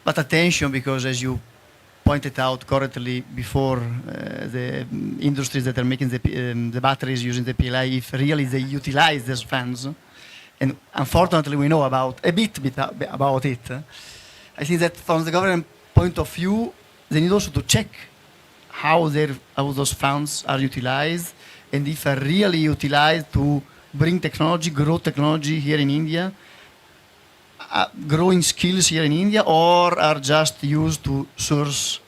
But attention, because as you pointed out correctly before, the industries that are making the batteries using the PLI, if really they utilize these funds, and unfortunately we know about a bit about it. I think that from the government point of view, they need also to check how those funds are utilized, and if are really utilized to bring technology, grow technology here in India, growing skills here in India, or are just used to source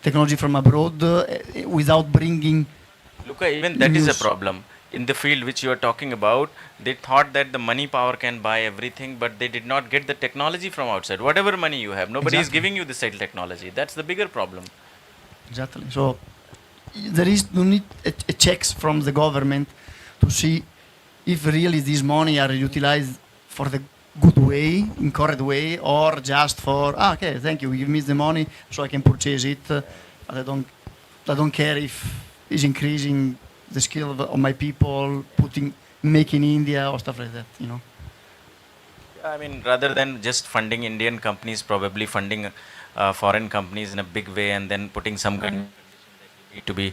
technology from abroad without bringing. Look, even that is a problem. In the field which you are talking about, they thought that the money power can buy everything, but they did not get the technology from outside. Whatever money you have, nobody is giving you the same technology. That's the bigger problem. Exactly. So there is no need a checks from the government to see if really these money are utilized for the good way, in correct way, or just for okay, thank you, give me the money so I can purchase it. But I don't care if it's increasing the skill of my people, making India or stuff like that. I mean, rather than just funding Indian companies, probably funding foreign companies in a big way, and then putting some kind of need to be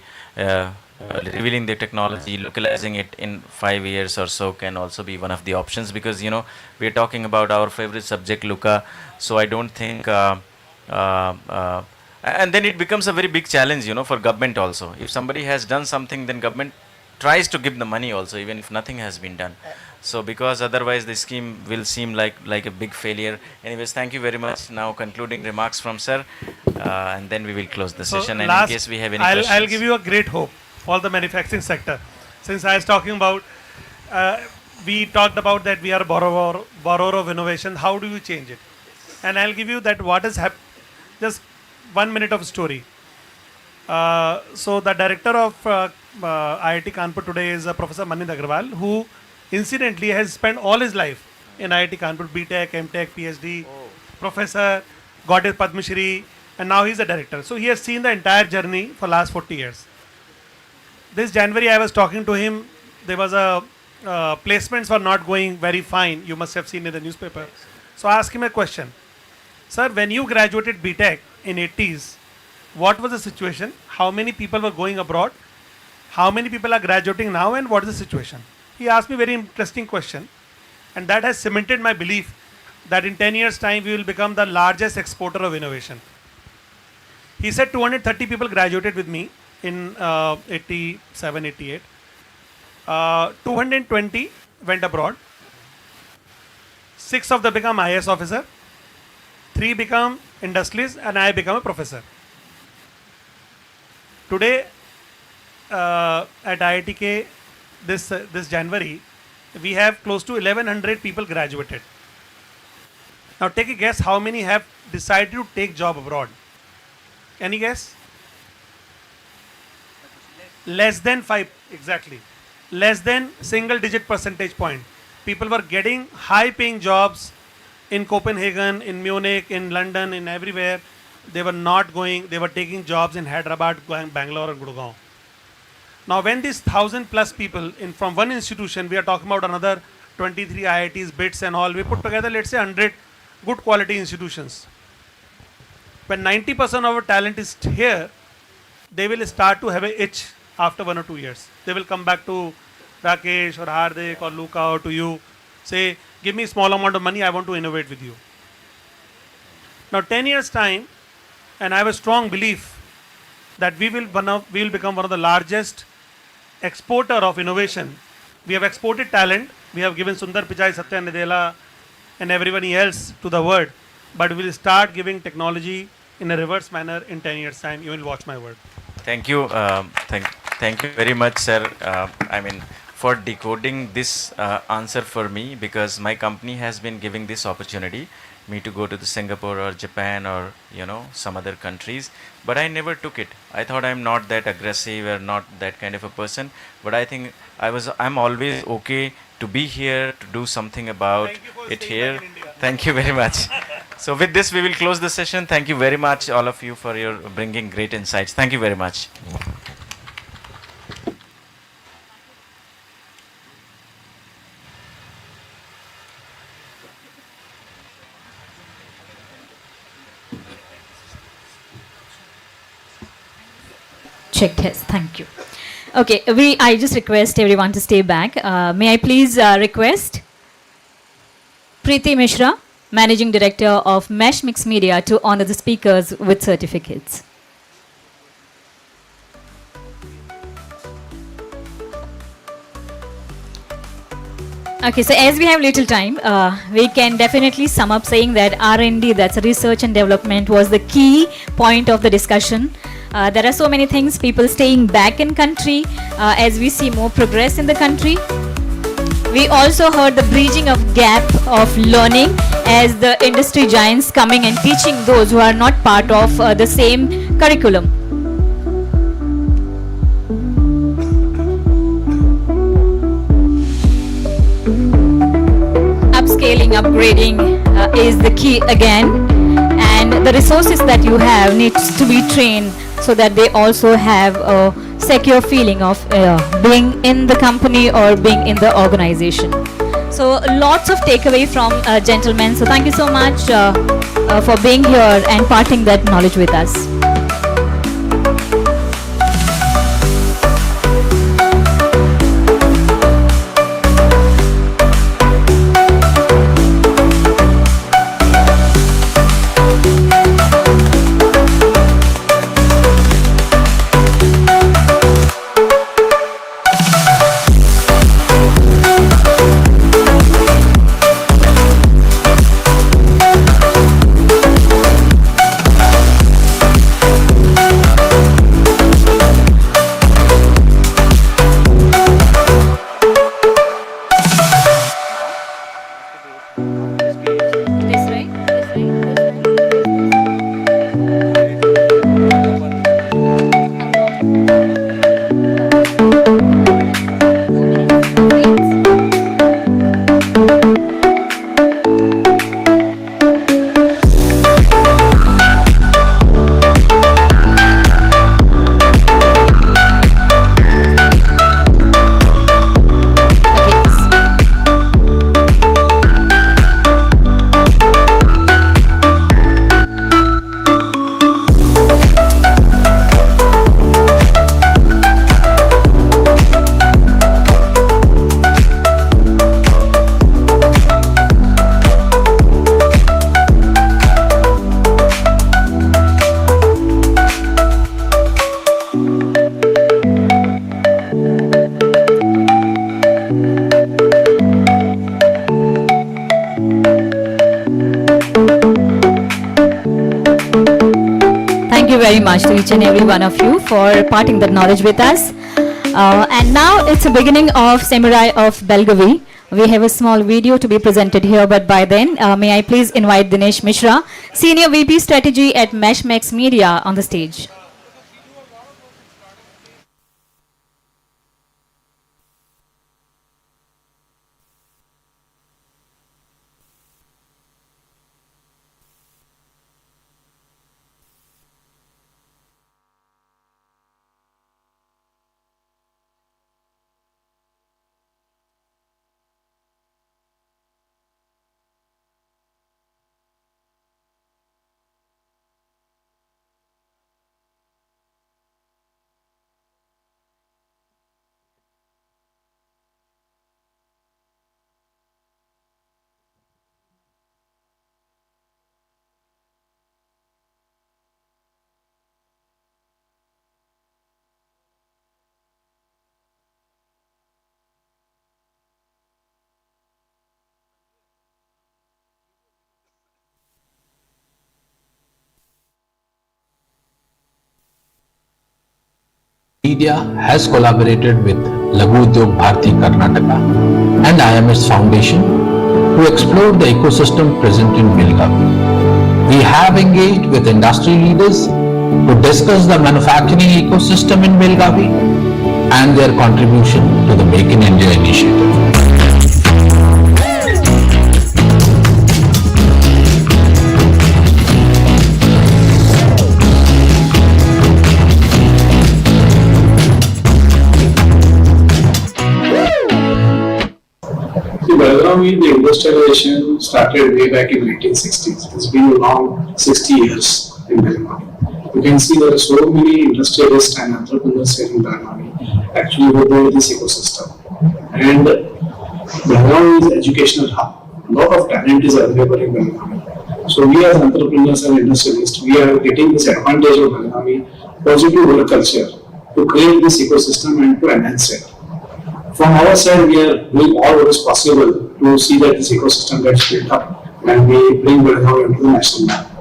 revealing the technology, localizing it in 5 years or so can also be one of the options, because we are talking about our favorite subject, Luca. So I don't think and then it becomes a very big challenge, for government also. If somebody has done something, then government tries to give the money also, even if nothing has been done. So because otherwise the scheme will seem like a big failure. Anyways, thank you very much. Now concluding remarks from sir, and then we will close the session. And in case we have any questions, I'll give you a great hope for the manufacturing sector. Since I was talking about, we talked about that we are a borrower of innovation. How do you change it? And I'll give you that what has happened. Just 1 minute of story. So the director of IIT Kanpur today is Professor Manind Agrawal, who incidentally has spent all his life in IIT Kanpur, BTech, MTech, PhD, professor, got his Padma Shri, and now he's a director. So he has seen the entire journey for last 40 years. This January I was talking to him. There was placements were not going very fine. You must have seen in the newspaper. So I asked him a question. Sir, when you graduated BTech in 80s, what was the situation? How many people were going abroad? How many people are graduating now, and what is the situation? He asked me a very interesting question, and that has cemented my belief that in 10 years' time we will become the largest exporter of innovation. He said 230 people graduated with me in 87, 88. 220 went abroad. 6 of them become IAS officer. 3 become industrialists, and I become a professor. Today at IITK, this January, we have close to 1100 people graduated. Now take a guess how many have decided to take job abroad. Any guess? Less than 5, exactly. Less than single digit percentage point. People were getting high paying jobs in Copenhagen, in Munich, in London, in everywhere. They were not going, they were taking jobs in Hyderabad, going Bangalore and Gurgaon. Now when these 1,000 plus people from one institution, we are talking about another 23 IITs, BITS and all, we put together, let's say 100 good quality institutions. When 90% of our talent is here, they will start to have an itch after 1 or 2 years. They will come back to Rakesh or Hardik or Luca or to you, say, give me a small amount of money, I want to innovate with you. Now 10 years time, and I have a strong belief that we will become one of the largest exporter of innovation. We have exported talent, we have given Sundar Pichai, Satya Nadella and everybody else to the world, but we will start giving technology in a reverse manner in 10 years time. You will watch my word. Thank you. Thank you very much, sir. I mean, for decoding this answer for me, because my company has been giving this opportunity me to go to the Singapore or Japan or some other countries, but I never took it. I thought I'm not that aggressive or not that kind of a person, but I think I'm always okay to be here to do something about it here. Thank you very much. So with this we will close the session. Thank you very much all of you for your bringing great insights. Thank you very much. Checked, yes, thank you. Okay, I just request everyone to stay back. May I please request Preeti Mishra, Managing Director of Mesh Mix Media, to honor the speakers with certificates. Okay, so as we have little time, we can definitely sum up saying that R&D, that's research and development, was the key point of the discussion. There are so many things, people staying back in country as we see more progress in the country. We also heard the bridging of gap of learning as the industry giants coming and teaching those who are not part of the same curriculum. Upscaling, upgrading is the key again, and the resources that you have needs to be trained so that they also have a secure feeling of being in the company or being in the organization. So lots of takeaway from gentlemen. So thank you so much for being here and parting that knowledge with us. Very much to each and every one of you for parting that knowledge with us. And now it's the beginning of Samurai of Belgavi, We have a small video to be presented here, but by then, may I please invite Dinesh Mishra, Senior VP Strategy at Meshmax Media, on the stage. Media has collaborated with Laghu Udyog Bharati Karnataka and IMS Foundation to explore the ecosystem present in Belgavi. We have engaged with industry leaders to discuss the manufacturing ecosystem in Belgavi and their contribution to the Make in India initiative. Belgavi, the industrialization started way back in 1960s. It's been a long 60 years in Belgavi. You can see there are so many industrialists and entrepreneurs here in Belgavi actually who build this ecosystem. And Belgavi is an educational hub. A lot of talent is available in Belgavi. So we as entrepreneurs and industrialists, we are getting this advantage of Belgavi positive work culture to create this ecosystem and to enhance it. From our side, we are doing all what is possible to see that this ecosystem gets built up and we bring Belgavi into the national map.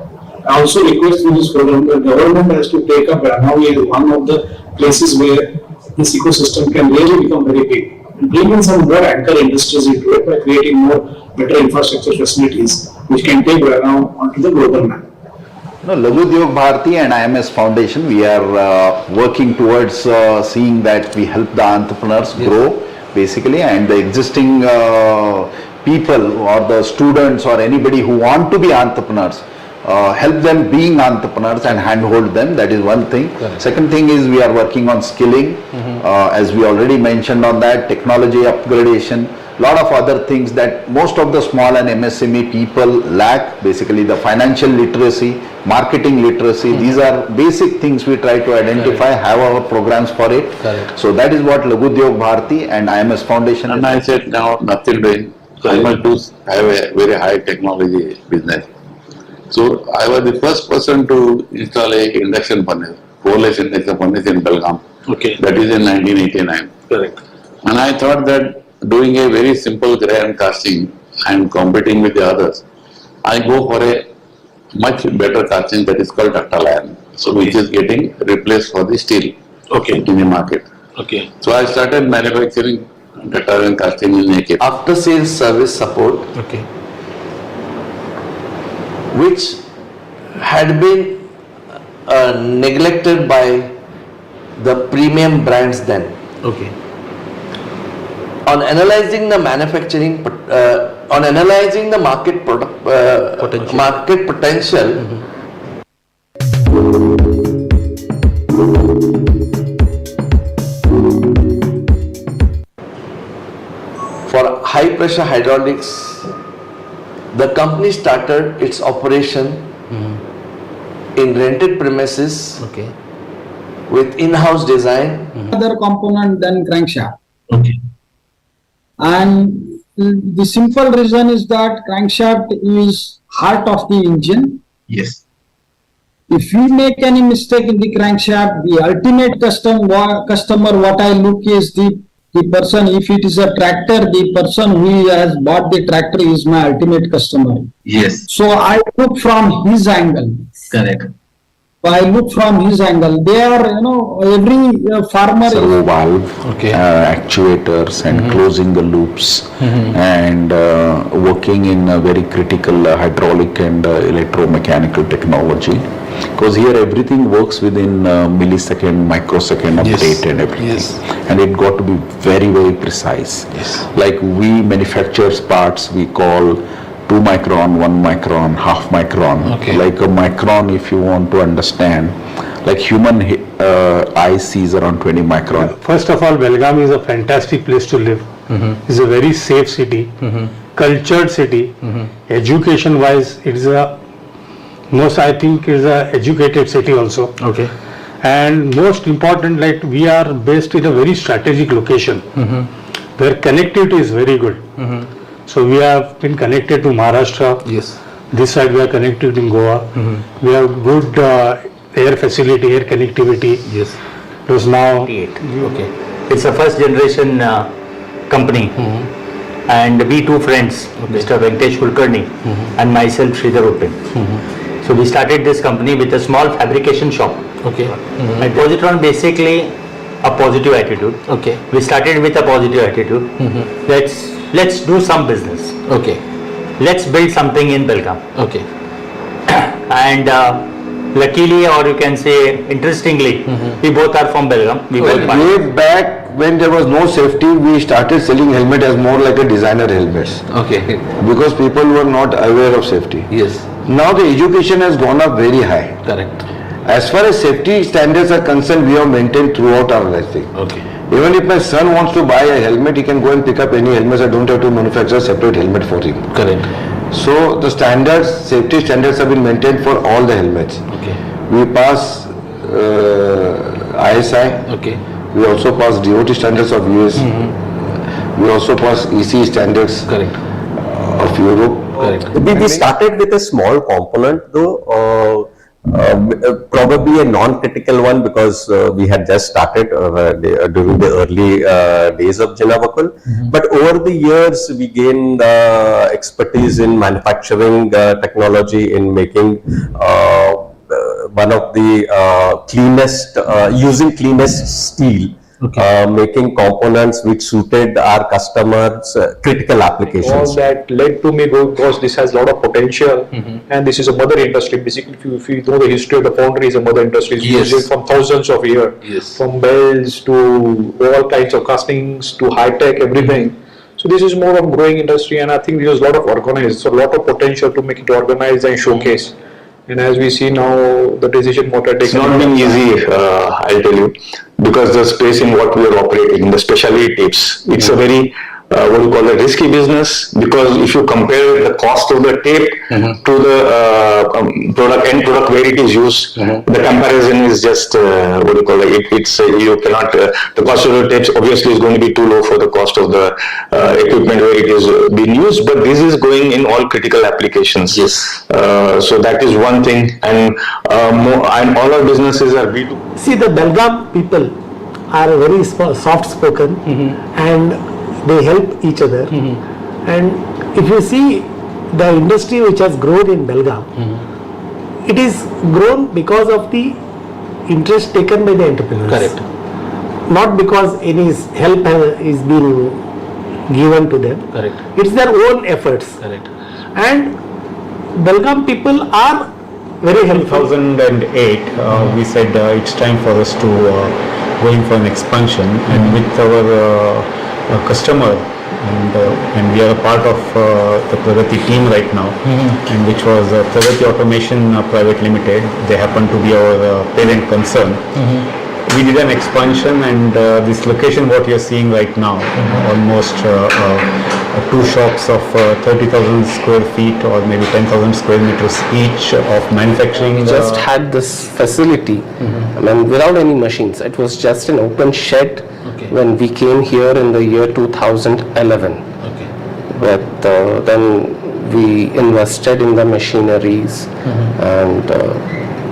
I also request through this program the government has to take up Belgavi as one of the places where this ecosystem can really become very big. And bring in some more anchor industries into it by creating more better infrastructure facilities which can take Belgavi onto the global map. No, Laghu Udyog Bharati and IMS Foundation, we are working towards seeing that we help the entrepreneurs grow basically, and the existing people or the students or anybody who want to be entrepreneurs, help them being entrepreneurs and handhold them. That is one thing. Second thing is we are working on skilling, as we already mentioned on that, technology upgradation, lot of other things that most of the small and MSME people lack, basically the financial literacy, marketing literacy. These are basic things we try to identify, have our programs for it. So that is what Laghu Udyog Bharati and IMS Foundation. And I said now nothing doing, so I must do have a very high technology business. So I was the first person to install a induction furnace, coal-less induction furnace in Belgaum. Okay. That is in 1989. Correct. And I thought that doing a very simple grand casting and competing with the others, I go for a much better casting that is called ductile iron, so which is getting replaced for the steel in the market. Okay. So I started manufacturing ductile iron casting in AK. After sales service support, which had been neglected by the premium brands then. Okay. On analyzing the manufacturing, on analyzing the market market potential, for high pressure hydraulics, the company started its operation in rented premises with in-house design. Other component than crankshaft. Okay. And the simple reason is that crankshaft is heart of the engine. Yes. If we make any mistake in the crankshaft, the ultimate customer what I look is the person. If it is a tractor, the person who has bought the tractor is my ultimate customer. Yes. So I look from his angle. Correct. I look from his angle. They are, every farmer. Servo valve, actuators, and closing the loops, and working in a very critical hydraulic and electromechanical technology. Because here everything works within millisecond, microsecond update and everything. And it got to be very, very precise. Like we manufacture parts we call 2 micron, 1 micron, half micron. Like a micron, if you want to understand, like human eye sees around 20 micron. First of all, Belgavi is a fantastic place to live. It's a very safe city, cultured city. Education wise, it is I think is a educated city also. And most important, like we are based in a very strategic location where connectivity is very good. So we have been connected to Maharashtra. This side we are connected in Goa. We have good air facility, air connectivity. Because now it's a first generation company, and we two friends, Mr. Venkatesh Kulkarni and myself, Sridhar Uppin. So we started this company with a small fabrication shop. And Positron basically a positive attitude. We started with a positive attitude. Let's do some business. Let's build something in Belgaum. And luckily, or you can say interestingly, we both are from Belgaum. We both Way back when there was no safety, we started selling helmet as more like a designer helmets. Because people were not aware of safety. Now the education has gone up very high. As far as safety standards are concerned, we have maintained throughout our life. Even if my son wants to buy a helmet, he can go and pick up any helmets. I don't have to manufacture a separate helmet for him. So the standards, safety standards have been maintained for all the helmets. We pass ISI. We also pass DOT standards of US. We also pass EC standards of Europe. We started with a small component though, probably a non-critical one because we had just started during the early days of Jinavakul. But over the years, we gained expertise in manufacturing technology, in making one of the cleanest, using cleanest steel. Making components which suited our customers' critical applications. All that led to me because this has a lot of potential, and this is a mother industry. Basically, if you know the history of the foundry, is a mother industry. It's used from thousands of years, from bells to all kinds of castings to high tech, everything. So this is more of a growing industry, and I think there's a lot of organized, so a lot of potential to make it organized and showcase. And as we see now, the decision what are taken. It's not been easy, I'll tell you, because the space in what we are operating, the specialty tapes, it's a very, what do you call it, risky business, because if you compare the cost of the tape to the end product where it is used, the comparison is just, what do you call it, it's, you cannot, the cost of the tapes obviously is going to be too low for the cost of the equipment where it is being used, but this is going in all critical applications. So that is one thing, and all our businesses are B2. See, the Belgaum people are very soft spoken and they help each other. And if you see the industry which has grown in Belgaum, it is grown because of the interest taken by the entrepreneurs. Not because any help is being given to them. It's their own efforts. And Belgaum people are very helpful. 2008, we said it's time for us to go in for an expansion, and with our customer, and we are a part of the Pragati team right now, and which was Pragati Automation Private Limited. They happen to be our parent concern. We did an expansion, and this location what you are seeing right now, almost 2 shops of 30,000 square feet or maybe 10,000 square meters each of manufacturing. We just had this facility, I mean, without any machines. It was just an open shed when we came here in the year 2011. Then we invested in the machineries, and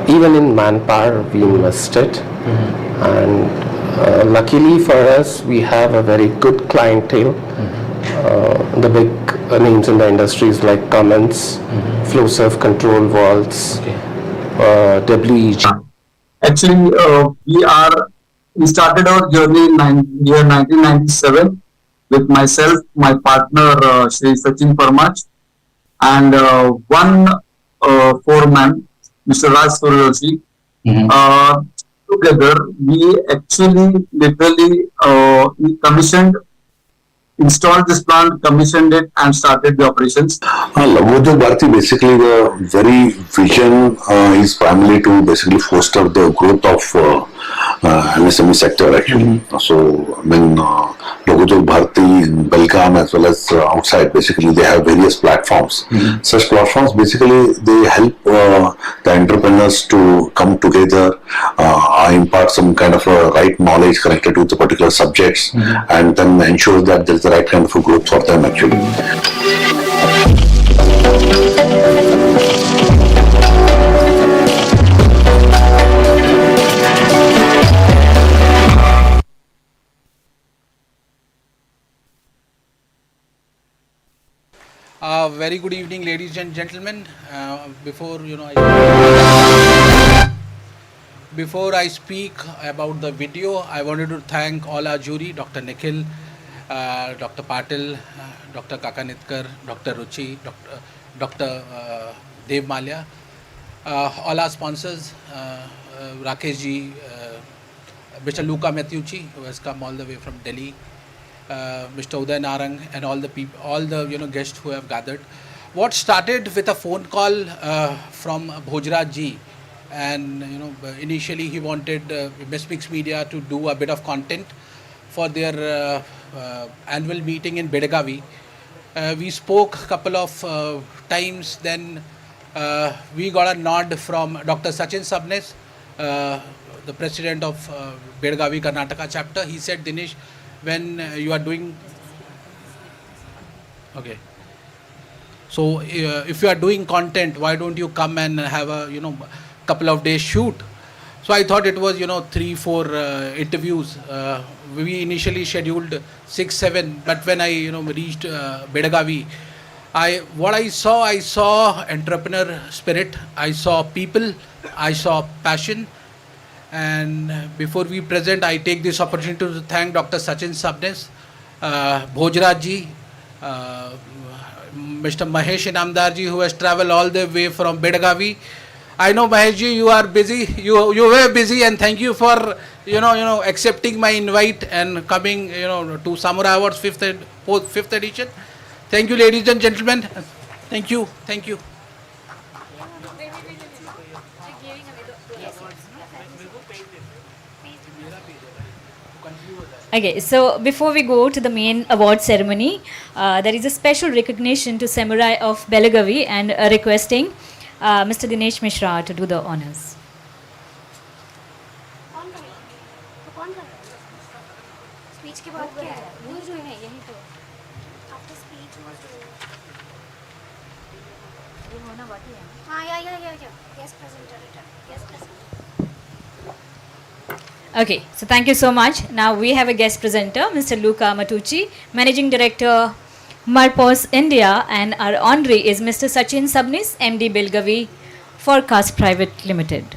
even in manpower we invested. And luckily for us, we have a very good clientele. The big names in the industries like Cummins, Flowserve control valves, WEG? Actually, we started our journey in year 1997 with myself, my partner, Shri Sachin Parmach, and one foreman, Mr. Raj Suryoshi. Together, we actually literally commissioned, installed this plant, commissioned it, and started the operations. Lagu Udyog Bharati, basically the very vision is primarily to basically foster the growth of MSME sector actually. So I mean Lagu Udyog Bharati in Belgavi as well as outside, basically they have various platforms. Such platforms basically they help the entrepreneurs to come together, impart some kind of a right knowledge connected to the particular subjects, and then ensure that there is the right kind of a growth for them actually. Very good evening, ladies and gentlemen. Before I speak about the video, I wanted to thank all our jury, Dr. Nikhil, Dr. Patil, Dr. Kakanitkar, Dr. Ruchi, Dr. Dev Malia, all our sponsors, Rakesh ji, Mr. Luca Mathiucci, who has come all the way from Delhi, Mr. Uday Narang, and all the people, all the guests who have gathered. What started with a phone call from Bhojraj ji, and initially he wanted Mix Media to do a bit of content for their annual meeting in Belgavi. We spoke a couple of times, then we got a nod from Dr. Sachin Sabnis, the president of Belgavi Karnataka chapter. He said, Dinesh, when you are doing, okay, so if you are doing content, why don't you come and have a couple of days shoot? So I thought it was 3-4 interviews. We initially scheduled 6-7, but when I reached Belgavi, what I saw entrepreneur spirit, I saw people, I saw passion. And before we present, I take this opportunity to thank Dr. Sachin Sabnis, Bhojraj ji, Mr. Mahesh Inamdar ji, who has traveled all the way from Belgavi. I know, Mahesh ji, you are busy. You were busy, and thank you for accepting my invite and coming to Samurai Awards 5th edition. Thank you, ladies and gentlemen. Thank you. Thank you. Okay, so before we go to the main award ceremony, there is a special recognition to Samurai of Belgavi and requesting Mr. Dinesh Mishra to do the honors. Okay, so thank you so much. Now we have a guest presenter, Mr. Luca Mathiucci, Managing Director, Marpos India, and our honoree is Mr. Sachin Sabnis, MD Belgavi Forecast Private Limited.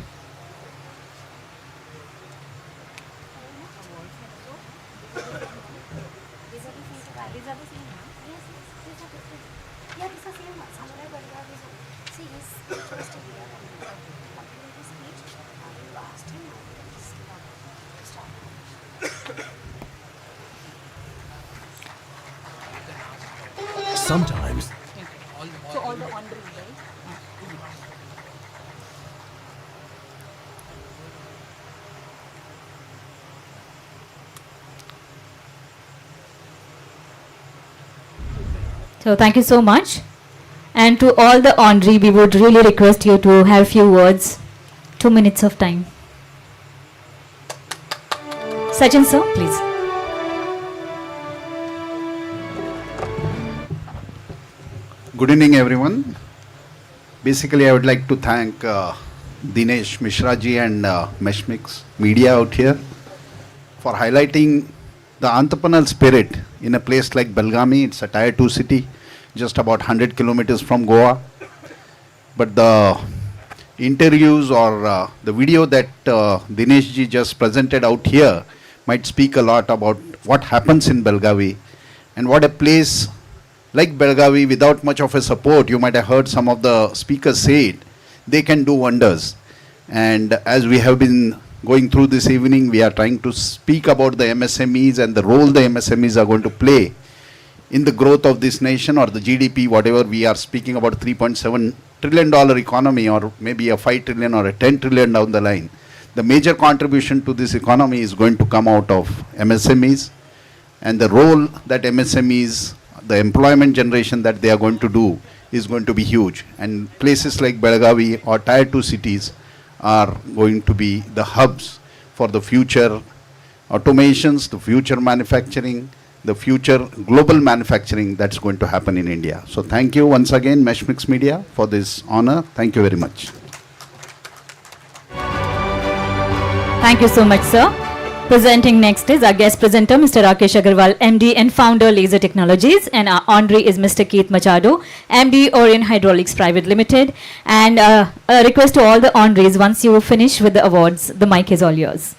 Sometimes. So all the honorees, right? So thank you so much. And to all the honoree, we would really request you to have few words, 2 minutes of time. Sachin sir, please. Good evening, everyone. Basically, I would like to thank Dinesh Mishra ji and Meshmix Media out here for highlighting the entrepreneurial spirit in a place like Belgavi. It's a tier 2 city, just about 100 kilometers from Goa. But the interviews or the video that Dinesh ji just presented out here might speak a lot about what happens in Belgavi and what a place like Belgavi, without much of a support, you might have heard some of the speakers say it, they can do wonders. And as we have been going through this evening, we are trying to speak about the MSMEs and the role the MSMEs are going to play in the growth of this nation or the GDP, whatever we are speaking about, $3.7 trillion economy, or maybe a 5 trillion or a 10 trillion down the line. The major contribution to this economy is going to come out of MSMEs, and the role that MSMEs, the employment generation that they are going to do is going to be huge. And places like Belgavi or Tier 2 cities are going to be the hubs for the future automations, the future manufacturing, the future global manufacturing that's going to happen in India. So thank you once again, Meshmix Media, for this honor. Thank you very much. Thank you so much, sir. Presenting next is our guest presenter, Mr. Rakesh Agarwal, MD and founder, Laser Technologies, and our honoree is Mr. Keith Machado, MD, Orion Hydraulics Private Limited. And a request to all the honorees, once you finish with the awards, the mic is all yours.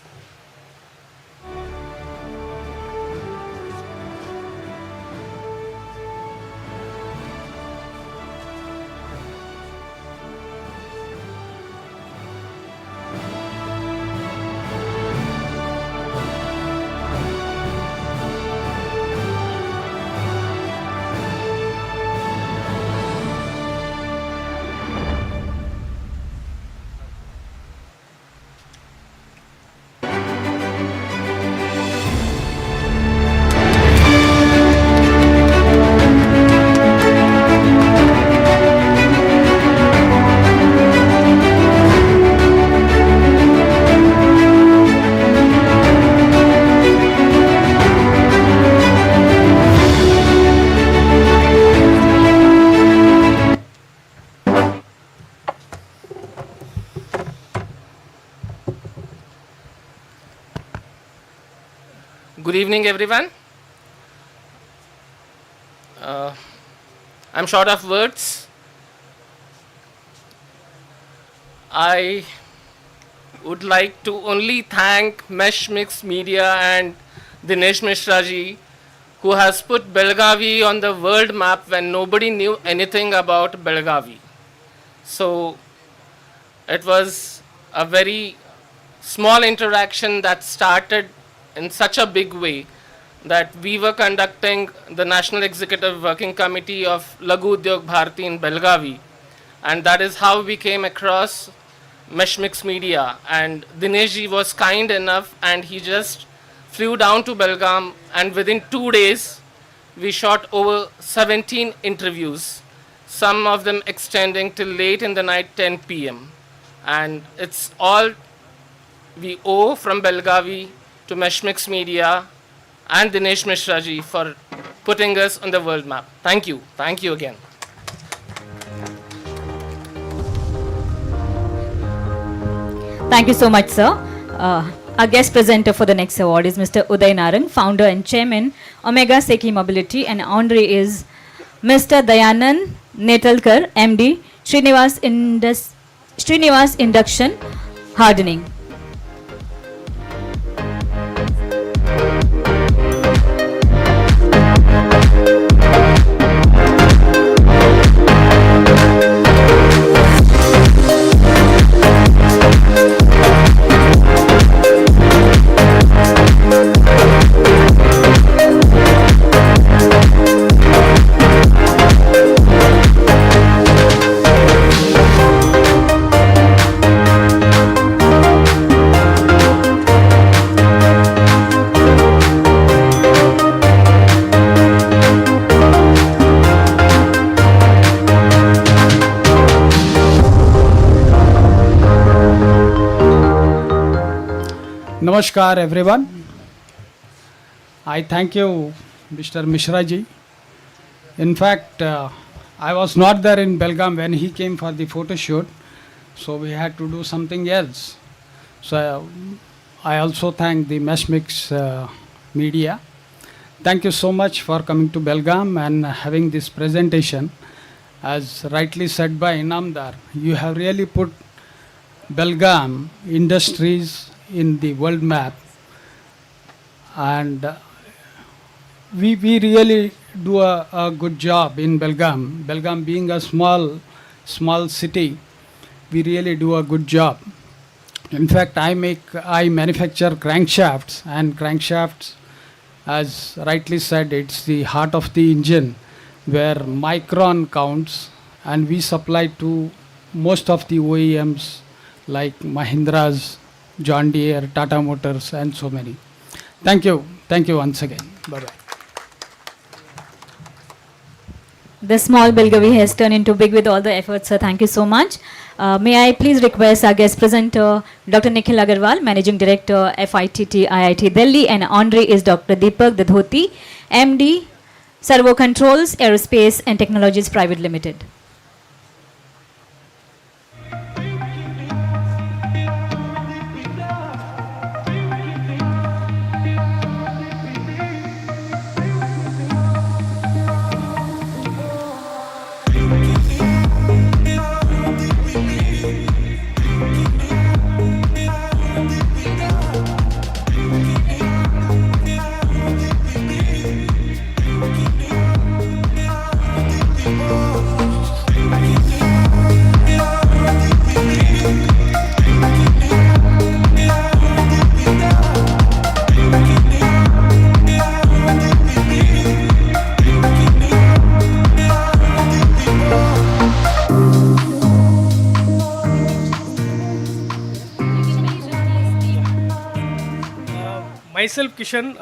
Good evening, everyone. I'm short of words. I would like to only thank Meshmix Media and Dinesh Mishra ji, who has put Belgavi on the world map when nobody knew anything about Belgavi. So it was a very small interaction that started in such a big way that we were conducting the National Executive Working Committee of Lagu Udyog Bharti in Belgavi, and that is how we came across Meshmix Media. And Dinesh ji was kind enough and he just flew down to Belgaum, and within 2 days we shot over 17 interviews, some of them extending till late in the night, 10 p.m. And it's all we owe from Belgavi to Meshmix Media and Dinesh Mishra ji for putting us on the world map. Thank you. Thank you again. Thank you so much, sir. Our guest presenter for the next award is Mr. Uday Narang, founder and chairman, Omega Seki Mobility, and honoree is Mr. Dayanand Netalkar, MD, Srinivas Induction Hardening. Namaskar everyone. I thank you, Mr. Mishra ji. In fact, I was not there in Belgaum when he came for the photo shoot, so we had to do something else. So I also thank the Meshmix Media. Thank you so much for coming to Belgaum and having this presentation. As rightly said by Inamdar, you have really put Belgaum industries in the world map, and we really do a good job in Belgaum. Belgaum being a small city, we really do a good job. In fact, I manufacture crankshafts, and crankshafts, as rightly said, it's the heart of the engine where micron counts, and we supply to most of the OEMs like Mahindra's, John Deere, Tata Motors, and so many. Thank you once again. Bye bye. The small Belgavi has turned into big with all the efforts, sir. Thank you so much. May I please request our guest presenter, Dr. Nikhil Agarwal, Managing Director, FITT, IIT Delhi, and Andre is Dr. Deepak Dadhoti, MD, Servo Controls, Aerospace and Technologies Private Limited. Myself Kishan,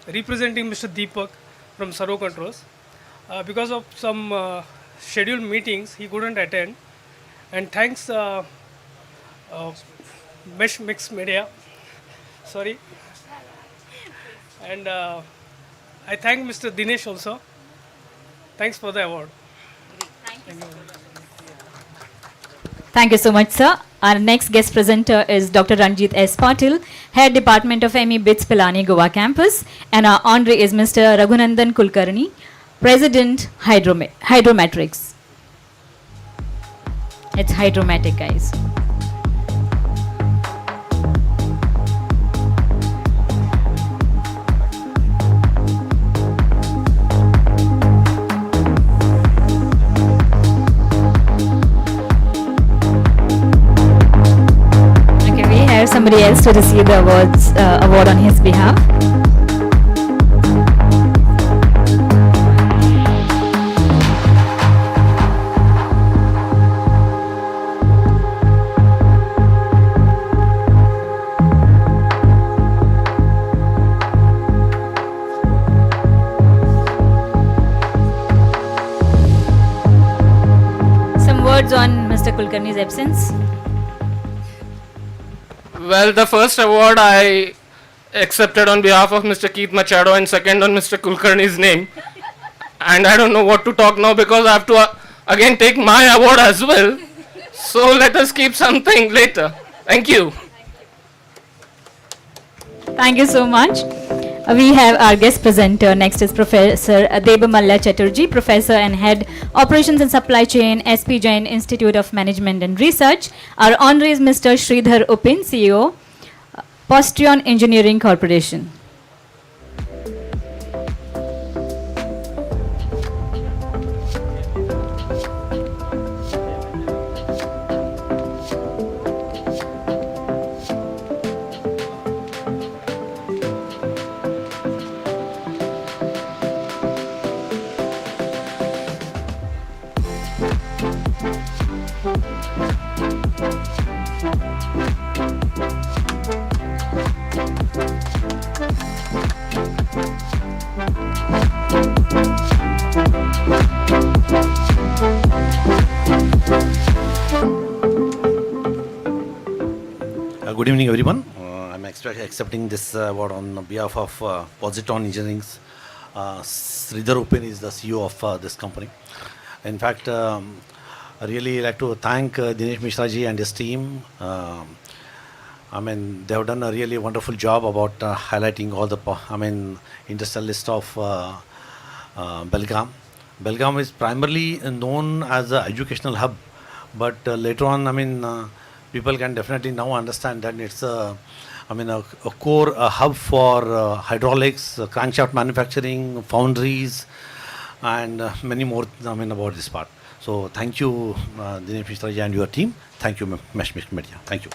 representing Mr. Deepak from Servo Controls. Because of some scheduled meetings, he couldn't attend. And thanks Mesh Mix Media. Sorry. And I thank Mr. Dinesh also. Thanks for the award. Thank you. Thank you so much, sir. Our next guest presenter is Dr. Ranjit S. Patil, Head Department of ME BITS Pilani Goa Campus, and our honoree is Mr. Raghunandan Kulkarni, President Hydrometrics. It's Hydromatic, guys. Somebody else to receive the award on his behalf. Some words on Mr. Kulkarni's absence. Well, the first award I accepted on behalf of Mr. Keith Machado and second on Mr. Kulkarni's name. And I don't know what to talk now because I have to again take my award as well. So let us keep something later. Thank you. Thank you so much. We have our guest presenter. Next is Professor Debamalla Chatterjee, Professor and Head Operations and Supply Chain, SP Jain Institute of Management and Research. Our honoree is Mr. Sridhar Upin, CEO, Postreon Engineering Corporation. Good evening, everyone. I'm accepting this award on behalf of Positron Engineering's Sridhar Upin is the CEO of this company. In fact, I really like to thank Dinesh Mishra ji and his team. I mean, they have done a really wonderful job about highlighting all the, industrial list of Belgaum. Belgaum is primarily known as an educational hub, but later on, people can definitely now understand that it's a core hub for hydraulics, crankshaft manufacturing, foundries, and many more. About this part. So thank you, Dinesh Mishra and your team. Thank you, Mesh Mix Media. Thank you.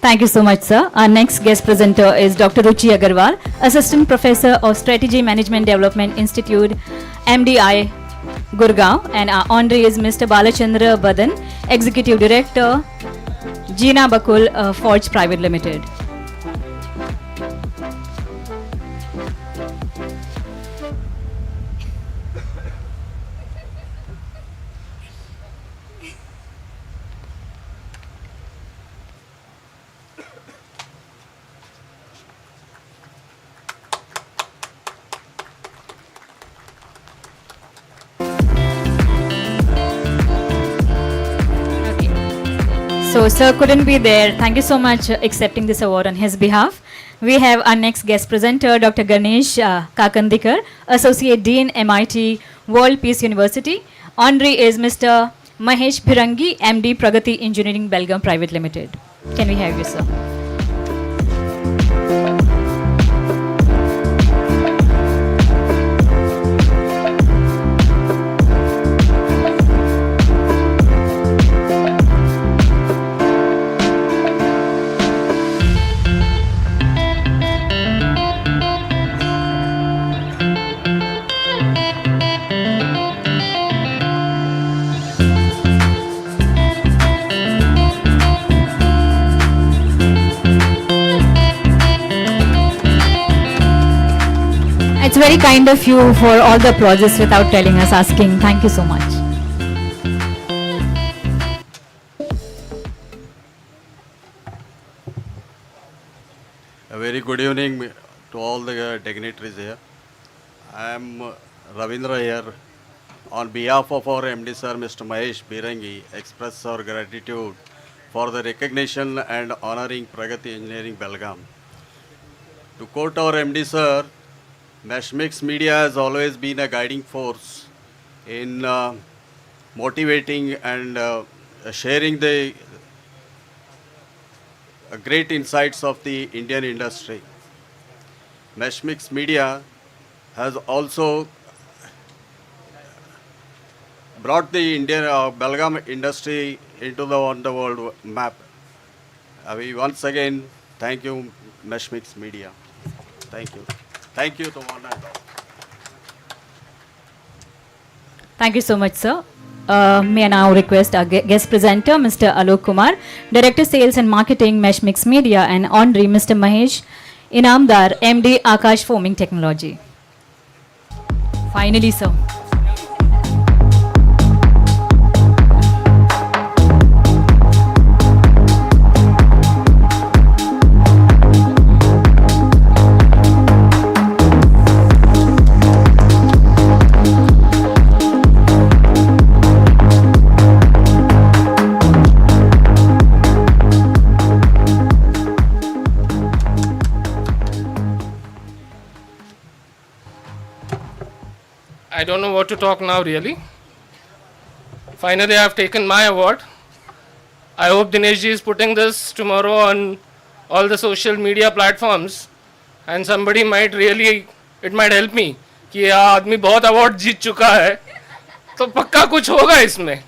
Thank you so much, sir. Our next guest presenter is Dr. Ruchi Agarwal, Assistant Professor of Strategy Management Development Institute, MDI, Gurgaon. And our honoree is Mr. Balachandra Badan, Executive Director, Jeena Bakul Forge Private Limited. So, sir couldn't be there. Thank you so much accepting this award on his behalf. We have our next guest presenter, Dr. Ganesh Kakandikar, Associate Dean, MIT World Peace University. Honoree is Mr. Mahesh Bhirangi, MD, Pragati Engineering, Belgavi Private Limited. Can we have you, sir? It's very kind of you for all the projects without telling us, asking. Thank you so much. A very good evening to all the dignitaries here. I am Ravindra here. On behalf of our MD sir, Mr. Mahesh Birangi, express our gratitude for the recognition and honoring Pragati Engineering Belgavi. To quote our MD sir, Mesh Mix Media has always been a guiding force in motivating and sharing the great insights of the Indian industry. Mesh Mix Media has also brought the Indian Belgavi industry into on the world map. We once again thank you, Mesh Mix Media. Thank you. Thank you to one and all. Thank you so much, sir. May I now request our guest presenter, Mr. Alok Kumar, Director Sales and Marketing, Mesh Mix Media, and honoree Mr. Mahesh Inamdar, MD, Akash Foaming Technology. Finally, sir. I don't know what to talk now really. Finally, I have taken my award. I hope Dinesh ji is putting this tomorrow on all the social media platforms and somebody might really, it might help me कि ये आदमी बहुत award जीत चुका है तो पक्का कुछ होगा इसमें.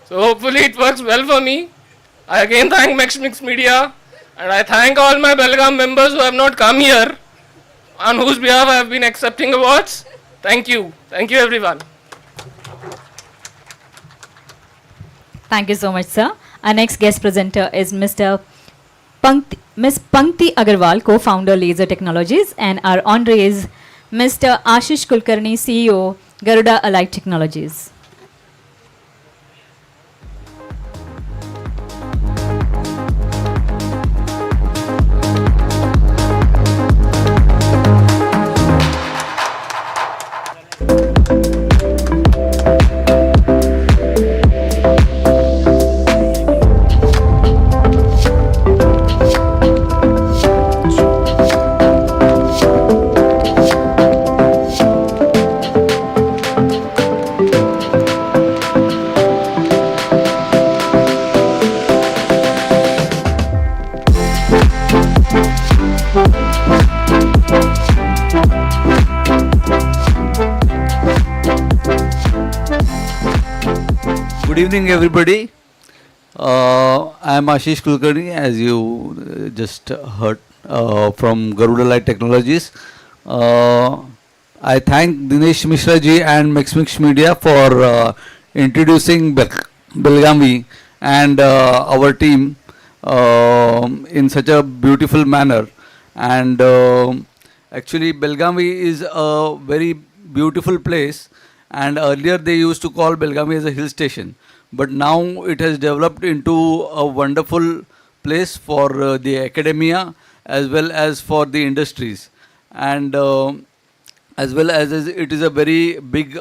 So hopefully it works well for me. I again thank Mesh Mix Media and I thank all my Belgavi members who have not come here, on whose behalf I have been accepting awards. Thank you. Thank you, everyone. Thank you so much, sir. Our next guest presenter is Miss Pankti Agarwal, co-founder Laser Technologies, and our honoree is Mr. Ashish Kulkarni, CEO, Garuda Allied Technologies. Good evening, everybody. I am Ashish Kulkarni, as you just heard from Garuda Light Technologies. I thank Dinesh Mishra ji and Mix Media for introducing Belgavi and our team in such a beautiful manner. And actually, Belgavi is a very beautiful place. And earlier they used to call Belgavi as a hill station, but now it has developed into a wonderful place for the academia as well as for the industries, and as well as it is a very big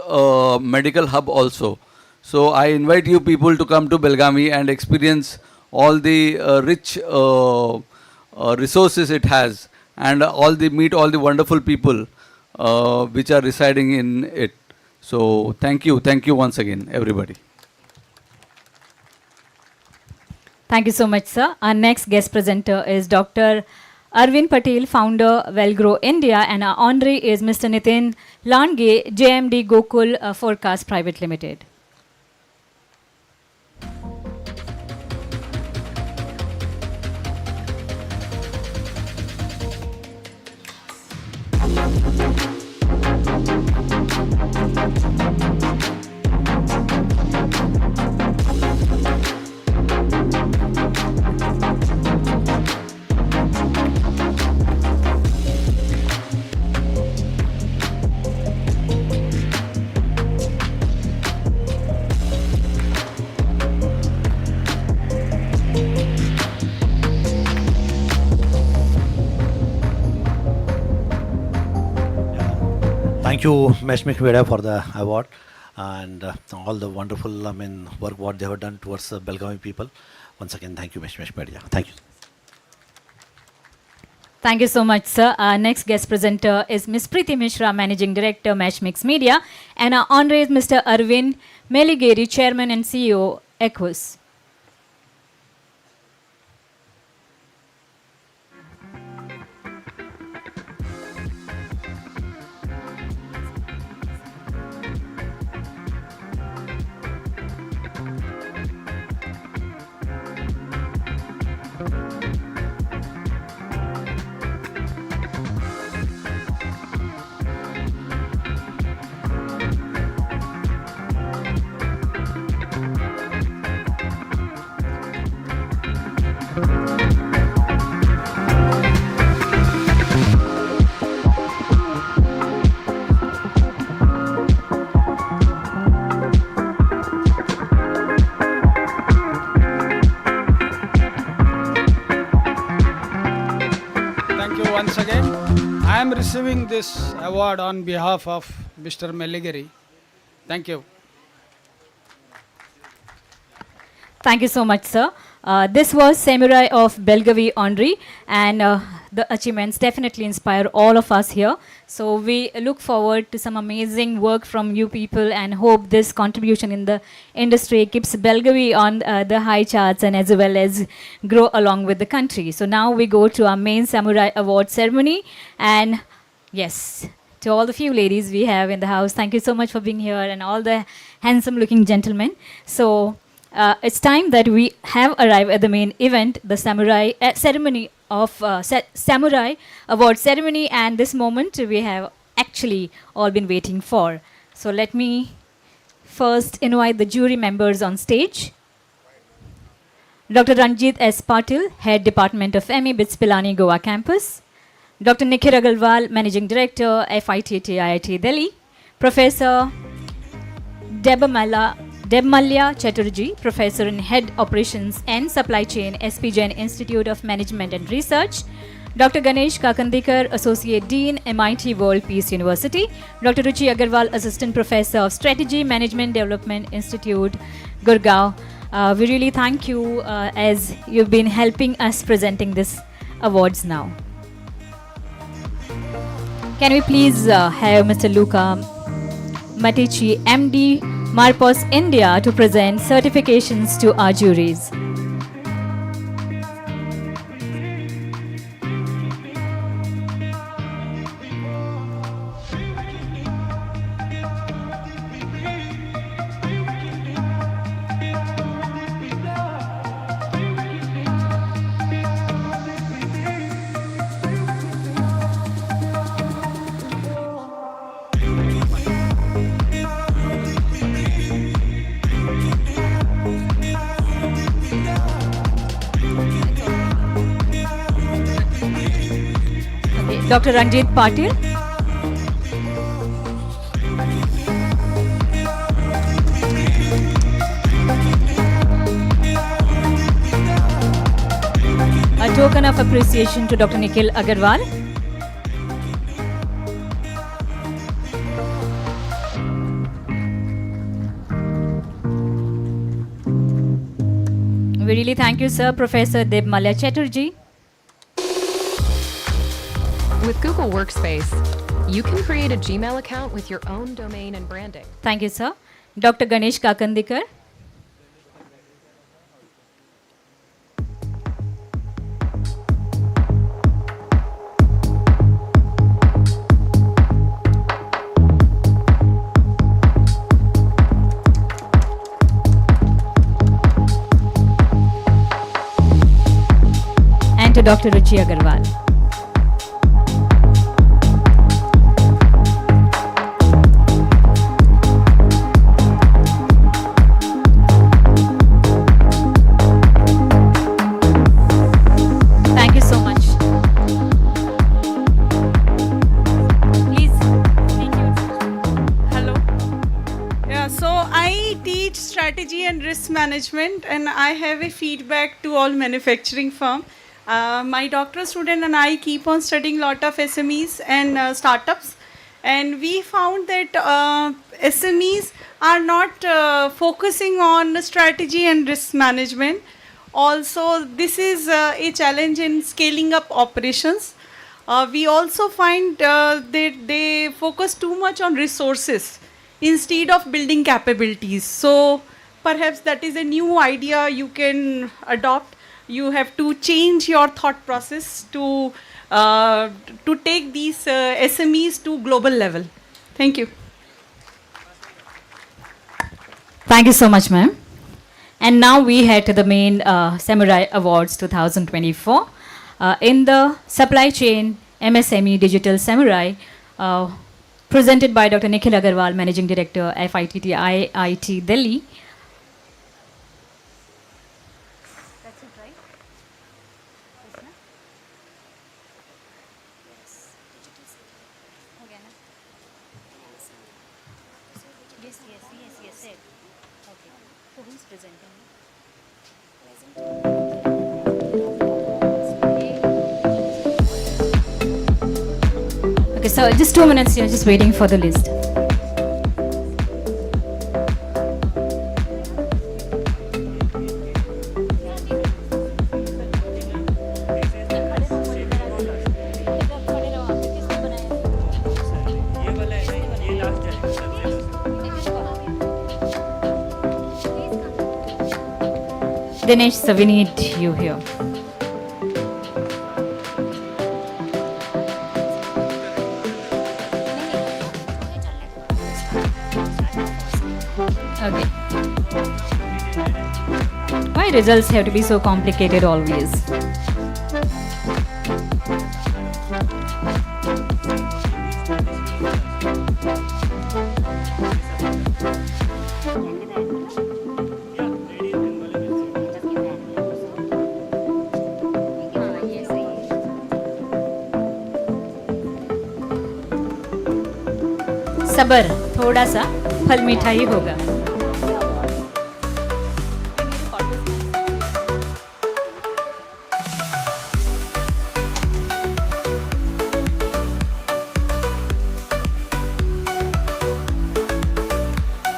medical hub also. So I invite you people to come to Belgavi and experience all the rich resources it has, and meet all the wonderful people which are residing in it. So thank you once again, everybody. Thank you so much, sir. Our next guest presenter is Dr. Arvind Patel, founder Wellgrow India, and our honoree is Mr. Nitin Lange, JMD Gokul Forecast Private Limited. Thank you, Mesh Media, for the award and all the wonderful, work what they have done towards the Belgavi people. Once again, thank you, Mesh Media. Thank you. Thank you so much, sir. Our next guest presenter is Ms. Preeti Mishra, Managing Director, Mix Media, and our honoree is Mr. Arvind Meligeri, Chairman and CEO, Equus. Once again, I am receiving this award on behalf of Mr. Meligeri. Thank you. Thank you so much, sir. This was Samurai of Belgavi honoree, and the achievements definitely inspire all of us here. So we look forward to some amazing work from you people and hope this contribution in the industry keeps Belgavi on the high charts and as well as grow along with the country. So now we go to our main Samurai Award ceremony, and yes, to all the few ladies we have in the house, thank you so much for being here, and all the handsome looking gentlemen. So it's time that we have arrived at the main event, the Samurai ceremony of Samurai Award ceremony, and this moment we have actually all been waiting for. So let me first invite the jury members on stage. Dr. Ranjit S. Patil, Head Department of ME, BITS Pilani, Goa Campus. Dr. Nikhil Agarwal, Managing Director, FITT, IIT Delhi. Professor Debmalya Chatterjee, Professor and Head Operations and Supply Chain, SP Jain Institute of Management and Research. Dr. Ganesh Kakandikar, Associate Dean, MIT World Peace University. Dr. Ruchi Agarwal, Assistant Professor of Strategy Management Development Institute, Gurgaon. We really thank you as you've been helping us presenting this awards now. Can we please have Mr. Luca Matici, MD, Marpos India, to present certifications to our juries. Dr. Ranjit Patil. A token of appreciation to Dr. Nikhil Agarwal. We really thank you, sir, Professor Debmalya Chatterjee. With Google Workspace, you can create a Gmail account with your own domain and branding. Thank you, sir. Dr. Ganesh Kakandikar. And to Dr. Ruchi Agarwal. Thank you so much. Please. Hello. Yeah, so I teach strategy and risk management, and I have a feedback to all manufacturing firm. My doctoral student and I keep on studying lot of SMEs and startups, and we found that SMEs are not focusing on strategy and risk management. Also, this is a challenge in scaling up operations. We also find that they focus too much on resources instead of building capabilities. So perhaps that is a new idea you can adopt. You have to change your thought process to take these SMEs to global level. Thank you. Thank you so much, ma'am. And now we head to the main Samurai Awards 2024. In the supply chain MSME Digital Samurai, presented by Dr. Nikhil Agarwal, Managing Director, FITT IIT Delhi. That's it, right? Yes, ma'am? Yes. Okay, ma'am. Yes, yes. Okay. So who's presenting? Okay, so just 2 minutes here, just waiting for the list. Dinesh, so we need you here. Okay. Why results have to be so complicated always? सबर थोड़ा सा फल मीठा ही होगा.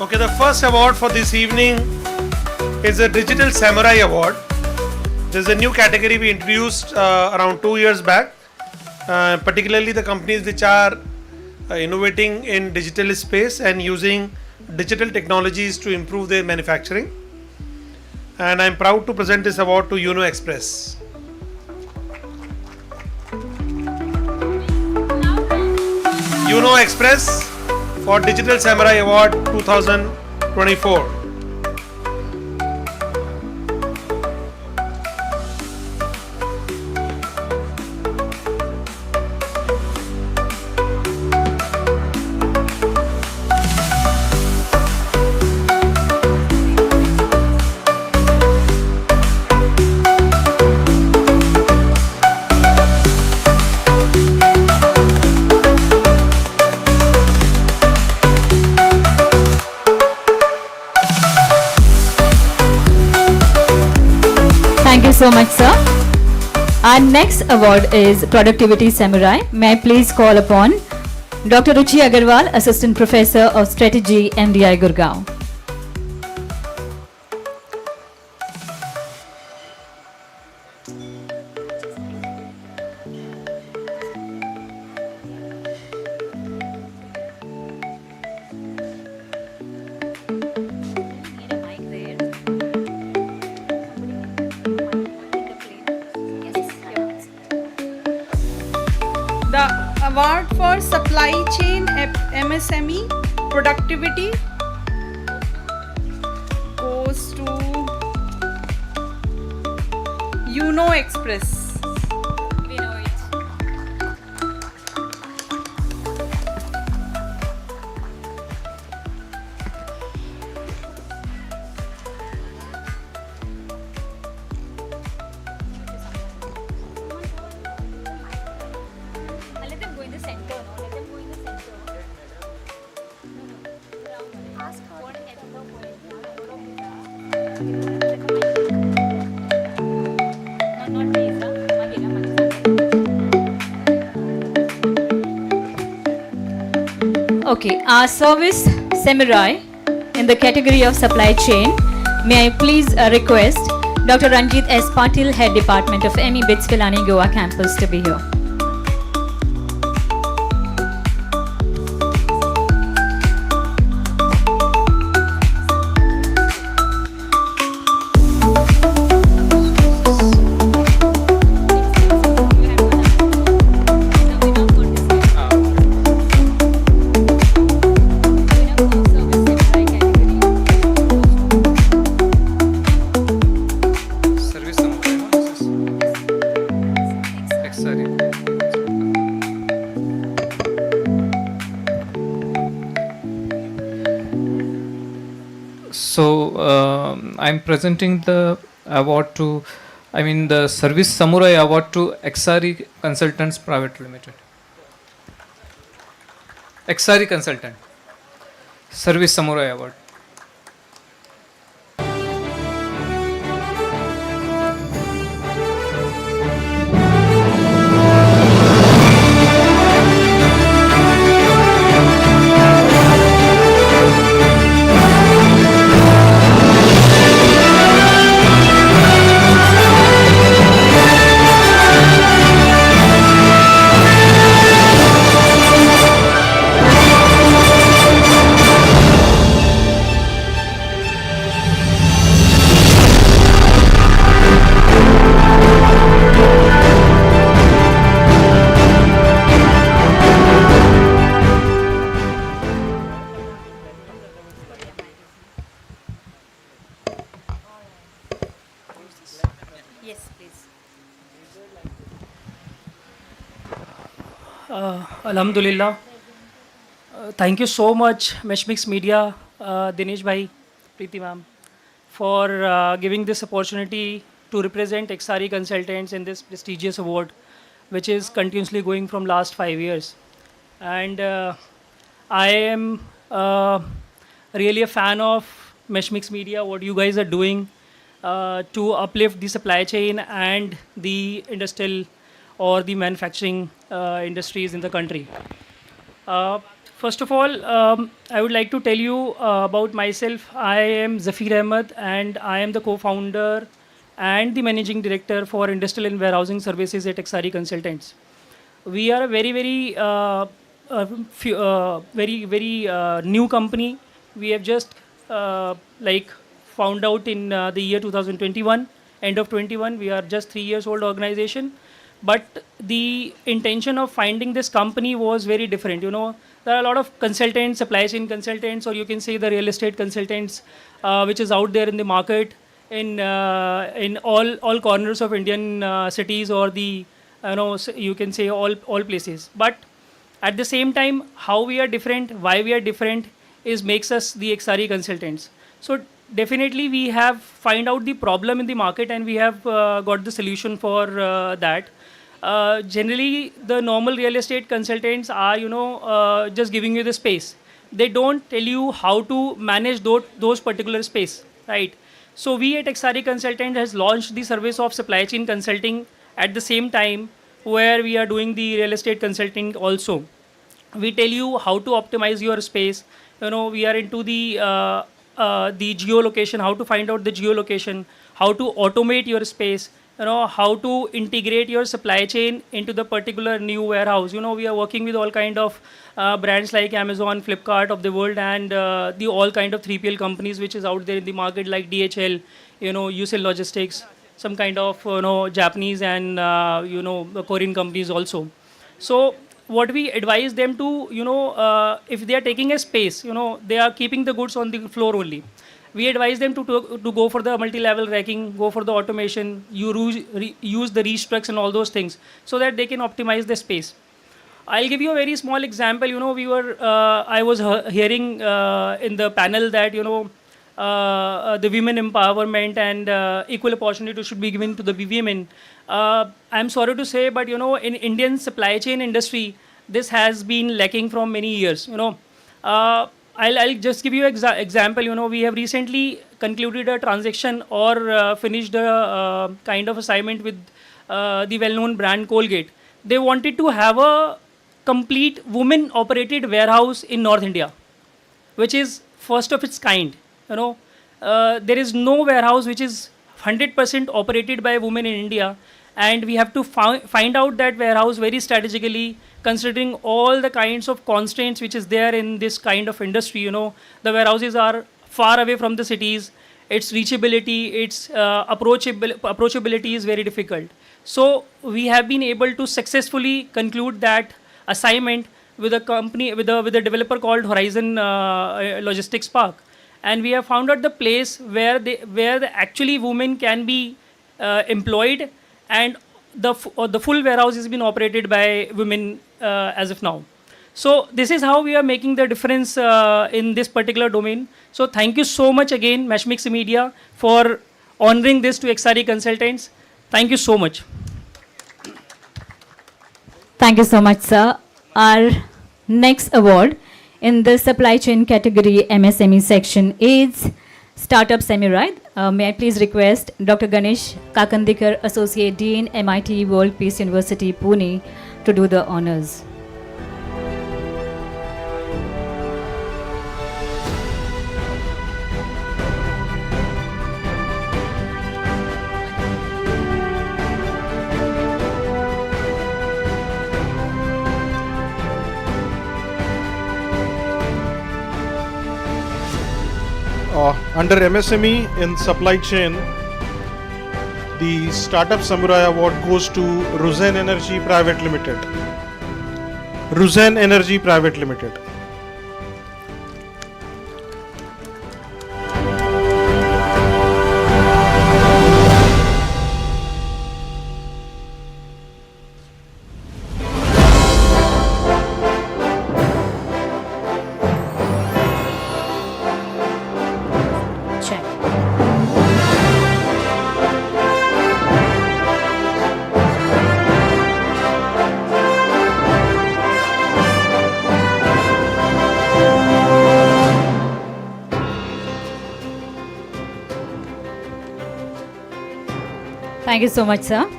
Okay, the first award for this evening is a Digital Samurai Award. This is a new category we introduced around 2 years back, particularly the companies which are innovating in digital space and using digital technologies to improve their manufacturing. And I'm proud to present this award to Uno Express. Uno Express for Digital Samurai Award 2024. so much, sir. Our next award is Productivity Samurai. May I please call upon Dr. Ruchi Agarwal, Assistant Professor of Strategy, MDI Gurgaon. The award for supply chain MSME productivity goes to Uno Express. Let them go in the center. No? Let them go in the center. Ask not these. Okay, our service samurai in the category of supply chain. May I please request Dr. Ranjit S. Patil, Head Department of ME BITS Pilani Goa campus to be here. Service samurai, no? This is XRE. So I'm presenting the award to, the Service Samurai Award to XRE Consultants Private Limited. XRE Consultant. Service Samurai Award. Yes, please. Alhamdulillah. Thank you so much, Meshmix Media, Dinesh Bhai, Preeti ma'am, for giving this opportunity to represent XRE consultants in this prestigious award, which is continuously going from last 5 years. And I am really a fan of Meshmix Media, what you guys are doing to uplift the supply chain and the industrial or the manufacturing industries in the country. First of all, I would like to tell you about myself. I am Zafir Ahmed and I am the co-founder and the managing director for Industrial and Warehousing Services at XRE Consultants. We are a very new company. We have just found out in the year 2021, end of 21. We are just 3 years old organization. But the intention of finding this company was very different. You know, there are a lot of consultants, supply chain consultants, or you can say the real estate consultants, which is out there in the market in all corners of Indian cities or the you can say all places. But at the same time, how we are different, why we are different, is makes us the XRE consultants. So definitely we have find out the problem in the market and we have got the solution for that. Generally, the normal real estate consultants are, just giving you the space. They don't tell you how to manage those particular space, right? So we at XRE Consultant has launched the service of supply chain consulting at the same time where we are doing the real estate consulting also. We tell you how to optimize your space. We are into the geolocation, how to find out the geolocation, how to automate your space, how to integrate your supply chain into the particular new warehouse. We are working with all kind of brands like Amazon, Flipkart of the world, and the all kind of 3PL companies which is out there in the market like DHL, UCL Logistics, some kind of Japanese and Korean companies also. So what we advise them to, if they are taking a space, they are keeping the goods on the floor only. We advise them to go for the multi-level racking, go for the automation, use the restructs and all those things so that they can optimize the space. I'll give you a very small example. I was hearing in the panel that, the women empowerment and equal opportunity should be given to the women. I'm sorry to say, but in Indian supply chain industry, this has been lacking from many years. I'll just give you an example. We have recently concluded a transaction or finished a kind of assignment with the well-known brand Colgate. They wanted to have a complete women-operated warehouse in North India, which is first of its kind. There is no warehouse which is 100% operated by women in India, and we have to find out that warehouse very strategically, considering all the kinds of constraints which is there in this kind of industry. The warehouses are far away from the cities, its reachability, its approachability is very difficult. So we have been able to successfully conclude that assignment with a company, with a developer called Horizon Logistics Park. And we have found out the place where actually women can be employed, and the full warehouse has been operated by women as of now. So this is how we are making the difference in this particular domain. So thank you so much again, Meshmix Media, for honoring this to XRE Consultants. Thank you so much. Thank you so much, sir. Our next award in the supply chain category MSME section is Startup Samurai. May I please request Dr. Ganesh Kakandikar, Associate Dean, MIT World Peace University, Pune, to do the honors. Under MSME in supply chain, the Startup Samurai Award goes to Ruzen Energy Private Limited. Ruzen Energy Private Limited. Thank you so much, sir.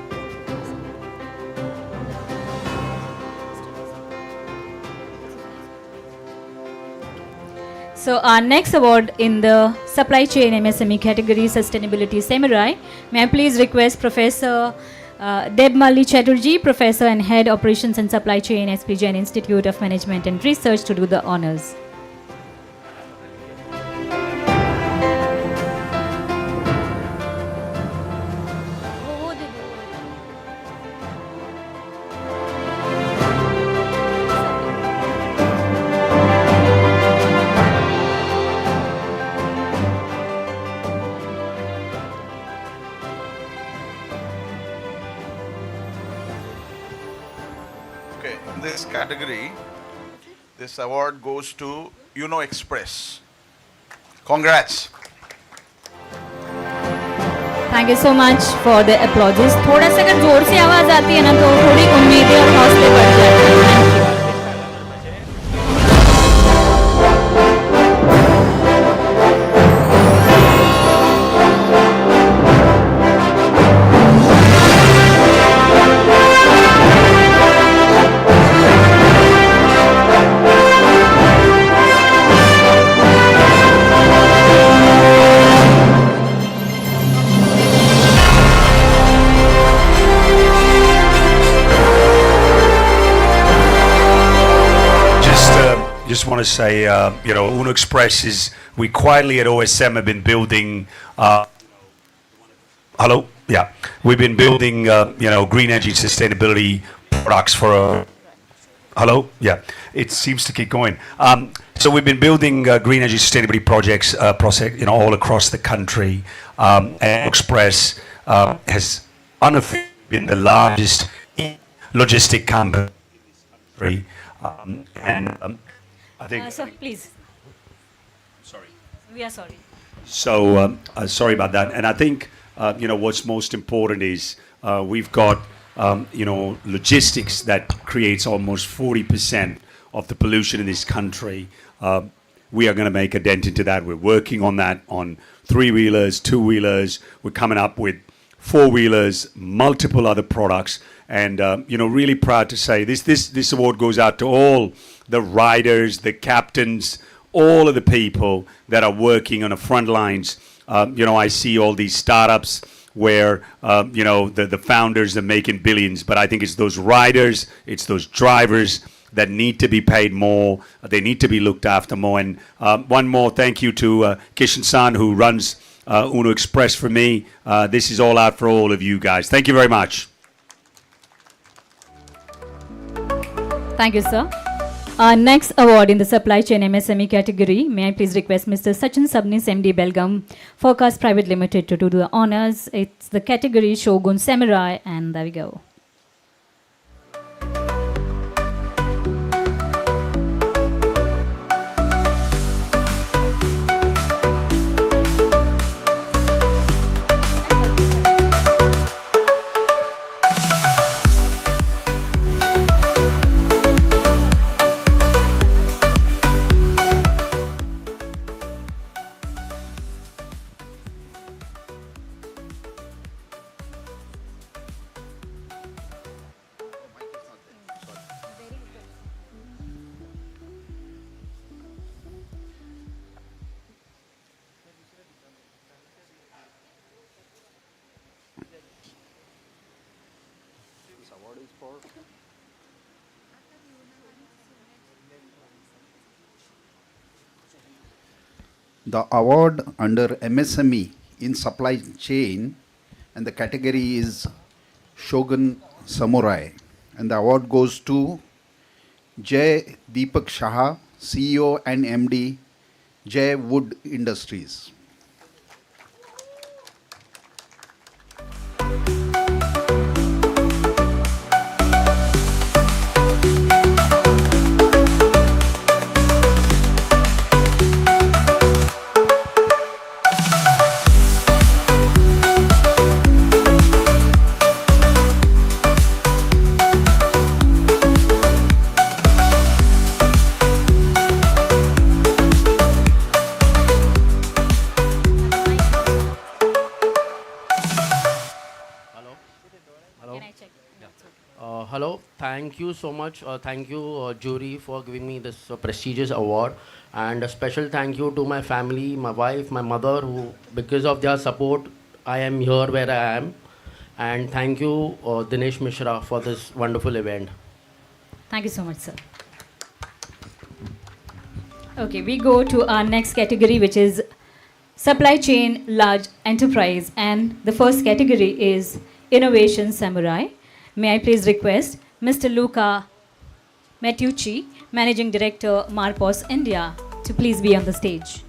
So our next award in the supply chain MSME category, Sustainability Samurai. May I please request Professor Debmali Chatterjee, Professor and Head Operations and Supply Chain, SP Jain Institute of Management and Research, to do the honors. In this category, this award goes to Express. Congrats. Thank you so much for the applauses. थोड़ा सा अगर जोर से आवाज आती है ना तो थोड़ी उम्मीदें और हौसले बढ़ जाते हैं. Thank you. just want to say, Uno Express we quietly at OSM have been building, hello? Yeah. We've been building, green energy sustainability products for, hello? Yeah. It seems to keep going. So we've been building green energy sustainability projects, all across the country. And Uno Express has unofficially been the largest logistic company. I think. Sir, please. Sorry. We are sorry. So sorry about that. And I think what's most important is we've got logistics that creates almost 40% of the pollution in this country. We are going to make a dent into that. We're working on that on 3-wheelers, 2-wheelers. We're coming up with 4-wheelers, multiple other products. And, really proud to say this award goes out to all the riders, the captains, all of the people that are working on the front lines. I see all these startups where, the founders are making billions, but I think it's those riders, it's those drivers that need to be paid more. They need to be looked after more. And one more thank you to Kishan-san, who runs Uno Express for me. This is all out for all of you guys. Thank you very much. Thank you, sir. Our next award in the supply chain MSME category, may I please request Mr. Sachin Sabnis, MD Belgavi Forecast Private Limited to do the honors. It's the category Shogun Samurai, and there we go. The award under MSME in supply chain, and the category is Shogun Samurai. And the award goes to Jay Deepak Shah, CEO and MD, Jay Wood Industries. Hello, thank you so much. Thank you, jury, for giving me this prestigious award. And a special thank you to my family, my wife, my mother, who, because of their support, I am here where I am. And thank you, Dinesh Mishra, for this wonderful event. Thank you so much, sir. Okay, we go to our next category, which is Supply Chain Large Enterprise. And the first category is Innovation Samurai. May I please request Mr. Luca Mattiucci, Managing Director, Marpos India, to please be on the stage.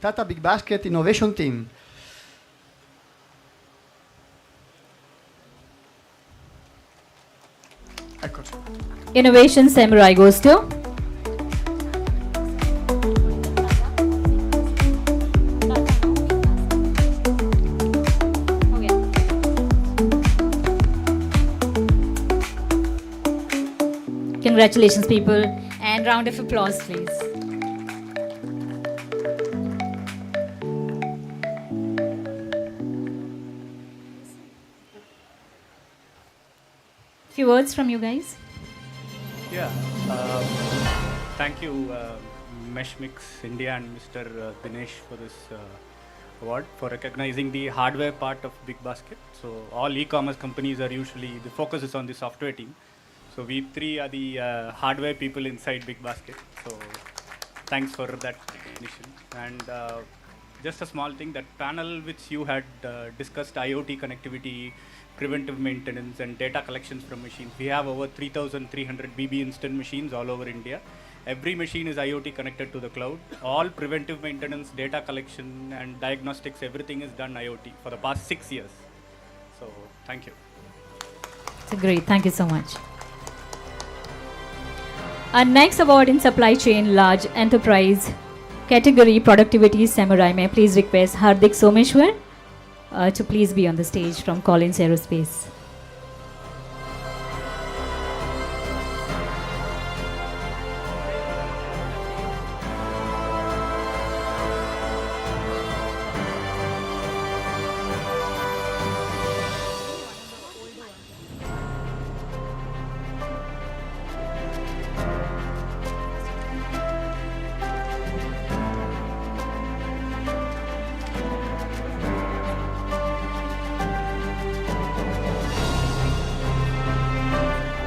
Tata Big Basket Innovation Team. Eccoci. Innovation Samurai goes to Congratulations, people. And round of applause, please. Few words from you guys. Yeah, thank you, Meshmix India and Mr. Dinesh for this award for recognizing the hardware part of Big Basket. So all e-commerce companies are usually, the focus is on the software team. So we three are the hardware people inside Big Basket. So thanks for that recognition. And just a small thing, that panel which you had discussed IoT connectivity, preventive maintenance and data collections from machines. We have over 3,300 BB instant machines all over India. Every machine is IoT connected to the cloud. All preventive maintenance, data collection and diagnostics, everything is done IoT for the past 6 years. So thank you. It's great. Thank you so much. Our next award in supply chain large enterprise category productivity samurai. May I please request Hardik Someshwar to please be on the stage from Collins Aerospace.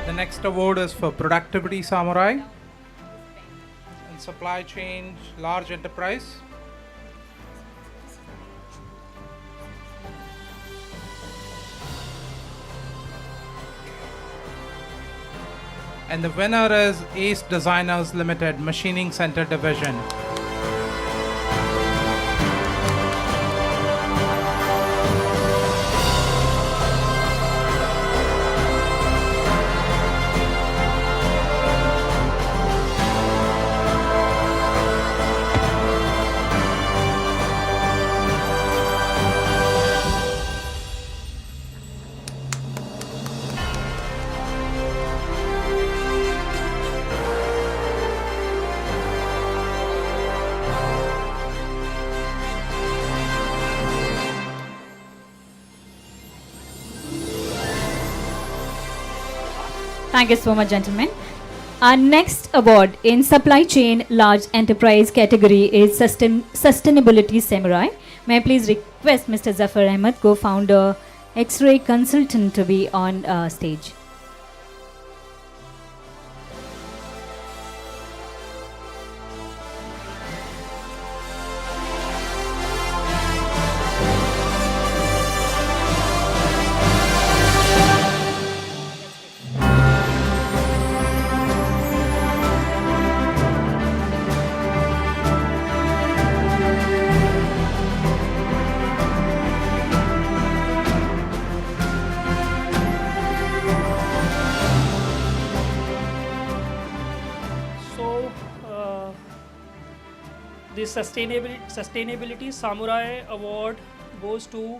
The next award is for Productivity Samurai and Supply Chain Large Enterprise. And the winner is Ace Designers Limited, Machining Center Division. Thank you so much, gentlemen. Our next award in supply chain large enterprise category is Sustainability Samurai. May I please request Mr. Zafar Ahmed, co-founder, X-Ray Consultant, to be on stage. The Sustainability Samurai Award goes to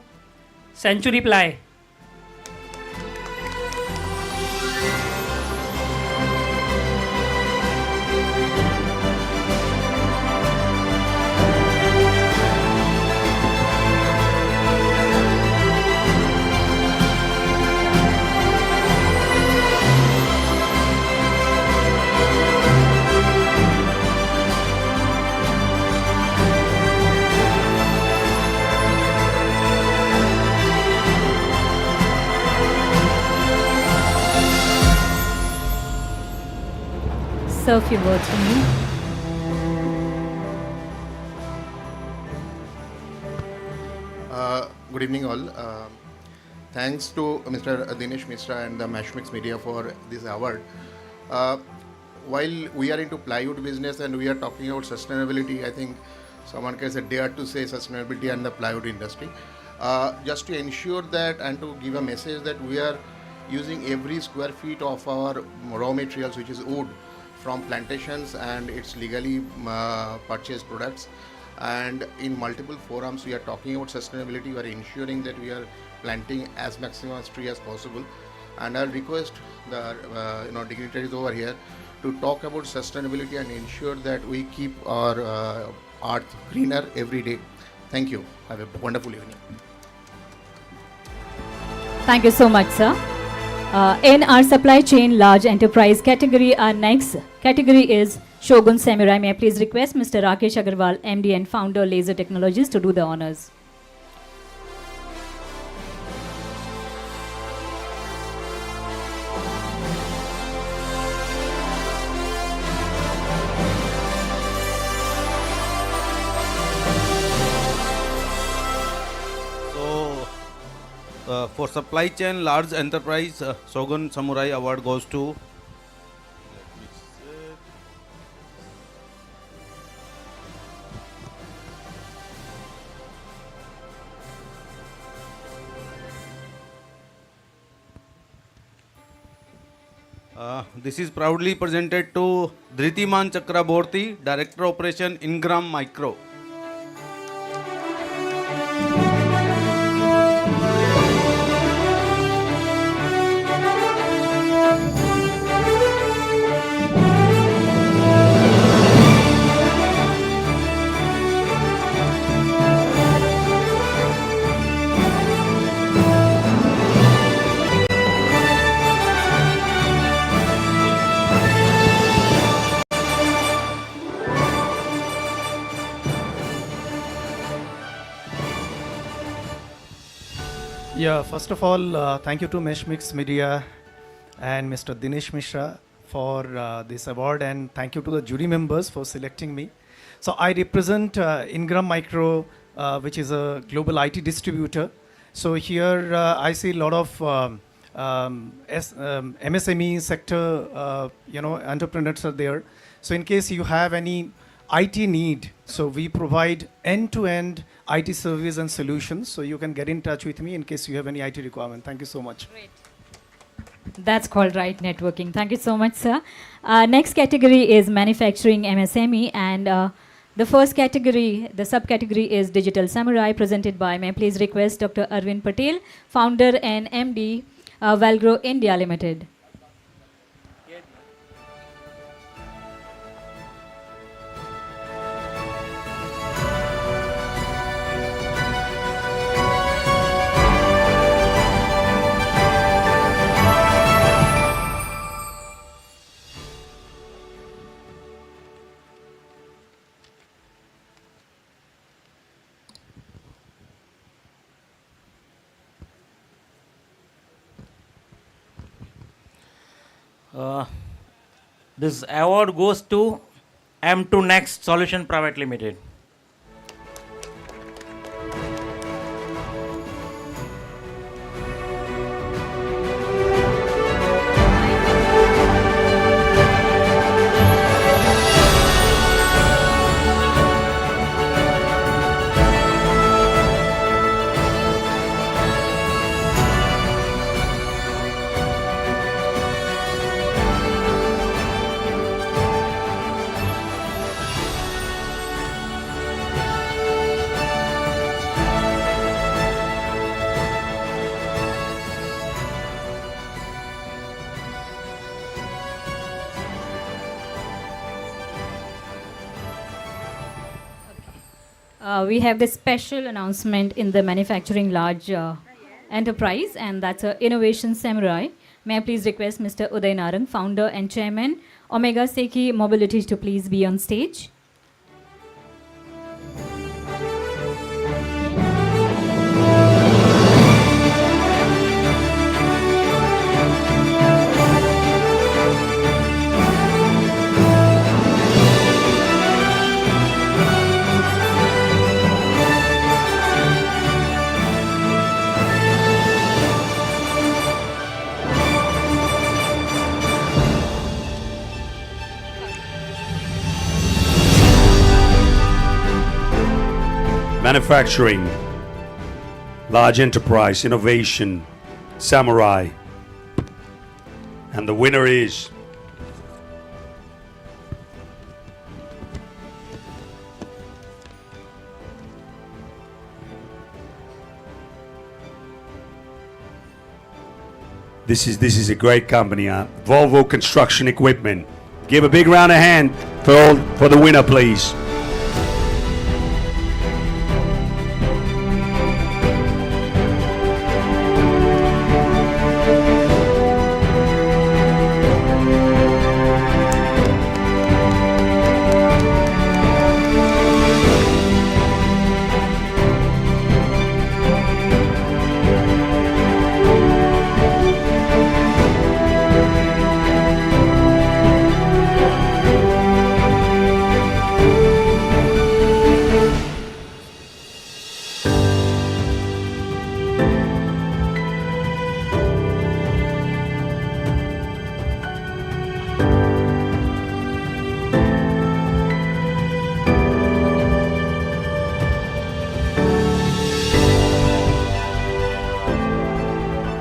Century Ply. Sir, a few words from you. Good evening, all. Thanks to Mr. Dinesh Mishra and the Mashmix Media for this award. While we are into plywood business and we are talking about sustainability, I think someone can say dare to say sustainability and the plywood industry. Just to ensure that and to give a message that we are using every square feet of our raw materials, which is wood, from plantations and its legally purchased products. And in multiple forums, we are talking about sustainability. We are ensuring that we are planting as maximum tree as possible. And I'll request the dignitaries over here to talk about sustainability and ensure that we keep our earth greener every day. Thank you. Have a wonderful evening. Thank you so much, sir. In our supply chain large enterprise category, our next category is Shogun Samurai. May I please request Mr. Rakesh Agarwal, MD and founder, Laser Technologies, to do the honors. For supply chain large enterprise, Shogun Samurai Award goes to this is proudly presented to Dhritiman Chakraborty, Director Operation Ingram Micro. Yeah, first of all, thank you to Meshmix Media and Mr. Dinesh Mishra for this award, and thank you to the jury members for selecting me. So I represent Ingram Micro, which is a global IT distributor. So here I see a lot of MSME sector, entrepreneurs are there. So in case you have any IT need, so we provide end-to-end IT service and solutions. So you can get in touch with me in case you have any IT requirement. Thank you so much. Great. That's called right networking. Thank you so much, sir. Next category is manufacturing MSME, and the first category, the subcategory is Digital Samurai, presented by, may I please request Dr. Arvind Patel, founder and MD, Valgro India Limited. This award goes to M2 Next Solution Private Limited. We have this special announcement in the manufacturing large enterprise, and that's a Innovation Samurai. May I please request Mr. Uday Narang, founder and chairman, Omega Seki Mobility, to please be on stage. Manufacturing, large enterprise, innovation, samurai. And the winner is this is a great company, Volvo Construction Equipment. Give a big round of hand for the winner, please.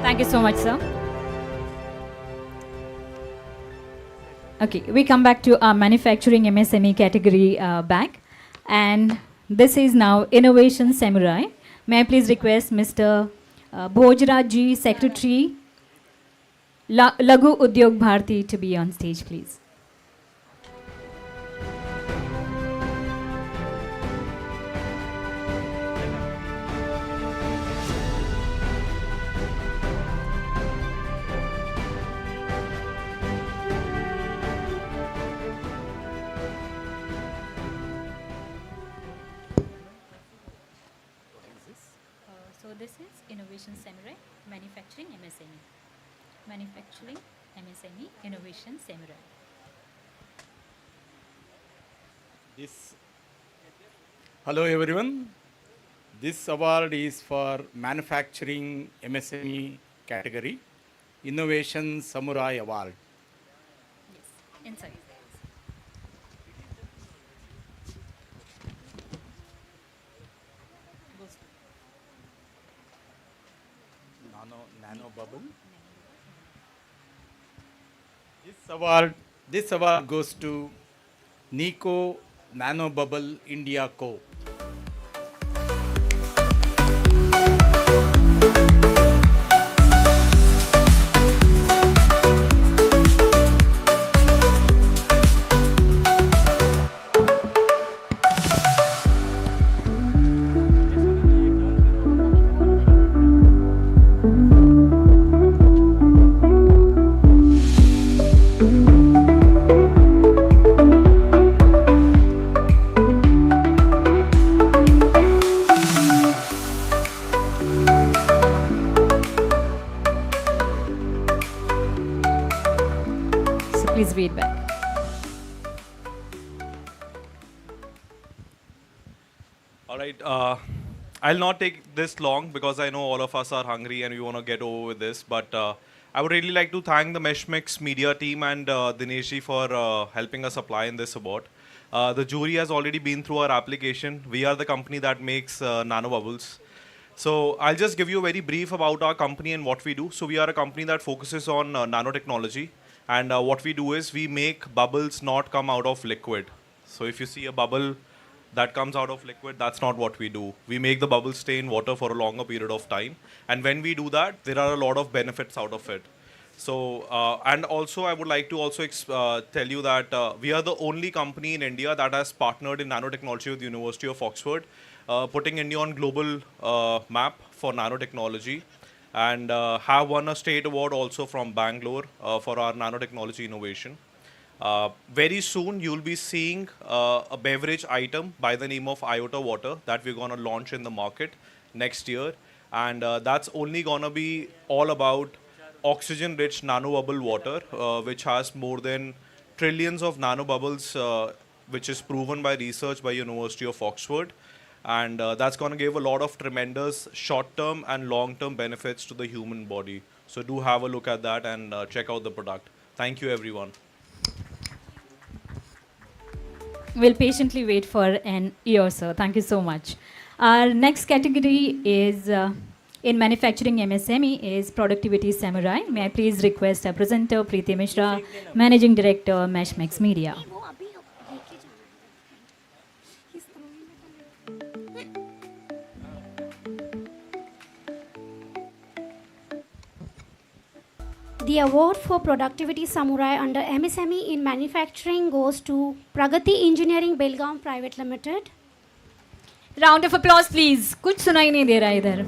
Thank you so much, sir. Okay, we come back to our manufacturing MSME category back. And this is now Innovation Samurai. May I please request Mr. Bhojraj ji, Secretary, Lagu Udyog Bharti, to be on stage, please. So this is Innovation Samurai, Manufacturing MSME. Manufacturing MSME, Innovation Samurai. Hello everyone. This award is for Manufacturing MSME category, Innovation Samurai Award. Yes, inside. Nano bubble. This award goes to Nico Nano Bubble India Co. Please read back. All right. I'll not take this long because I know all of us are hungry and we want to get over with this. But I would really like to thank the Meshmix media team and Dineshji for helping us apply in this award. The jury has already been through our application. We are the company that makes nano bubbles. So I'll just give you a very brief about our company and what we do. So we are a company that focuses on nanotechnology. And what we do is we make bubbles not come out of liquid. So if you see a bubble that comes out of liquid, that's not what we do. We make the bubble stay in water for a longer period of time. And when we do that, there are a lot of benefits out of it. So, and also I would like to also tell you that we are the only company in India that has partnered in nanotechnology with the University of Oxford, putting India on global map for nanotechnology. And have won a state award also from Bangalore for our nanotechnology innovation. Very soon you'll be seeing a beverage item by the name of Iota Water that we're going to launch in the market next year. And that's only going to be all about oxygen-rich nanobubble water, which has more than trillions of nanobubbles, which is proven by research by University of Oxford. And that's going to give a lot of tremendous short-term and long-term benefits to the human body. So do have a look at that and check out the product. Thank you, everyone. We'll patiently wait for an year, sir. Thank you so much. Our next category is in manufacturing MSME is Productivity Samurai. May I please request our presenter, Preeti Mishra, Managing Director, Meshmix Media. The award for Productivity Samurai under MSME in Manufacturing goes to Pragati Engineering Belgaum Private Limited. Round of applause, please. कुछ सुनाई नहीं दे रहा है इधर.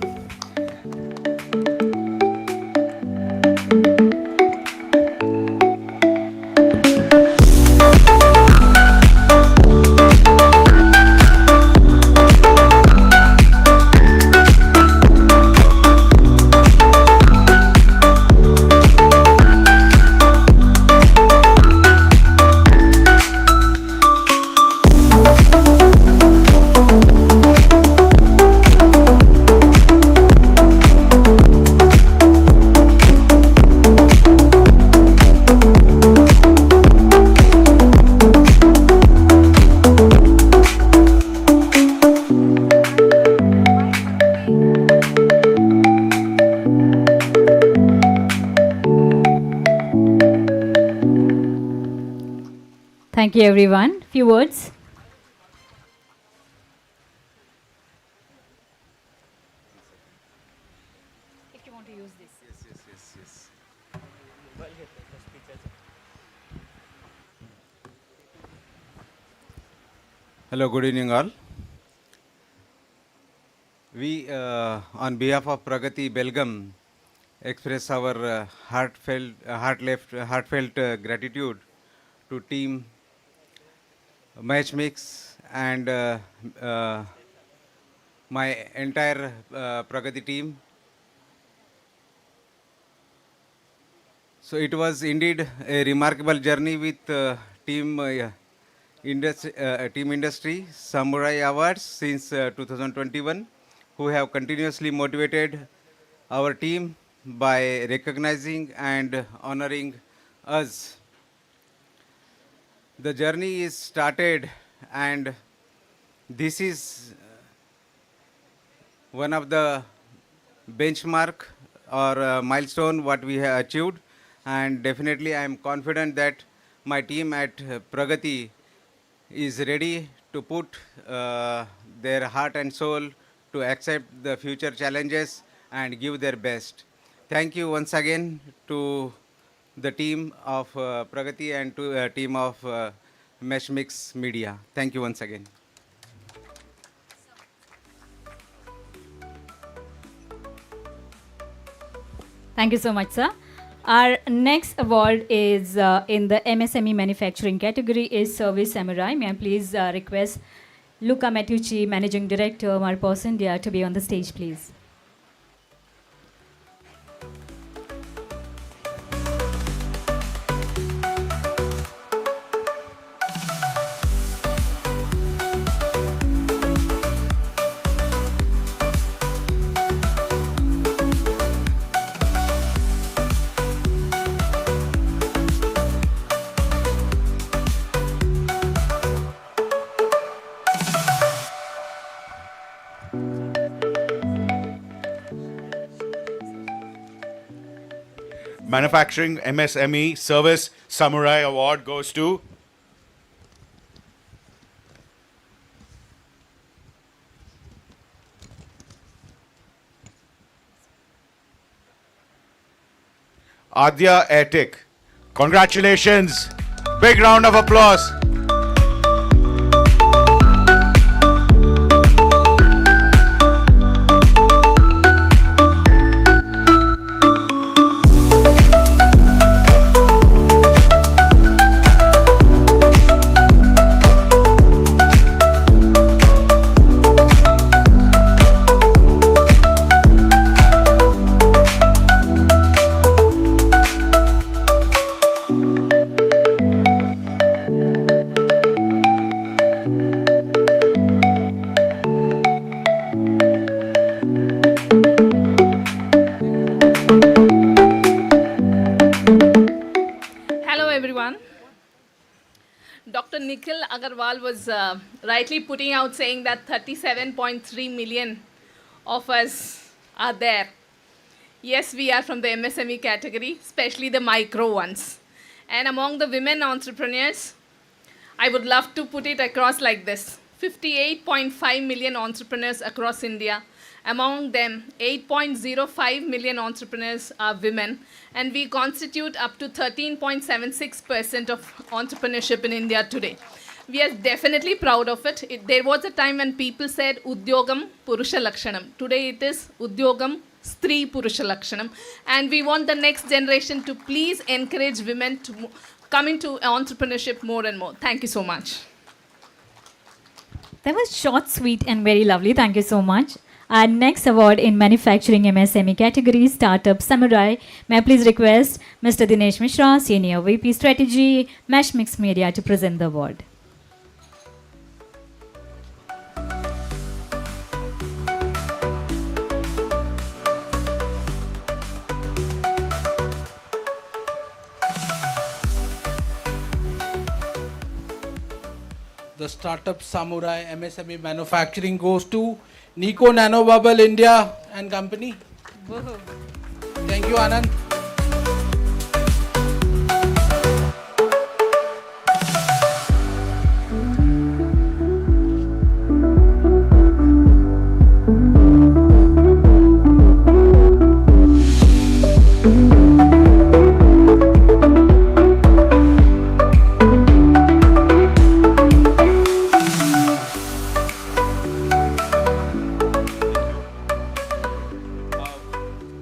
Thank you, everyone. Few words. If you want to use this. Yes. Hello, good evening all. We, on behalf of Pragati Belgaum, express our heartfelt gratitude to team Matchmix and my entire Pragati team. So it was indeed a remarkable journey with team industry Samurai Awards since 2021, who have continuously motivated our team by recognizing and honoring us. The journey is started, and this is one of the benchmark or milestone what we have achieved, and definitely I am confident that my team at Pragati is ready to put their heart and soul to accept the future challenges and give their best. Thank you once again to the team of Pragati and to team of Matchmix Media. Thank you once again. Thank you so much, sir. Our next award is in the MSME manufacturing category is Service Samurai. May I please request Luca Mattucci, Managing Director, Marpos India, to be on the stage, please. Manufacturing MSME Service Samurai Award goes to Adya Etik. Congratulations. Big round of applause. Dr. Nikhil Agarwal was rightly putting out saying that 37.3 million of us are there. Yes, we are from the MSME category, especially the micro ones. And among the women entrepreneurs, I would love to put it across like this. 58.5 million entrepreneurs across India, Among them, 8.05 million entrepreneurs are women, and we constitute up to 13.76% of entrepreneurship in India today. We are definitely proud of it. There was a time when people said Udyogam Purusha Lakshanam. Today it is Udyogam Stri Purusha Lakshanam. And we want the next generation to please encourage women to come into entrepreneurship more and more. Thank you so much. That was short, sweet, and very lovely. Thank you so much. Our next award in manufacturing MSME category, Startup Samurai. May I please request Mr. Dinesh Mishra, Senior VP Strategy, Mesh Mix Media, to present the award. The Startup Samurai MSME Manufacturing goes to Nico Nanobubble India and Company. Thank you, Anand.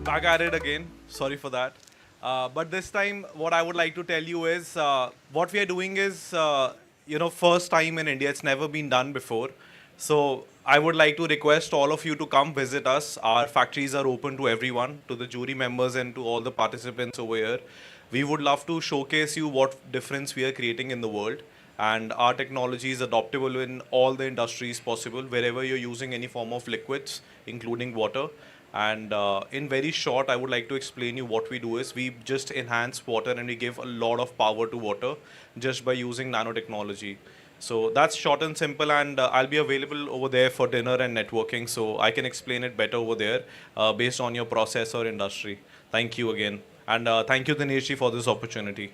Back at it again. Sorry for that. But this time, what I would like to tell you is what we are doing is, first time in India. It's never been done before. So I would like to request all of you to come visit us. Our factories are open to everyone, to the jury members and to all the participants over here. We would love to showcase you what difference we are creating in the world. And our technology is adoptable in all the industries possible, wherever you're using any form of liquids, including water. And in very short, I would like to explain you what we do is we just enhance water and we give a lot of power to water just by using nanotechnology. So that's short and simple, and I'll be available over there for dinner and networking, so I can explain it better over there based on your process or industry. Thank you again. And thank you, Dineshji, for this opportunity.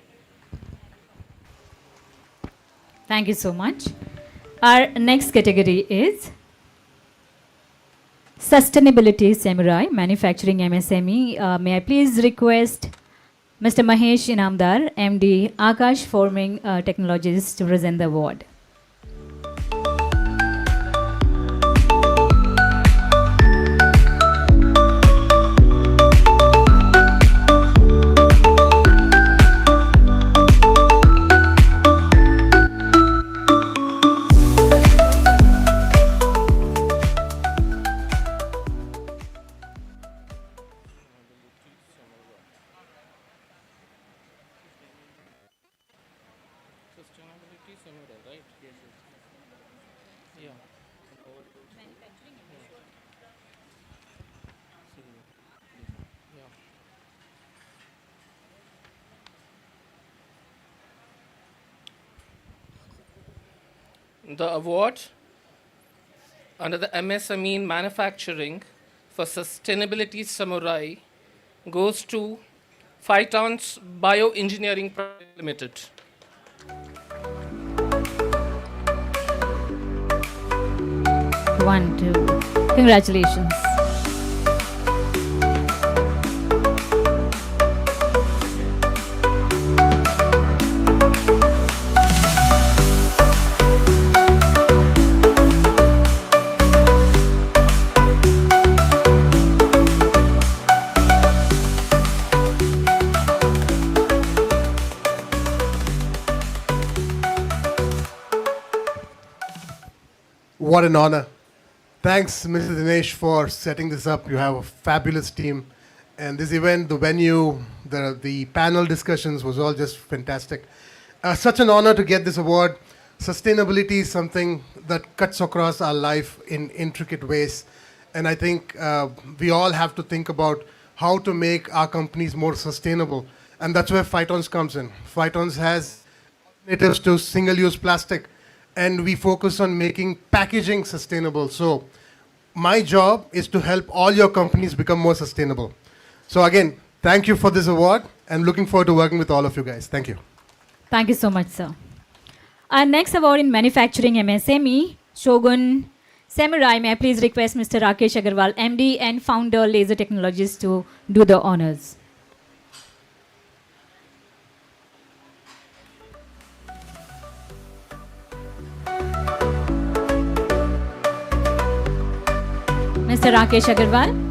Thank you so much. Our next category is Sustainability Samurai, Manufacturing MSME. May I please request Mr. Mahesh Inamdar, MD, Akash Forming Technologies, to present the award. The award under the MSME in Manufacturing for Sustainability Samurai goes to Phytons Bioengineering Private Limited. One, two. Congratulations. What an honor. Thanks, Mr. Dinesh, for setting this up. You have a fabulous team. And this event, the venue, the panel discussions was all just fantastic. Such an honor to get this award. Sustainability is something that cuts across our life in intricate ways. And I think we all have to think about how to make our companies more sustainable. And that's where Phytons comes in. Phytons has alternatives to single-use plastic, and we focus on making packaging sustainable. So my job is to help all your companies become more sustainable. So again, thank you for this award, and looking forward to working with all of you guys. Thank you. Thank you so much, sir. Our next award in Manufacturing MSME, Shogun Samurai, may I please request Mr. Rakesh Agarwal, MD and founder Laser Technologies, to do the honors. Mr. Rakesh Agarwal.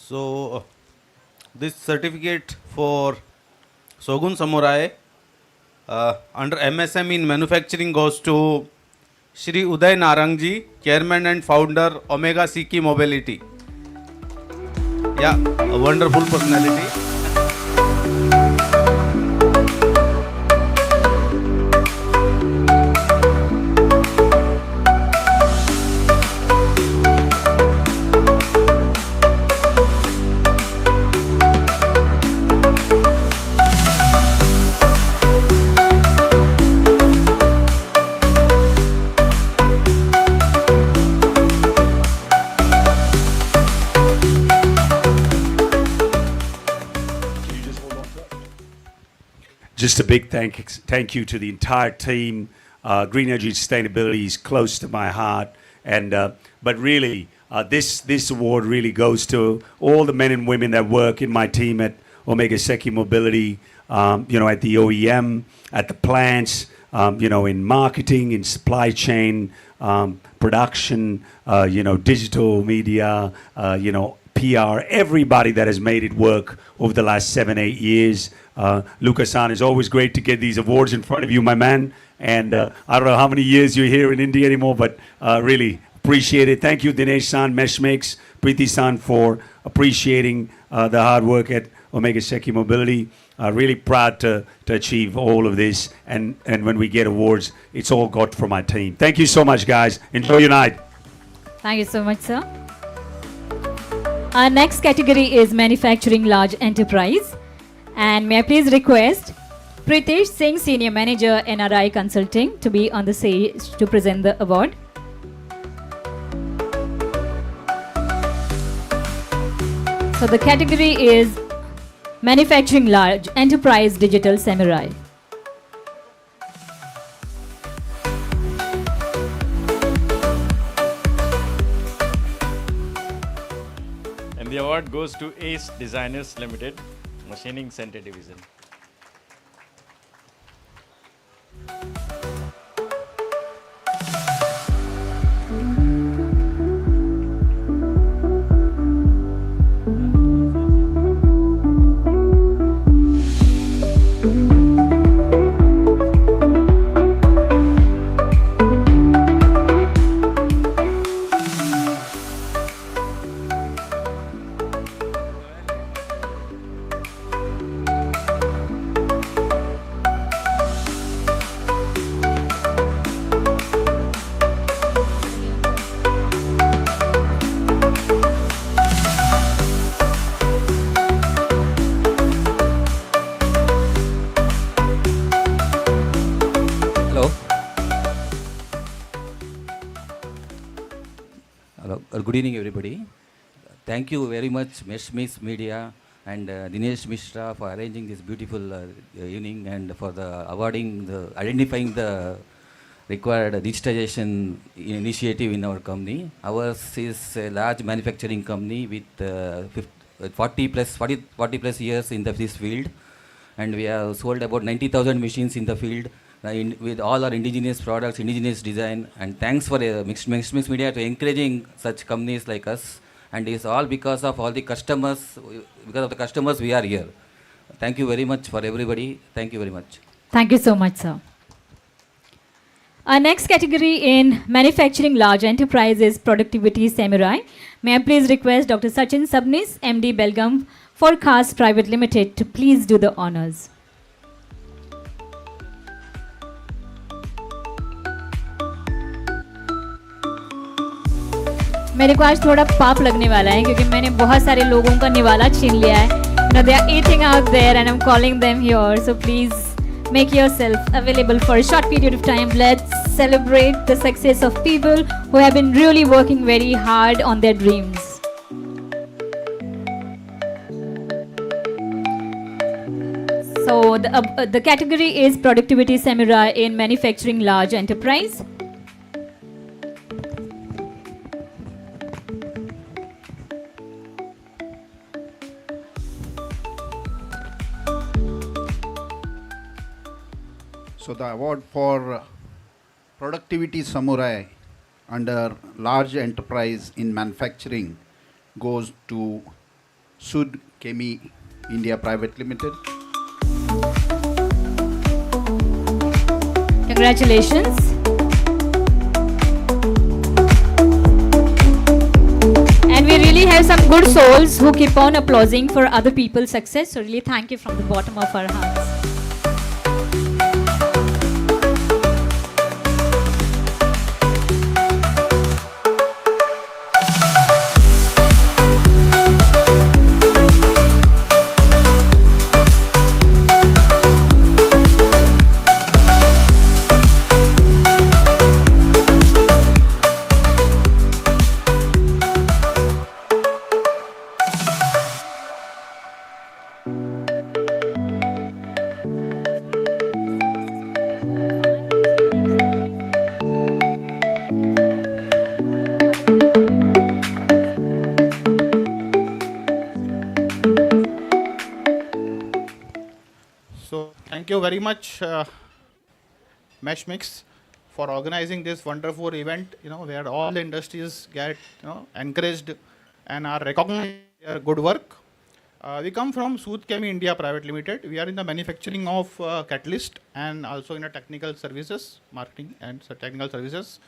So, this certificate for Shogun Samurai under MSME in manufacturing goes to Shri Uday Narangji, Chairman and Founder Omega Siki Mobility. Yeah, a wonderful personality. Just a big thank you to the entire team. Green energy sustainability is close to my heart, and but really, this award really goes to all the men and women that work in my team at Omega Seki Mobility. At the OEM, at the plants, in marketing, in supply chain, production, digital media, PR, everybody that has made it work over the last 7-8 years. Lucas-san, it's always great to get these awards in front of you, my man. And I don't know how many years you're here in India anymore, but really appreciate it. Thank you, Dinesh-san, Meshmix, Preeti-san, for appreciating the hard work at Omega Seki Mobility. Really proud to achieve all of this. And when we get awards, it's all got from my team. Thank you so much, guys. Enjoy your night. Thank you so much, sir. Our next category is Manufacturing Large Enterprise. And may I please request Pritesh Singh, Senior Manager, NRI Consulting, to be on the stage to present the award. So the category is Manufacturing Large Enterprise Digital Samurai. And the award goes to Ace Designers Limited, Machining Center Division. Good evening, everybody. Thank you very much, Meshmix Media and Dinesh Mishra, for arranging this beautiful evening and for the identifying the required digitization initiative in our company. Ours is a large manufacturing company with 40 plus years in this field, and we have sold about 90,000 machines in the field. With all our indigenous products, indigenous design, and thanks for Meshmix Media to encouraging such companies like us, and it's all because of all the customers, we are here. Thank you very much for everybody. Thank you very much. Thank you so much, sir. Our next category in Manufacturing Large Enterprise is Productivity Samurai. May I please request Dr. Sachin Sabnis, MD Belgavi Forecast Private Limited, to please do the honors. मेरे को आज थोड़ा पाप लगने वाला है क्योंकि मैंने बहुत सारे लोगों का निवाला छीन लिया है. They are eating out there and I'm calling them here. So please make yourself available for a short period of time. Let's celebrate the success of people who have been really working very hard on their dreams. So the category is Productivity Samurai in Manufacturing Large Enterprise. So the award for Productivity Samurai under Large Enterprise in Manufacturing goes to Sud Chemi India Private Limited. Congratulations. And we really have some good souls who keep on applauding for other people's success. So really thank you from the bottom of our hearts. Thank you very much, Meshmix, for organizing this wonderful event. Where all the industries get encouraged and are recognized their good work. We come from Sud Chemi India Private Limited. We are in the manufacturing of catalyst and also in the technical services, marketing and technical services.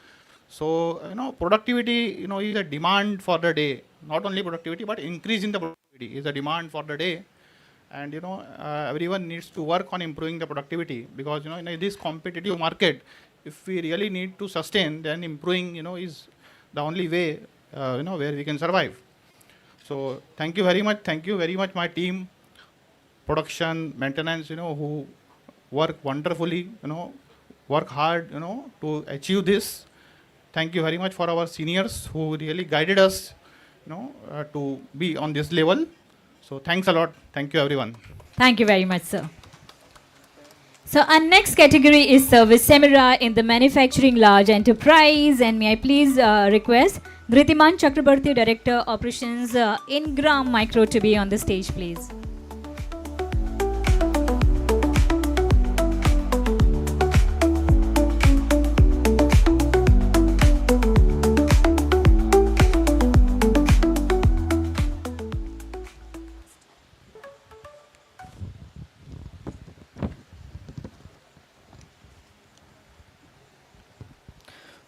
So productivity is a demand for the day. Not only productivity, but increase in the productivity is a demand for the day. And everyone needs to work on improving the productivity because in this competitive market, if we really need to sustain, then improving is the only way where we can survive. So thank you very much, my team, production, maintenance, who work wonderfully, work hard, to achieve this. Thank you very much for our seniors who really guided us, to be on this level. So thanks a lot. Thank you, everyone. Thank you very much, sir. So our next category is Service Samurai in the Manufacturing Large Enterprise. And may I please request Dhritiman Chakrabarti, Director Operations Ingram Micro, to be on the stage, please.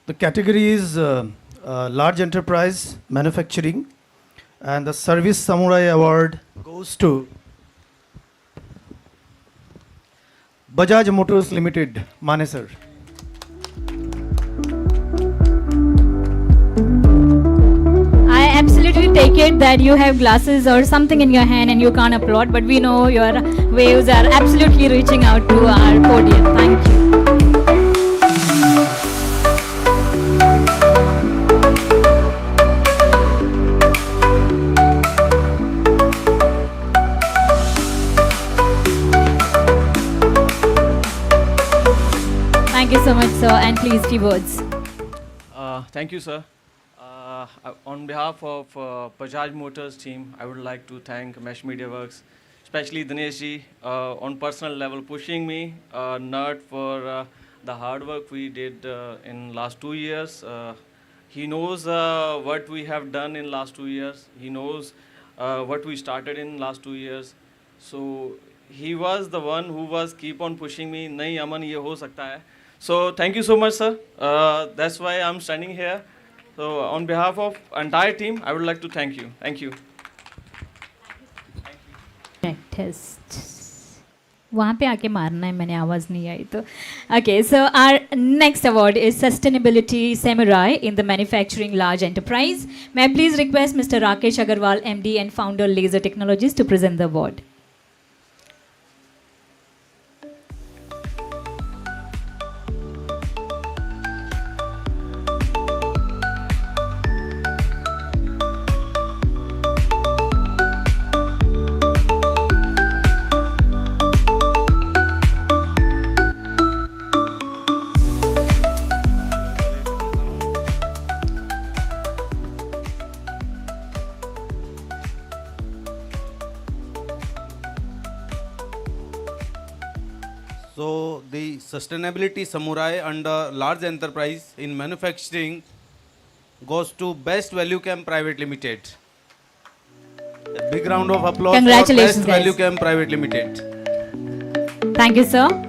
The category is Large Enterprise Manufacturing, and the Service Samurai Award goes to Bajaj Motors Limited, Manesar. I absolutely take it that you have glasses or something in your hand and you can't applaud, but we know your waves are absolutely reaching out to our podium. Thank you. Thank you so much, sir, and please, few words. Thank you, sir. On behalf of Bajaj Motors team, I would like to thank Mesh Media Works, especially Dinesh ji, on personal level, pushing me, nerd for the hard work we did in last 2 years. He knows what we have done in last 2 years. He knows what we started in last 2 years. So he was the one who was keep on pushing me. Nahi, Aman, ye ho sakta hai. So thank you so much, sir. That's why I'm standing here. So on behalf of entire team, I would like to thank you. Thank you. Test. वहाँ पे आके मारना है, मैंने आवाज़ नहीं आई तो. Okay, so our next award is Sustainability Samurai in the Manufacturing Large Enterprise. May I please request Mr. Rakesh Agarwal, MD and founder Laser Technologies, to present the award. So the Sustainability Samurai under Large Enterprise in Manufacturing goes to Best Value Chem Private Limited. A big round of applause for Congratulations, Best guys. Value Chem Private Limited. Thank you, sir.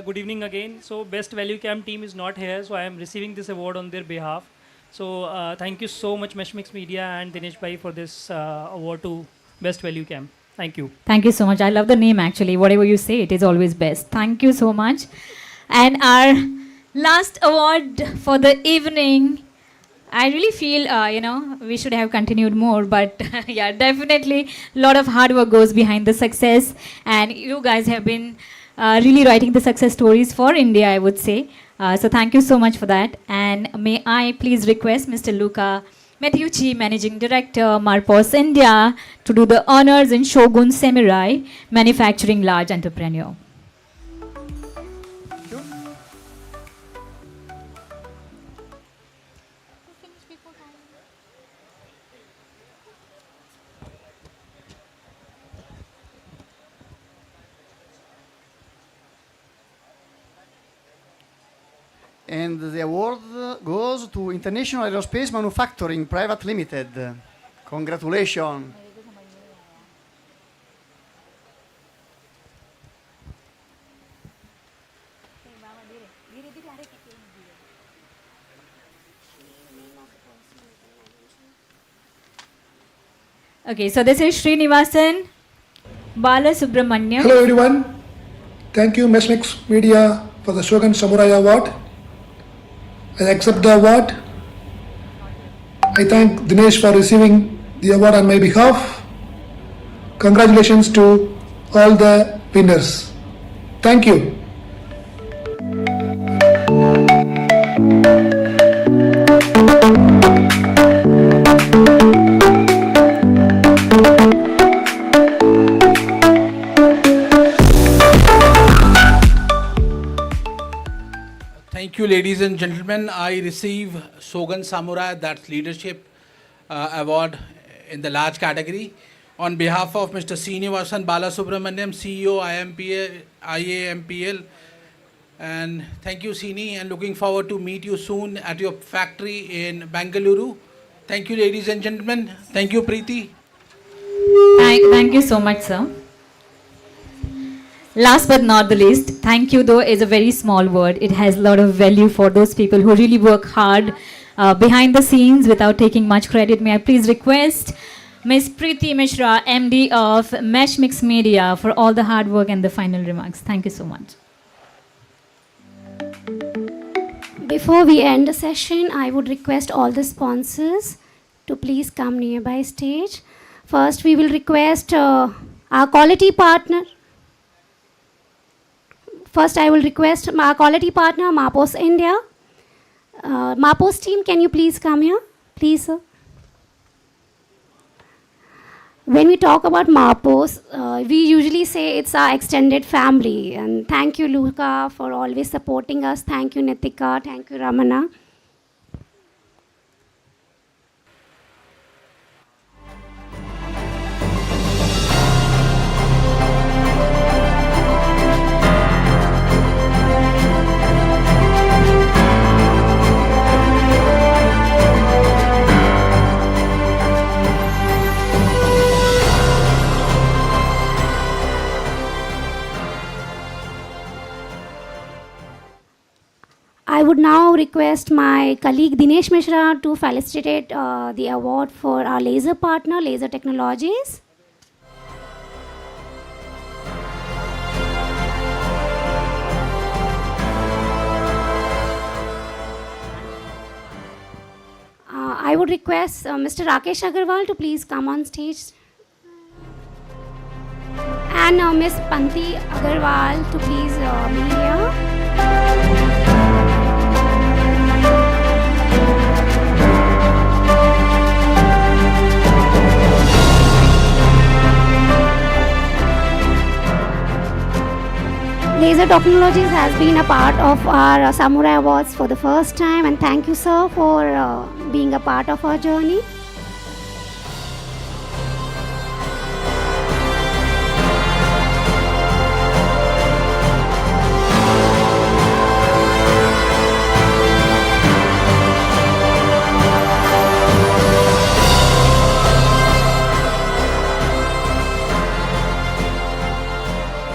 Good evening again. So Best Value Cam team is not here, so I am receiving this award on their behalf. So thank you so much Meshmix Media and Dinesh Bhai for this award to Best Value Cam. Thank you. Thank you so much. I love the name actually. Whatever you say, it is always best. Thank you so much. And our last award for the evening, I really feel, we should have continued more, but yeah, definitely a lot of hard work goes behind the success. And you guys have been really writing the success stories for India, I would say. So thank you so much for that. And may I please request Mr. Luca Mathiucci, Managing Director, Marpos India, to do the honors in Shogun Samurai, Manufacturing Large Entrepreneur. And the award goes to International Aerospace Manufacturing Private Limited. Congratulations. Okay, so this is Srinivasan Balasubramaniam. Hello everyone. Thank you Meshmix Media for the Shogun Samurai Award. I accept the award. I thank Dinesh for receiving the award on my behalf. Congratulations to all the winners. Thank you. Thank you, ladies and gentlemen. I receive Shogun Samurai, that's leadership award in the large category. On behalf of Mr. Srinivasan Balasubramaniam, CEO IAMPL, and thank you, Sini, and looking forward to meet you soon at your factory in Bengaluru. Thank you, ladies and gentlemen. Thank you, Preeti. Thank you so much, sir. Last but not the least, thank you though is a very small word. It has a lot of value for those people who really work hard behind the scenes without taking much credit. May I please request Ms. Preeti Mishra, MD of Meshmix Media, for all the hard work and the final remarks. Thank you so much. Before we end the session, I would request all the sponsors to please come nearby stage. First, we will request our quality partner. First, I will request our quality partner, Marpos India. Marpos team, can you please come here? Please, sir. When we talk about Marpos, we usually say it's our extended family. And thank you, Luca, for always supporting us. Thank you, Nitika. Thank you, Ramana. request my colleague Dinesh Mishra to felicitate the award for our laser partner, Laser Technologies. I would request Mr. Rakesh Agarwal to please come on stage. And Miss Panti Agarwal to please be here. Laser Technologies has been a part of our Samurai Awards for the first time, and thank you, sir, for being a part of our journey.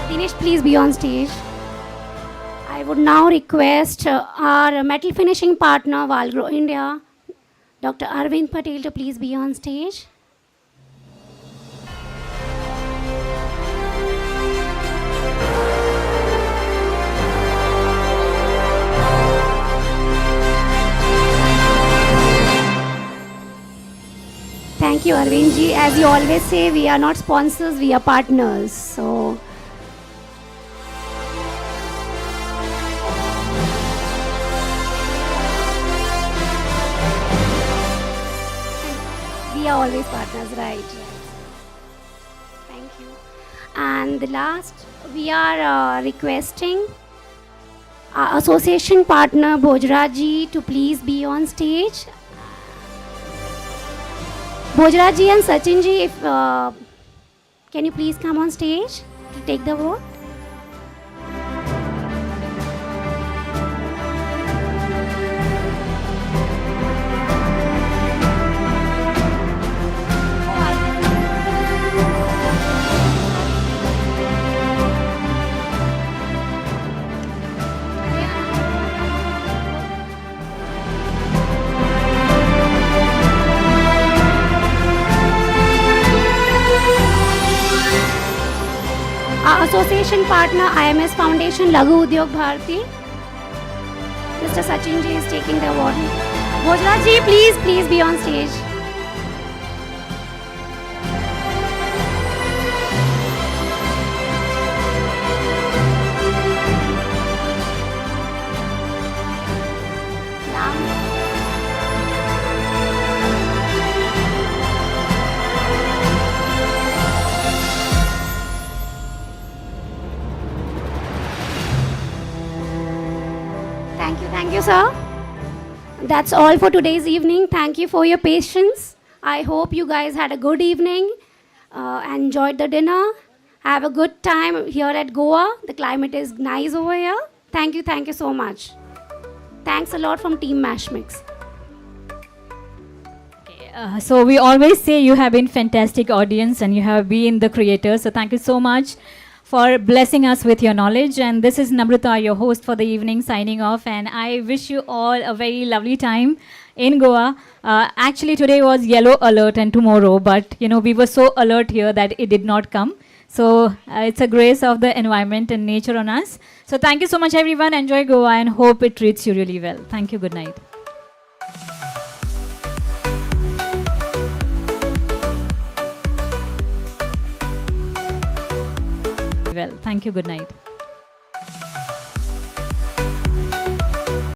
Dinesh, please be on stage. I would now request our metal finishing partner, Valgro India, Dr. Arvind Patel, to please be on stage. Thank you, Arvind ji. As you always say, we are not sponsors, we are partners. So, we are always partners, right? Thank you. And the last, we are requesting our association partner Bhojraj ji to please be on stage. Bhojraj ji and Sachin ji, if can you please come on stage to take the vote? Our association partner IMS Foundation Laghu Udyog Bharati. Mr. Sachin ji is taking the award. Bhojraj ji, please be on stage. Thank you, sir. That's all for today's evening. Thank you for your patience. I hope you guys had a good evening, enjoyed the dinner. Have a good time here at Goa. The climate is nice over here. Thank you so much. Thanks a lot from Team Mashmix. So we always say you have been fantastic audience and you have been the creators. So thank you so much for blessing us with your knowledge. And this is Namrata, your host for the evening, signing off. And I wish you all a very lovely time in Goa. Actually, today was yellow alert and tomorrow, but we were so alert here that it did not come. So it's a grace of the environment and nature on us. So thank you so much, everyone. Enjoy Goa and hope it treats you really well. Thank you. Good night. Well, thank you. Good night.